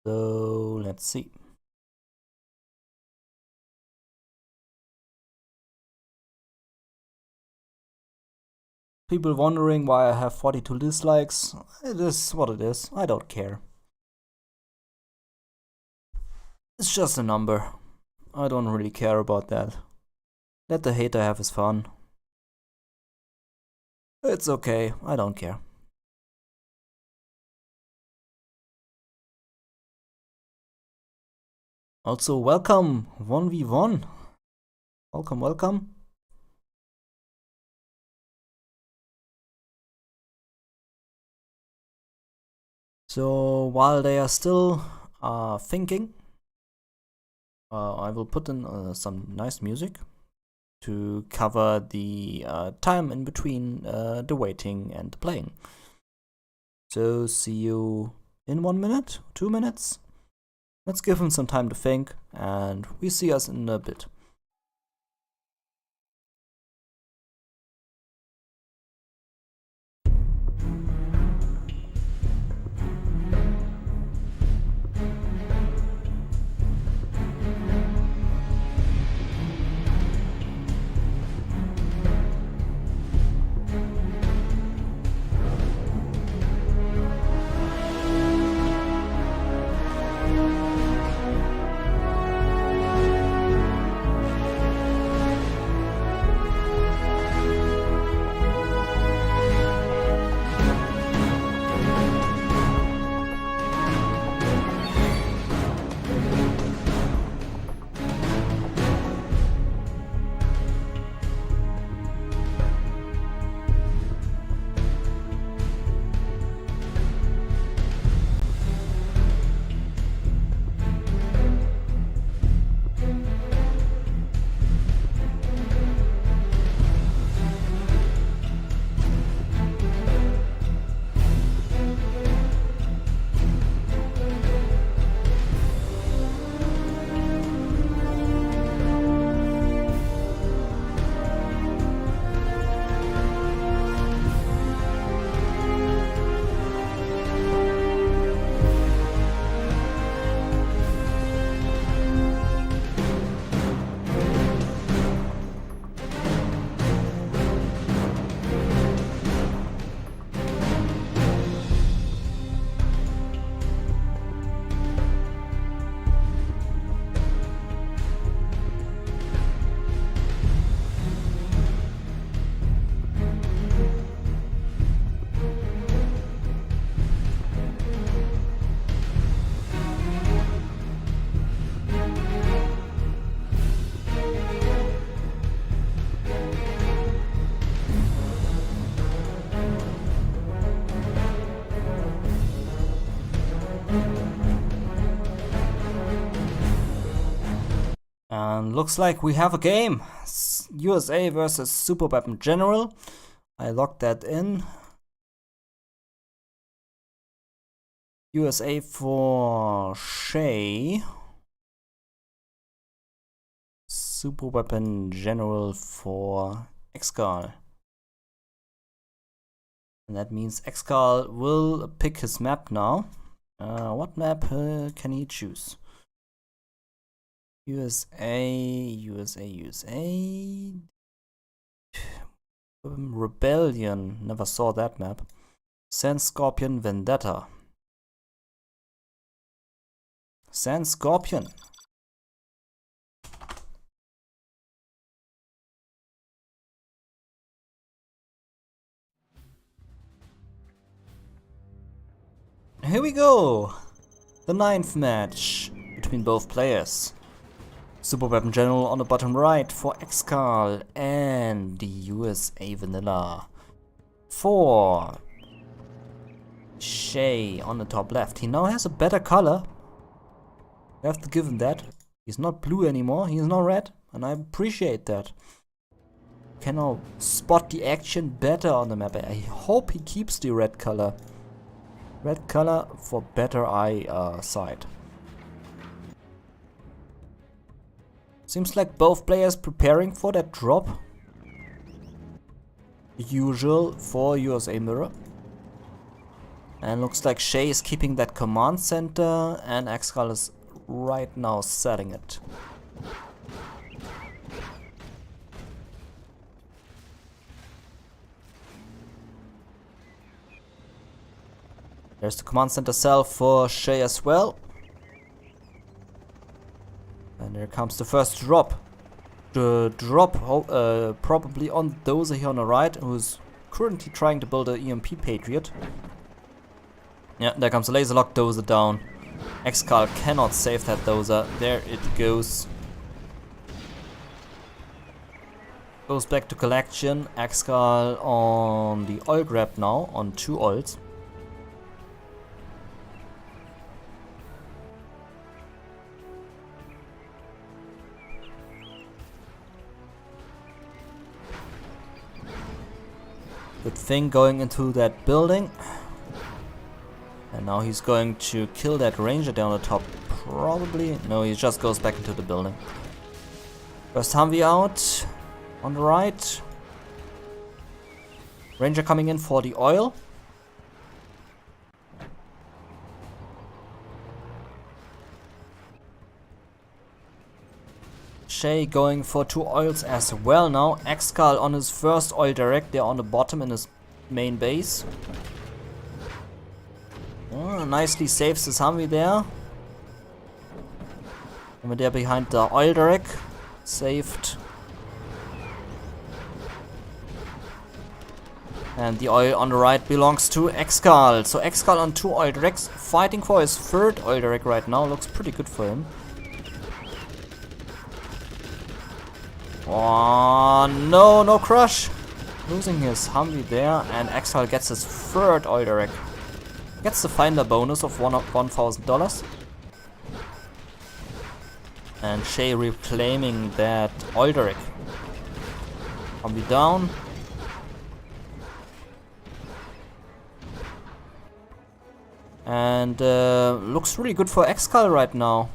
So let's see. People wondering why I have 42 dislikes. It is what it is. I don't care. It's just a number. I don't really care about that. Let the hater have his fun. It's okay. I don't care. Also, welcome 1v1. Welcome, welcome. So while they are still thinking, I will put in some nice music to cover the time in between the waiting and the playing. So see you in 1 minute, 2 minutes. Let's give him some time to think, and we see us in a bit. And looks like we have a game. USA versus Super Weapon General. I logged that in. USA for Shaye. Super Weapon General for ExCaL. And that means ExCaL will pick his map now. What map can he choose? USA. Rebellion. Never saw that map. Sand Scorpion Vendetta. Sand Scorpion. Here we go. The 9th match between both players. Super Weapon General on the bottom right for ExCaL and the USA Vanilla for Shaye on the top left. He now has a better color. I have to give him that. He's not blue anymore, he's now red, and I appreciate that. Can now spot the action better on the map. I hope he keeps the red color. Red color for better eyesight. Seems like both players preparing for that drop. Usual for USA Mirror. And looks like Shaye is keeping that command center and ExCaL is right now setting it. There's the command center cell for Shaye as well. And there comes the first drop. The drop probably on Dozer here on the right, who's currently trying to build an EMP Patriot. Yeah, there comes the laser lock Dozer down. ExCaL cannot save that Dozer. There it goes. Goes back to collection. ExCaL on the oil grab now, on 2 oils. Good thing going into that building. And now he's going to kill that ranger down the top. Probably. No, he just goes back into the building. First Humvee out. On the right. Ranger coming in for the oil. Shaye going for 2 oils as well now. ExCaL on his first oil direct there on the bottom in his main base. Oh, nicely saves his Humvee there. Over there behind the oil direct. Saved. And the oil on the right belongs to ExCaL. So ExCaL on 2 oil directs, fighting for his 3rd oil direct right now. Looks pretty good for him. Oh no, no crush. Losing his Humvee there, and ExCaL gets his 3rd oil direct. Gets the finder bonus of $1,000. And Shaye reclaiming that oil direct. Humvee down. And looks really good for ExCaL right now.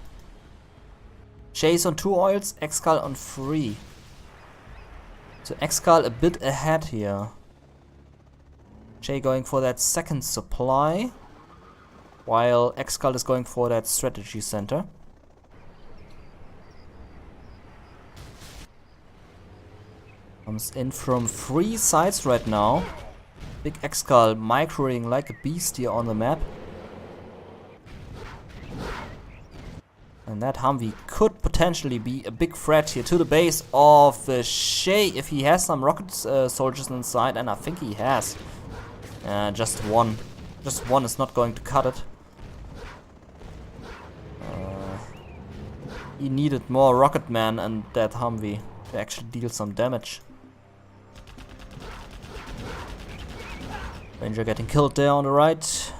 Shaye's on 2 oils, ExCaL on 3. So ExCaL a bit ahead here. Shaye going for that 2nd supply, while ExCaL is going for that strategy center. Comes in from 3 sides right now. Big ExCaL microing like a beast here on the map. And that Humvee could potentially be a big threat here to the base of Shaye if he has some rocket soldiers inside, and I think he has. Just one. Just one is not going to cut it. He needed more rocket men and that Humvee to actually deal some damage. Ranger getting killed there on the right.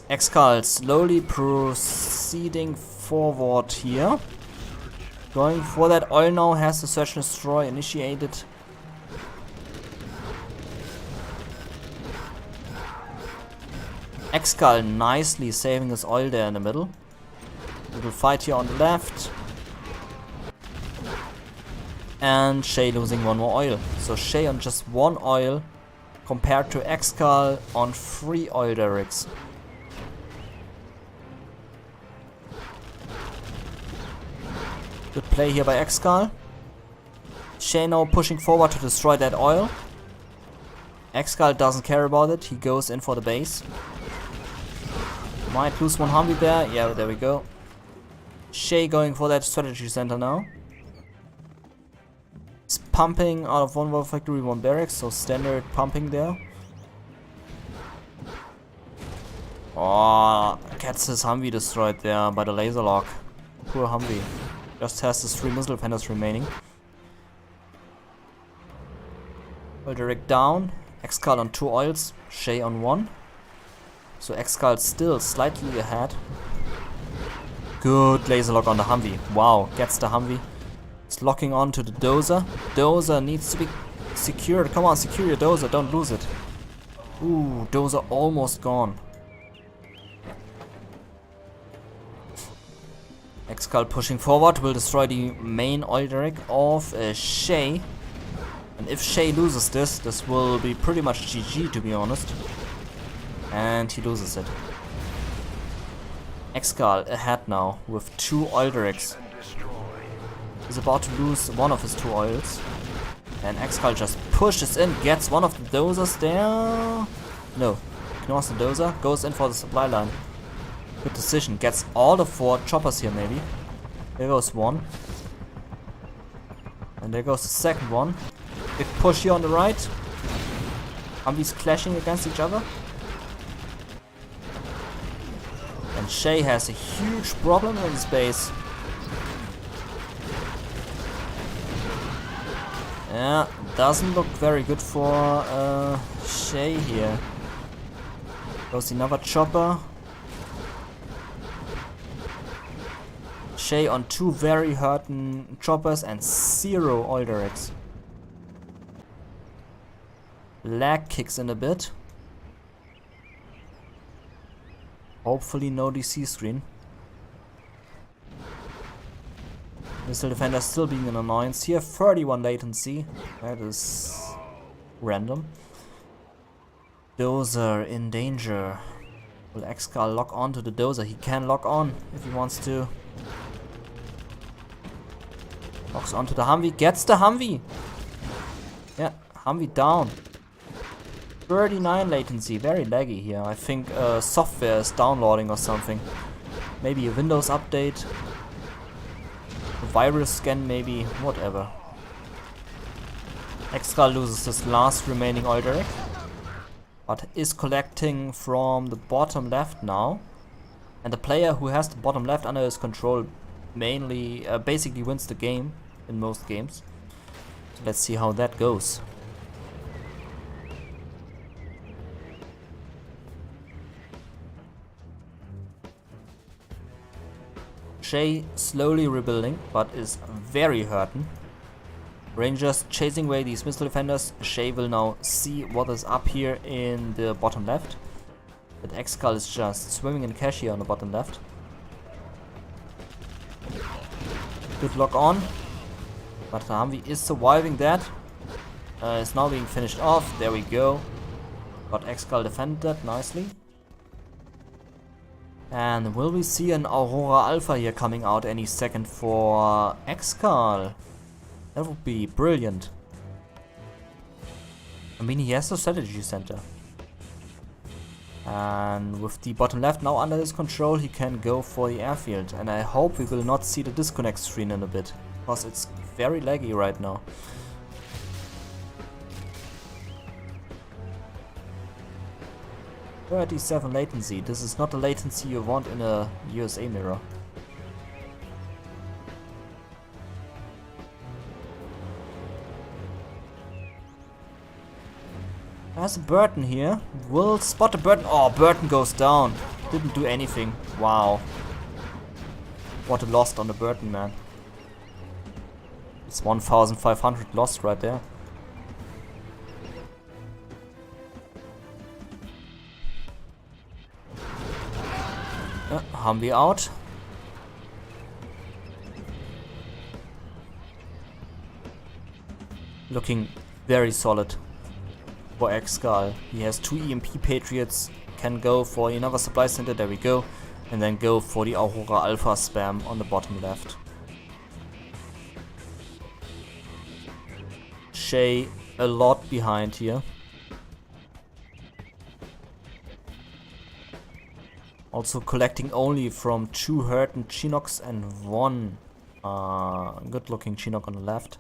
ExCaL slowly proceeding forward here. Going for that oil now, has the search and destroy initiated. ExCaL nicely saving his oil there in the middle. Little fight here on the left. And Shaye losing 1 more oil. So Shaye on just 1 oil compared to ExCaL on 3 oil directs. Good play here by ExCaL. Shaye now pushing forward to destroy that oil. ExCaL doesn't care about it. He goes in for the base. Might lose 1 Humvee there. Yeah, there we go. Shaye going for that strategy center now. He's pumping out of 1 war factory, 1 barracks, so standard pumping there. Oh, gets his Humvee destroyed there by the laser lock. Poor Humvee. Just has his 3 missile defenders remaining. Oil direct down. ExCaL on 2 oils. Shaye on 1. So ExCaL still slightly ahead. Good laser lock on the Humvee. Wow, gets the Humvee. It's locking on to the Dozer. Dozer needs to be secured. Come on, secure your Dozer. Don't lose it. Ooh, Dozer almost gone. ExCaL pushing forward will destroy the main oil direct of Shaye. And if Shaye loses this will be pretty much GG, to be honest. And he loses it. ExCaL ahead now with 2 oil directs. is about to lose one of his 2 oils. And ExCaL just pushes in, gets one of the dozers there. No, ignores the dozer, goes in for the supply line. Good decision, gets all the 4 choppers here maybe. There goes one. And there goes the second one. Big push here on the right. Humvees clashing against each other. And Shaye has a huge problem in his base. Yeah, doesn't look very good for Shaye here. Goes another chopper. Shaye on 2 very hurting choppers and 0 oil directs. Lag kicks in a bit. Hopefully no DC screen. Missile defender still being an annoyance here. 31 latency. That is random. Dozer in danger. Will ExCaL lock on to the dozer? He can lock on if he wants to. Locks onto the Humvee. Gets the Humvee. Yeah, Humvee down. 39 latency. Very laggy here. I think software is downloading or something. Maybe a Windows update. A virus scan maybe. Whatever. ExCaL loses his last remaining oil direct. But is collecting from the bottom left now. And the player who has the bottom left under his control mainly, basically wins the game in most games. So let's see how that goes. Shaye slowly rebuilding, but is very hurting. Rangers chasing away these missile defenders. Shaye will now see what is up here in the bottom left. But ExCaL is just swimming in cash here on the bottom left. Good lock on. But the Humvee is surviving that. It's now being finished off. There we go. But ExCaL defended that nicely. And will we see an Aurora Alpha here coming out any second for ExCaL? That would be brilliant. I mean, he has a strategy center. And with the bottom left now under his control, he can go for the airfield. And I hope we will not see the disconnect screen in a bit, because it's very laggy right now. .37 latency. This is not the latency you want in a USA mirror. There's a Burton here. Will spot a Burton. Oh, Burton goes down. Didn't do anything. Wow. What a loss on the Burton, man. It's 1,500 lost right there. Humvee out. Looking very solid for ExCaL. He has 2 EMP Patriots, can go for another supply center, there we go, and then go for the Aurora Alpha spam on the bottom left. Shaye a lot behind here. Also collecting only from 2 hurting Chinooks and 1 good looking Chinook on the left.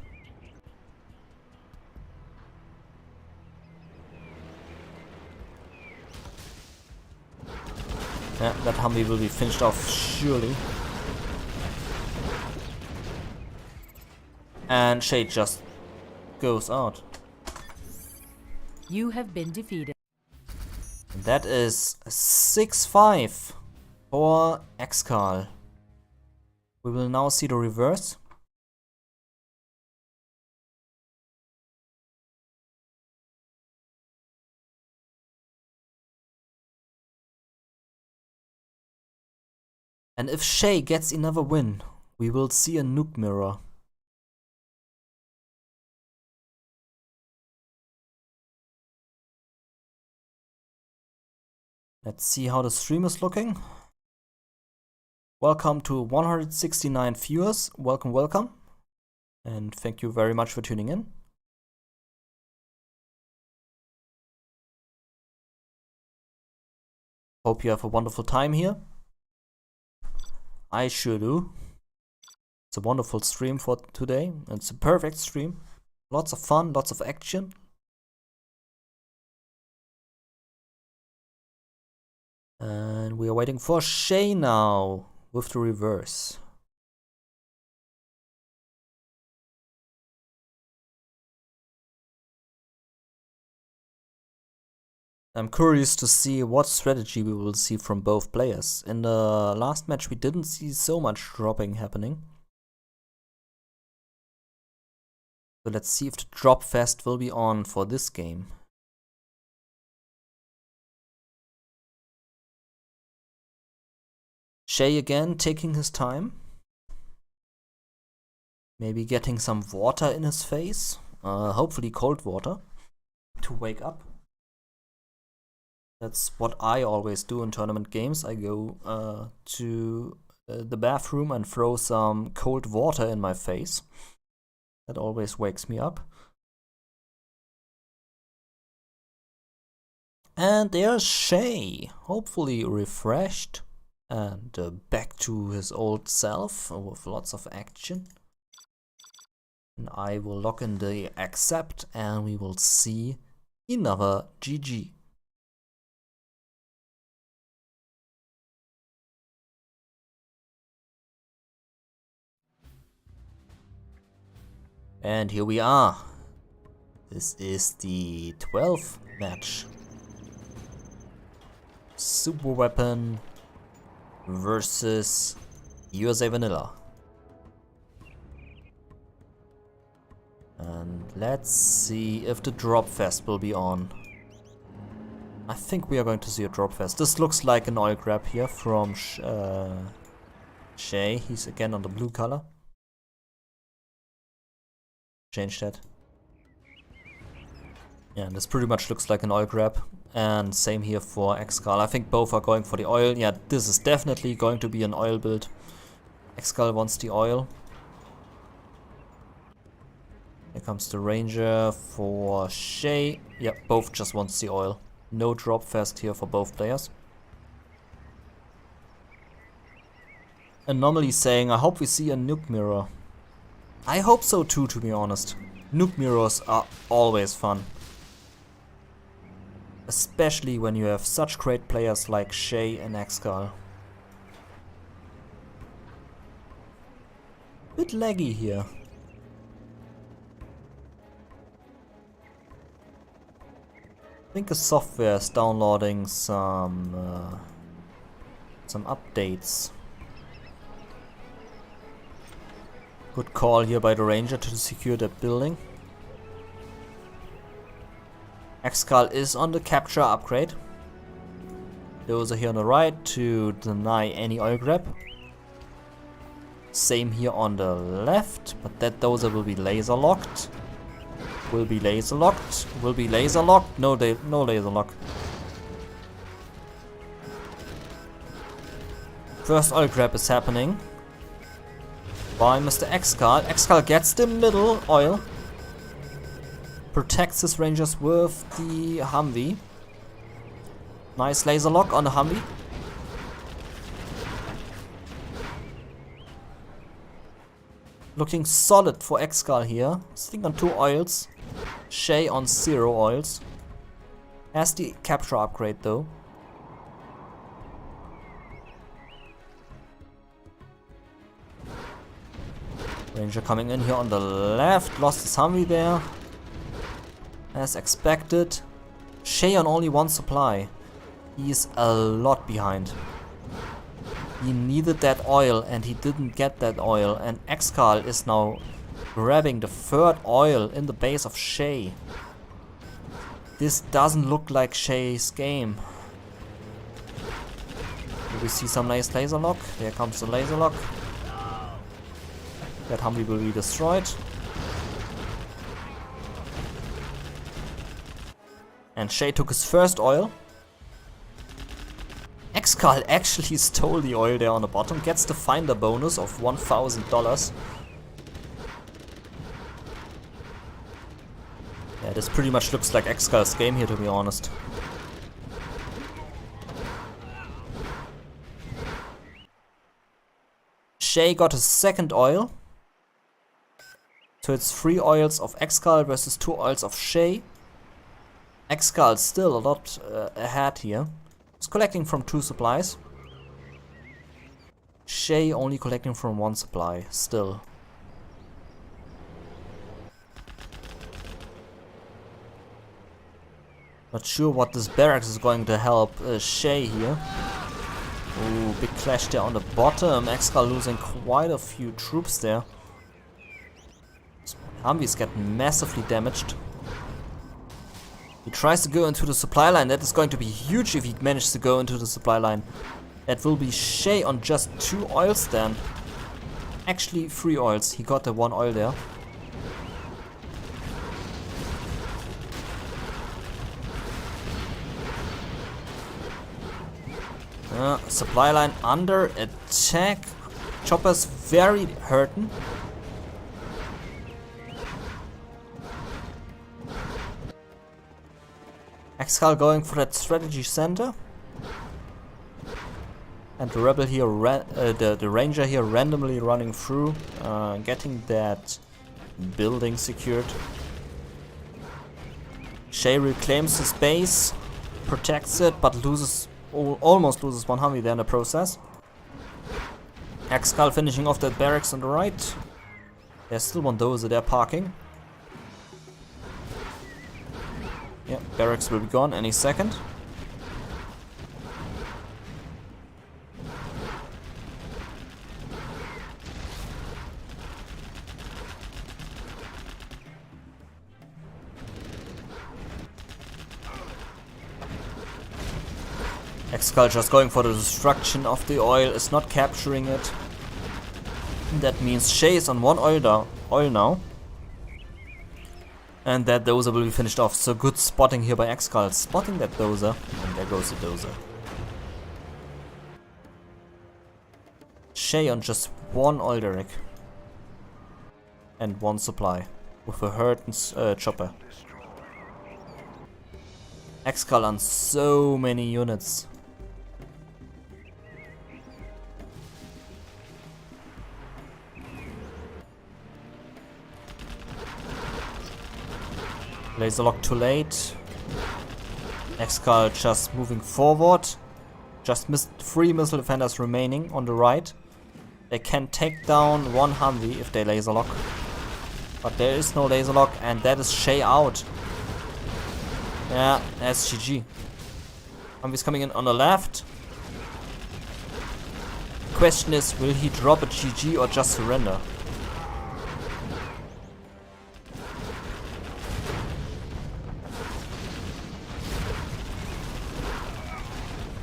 Yeah, that Humvee will be finished off surely. And Shaye just goes out. You have been defeated. That is 6-5 for ExCaL. We will now see the reverse. And if Shaye gets another win, we will see a nuke mirror. Let's see how the stream is looking. Welcome to 169 viewers. Welcome, welcome. And thank you very much for tuning in. Hope you have a wonderful time here. I sure do. It's a wonderful stream for today. It's a perfect stream. Lots of fun, lots of action. And we are waiting for Shaye now with the reverse. I'm curious to see what strategy we will see from both players. In the last match we didn't see so much dropping happening. So let's see if the drop fest will be on for this game. Shaye again taking his time. Maybe getting some water in his face. Hopefully cold water to wake up. That's what I always do in tournament games. I go to the bathroom and throw some cold water in my face. That always wakes me up. And there's Shaye, hopefully refreshed and back to his old self with lots of action. And I will lock in the accept and we will see another GG. And here we are. This is the 12th match. Super Weapon versus USA Vanilla. And let's see if the drop fest will be on. I think we are going to see a drop fest. This looks like an oil grab here from Shaye. He's again on the blue color. Change that. Yeah, this pretty much looks like an oil grab. And same here for ExCaL. I think both are going for the oil. Yeah, this is definitely going to be an oil build. ExCaL wants the oil. Here comes the Ranger for Shaye. Yeah, both just wants the oil. No drop fest here for both players. Anomaly saying, I hope we see a nuke mirror. I hope so too, to be honest. Nuke mirrors are always fun. Especially when you have such great players like Shaye and ExCaL. Bit laggy here. I think the software is downloading some updates. Good call here by the Ranger to secure that building. ExCaL is on the capture upgrade. Those are here on the right to deny any oil grab. Same here on the left, but that dozer will be laser locked. Will be laser locked. Will be laser locked. No laser lock. First oil grab is happening by Mr. ExCaL. ExCaL gets the middle oil. Protects his Rangers with the Humvee. Nice laser lock on the Humvee. Looking solid for ExCaL here. Sitting on 2 oils. Shaye on 0 oils. Has the capture upgrade though. Ranger coming in here on the left. Lost his Humvee there. As expected. Shaye on only 1 supply. He's a lot behind. He needed that oil and he didn't get that oil. And ExCaL is now grabbing the 3rd oil in the base of Shaye. This doesn't look like Shaye's game. Do we see some nice laser lock? There comes the laser lock. That Humvee will be destroyed. And Shaye took his first oil. ExCaL actually stole the oil there on the bottom. Gets the finder bonus of $1,000. This pretty much looks like ExCaL's game here, to be honest. Shaye got his second oil. So it's 3 oils of ExCaL versus 2 oils of Shaye. ExCaL still a lot ahead here. He's collecting from 2 supplies. Shaye only collecting from 1 supply, still. Not sure what this barracks is going to help Shaye here. Ooh, big clash there on the bottom. ExCaL losing quite a few troops there. Humvees get massively damaged. He tries to go into the supply line. That is going to be huge if he manages to go into the supply line. That will be Shaye on just 2 oils then. Actually 3 oils. He got the 1 oil there. Supply line under attack. Chopper's very hurting. ExCaL going for that strategy center. And the rebel here, the ranger here randomly running through, getting that building secured. Shaye reclaims his base, protects it, but almost loses 1 Humvee there in the process. ExCaL finishing off that barracks on the right. There's still 1 dozer there parking. Yeah, barracks will be gone any second. ExCaL just going for the destruction of the oil, is not capturing it. That means Shaye is on 1 oil now. And that dozer will be finished off. So good spotting here by ExCaL. Spotting that dozer. And there goes the dozer. Shaye on just 1 oil derrick. And 1 supply. With a hurt chopper. ExCaL on so many units. Laser lock too late. ExCaL just moving forward. Just 3 missile defenders remaining on the right. They can take down 1 Humvee if they laser lock. But there is no laser lock, and that is Shaye out. Yeah, that's GG. Humvee's coming in on the left. Question is, will he drop a GG or just surrender?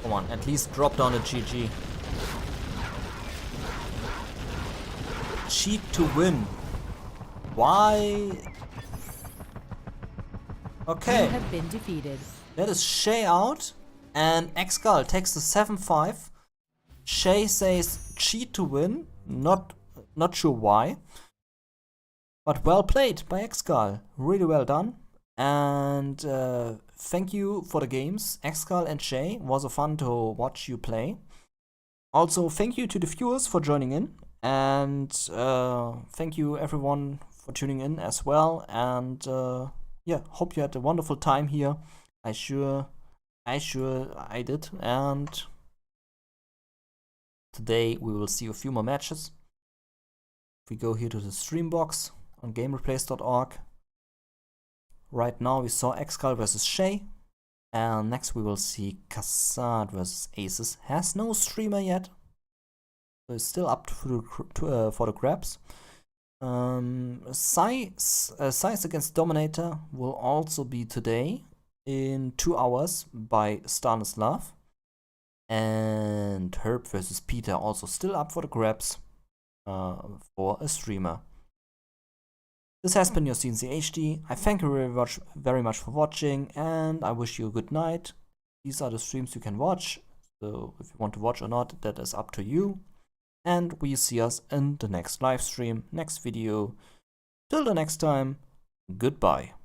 Come on, at least drop down a GG. Cheat to win. Why? Okay. You have been defeated. That is Shaye out, and ExCaL takes the 7-5. Shaye says cheat to win. Not sure why. But well played by ExCaL. Really well done. And thank you for the games, ExCaL and Shaye. Was a fun to watch you play. Also, thank you to the viewers for joining in. And thank you everyone for tuning in as well. And yeah, hope you had a wonderful time here. I sure did. And today we will see a few more matches. If we go here to the stream box on gamereplays.org. Right now we saw ExCaL versus Shaye. And next we will see Kassad versus Aces. Has no streamer yet. So it's still up for the grabs. Size against Dominator will also be today in 2 hours by Stanislav. And Herb versus Peter also still up for the grabs for a streamer. This has been your CNC HD. I thank you very much for watching, and I wish you a good night. These are the streams you can watch, so if you want to watch or not, that is up to you. And we see us in the next live stream, next video. Till the next time, goodbye.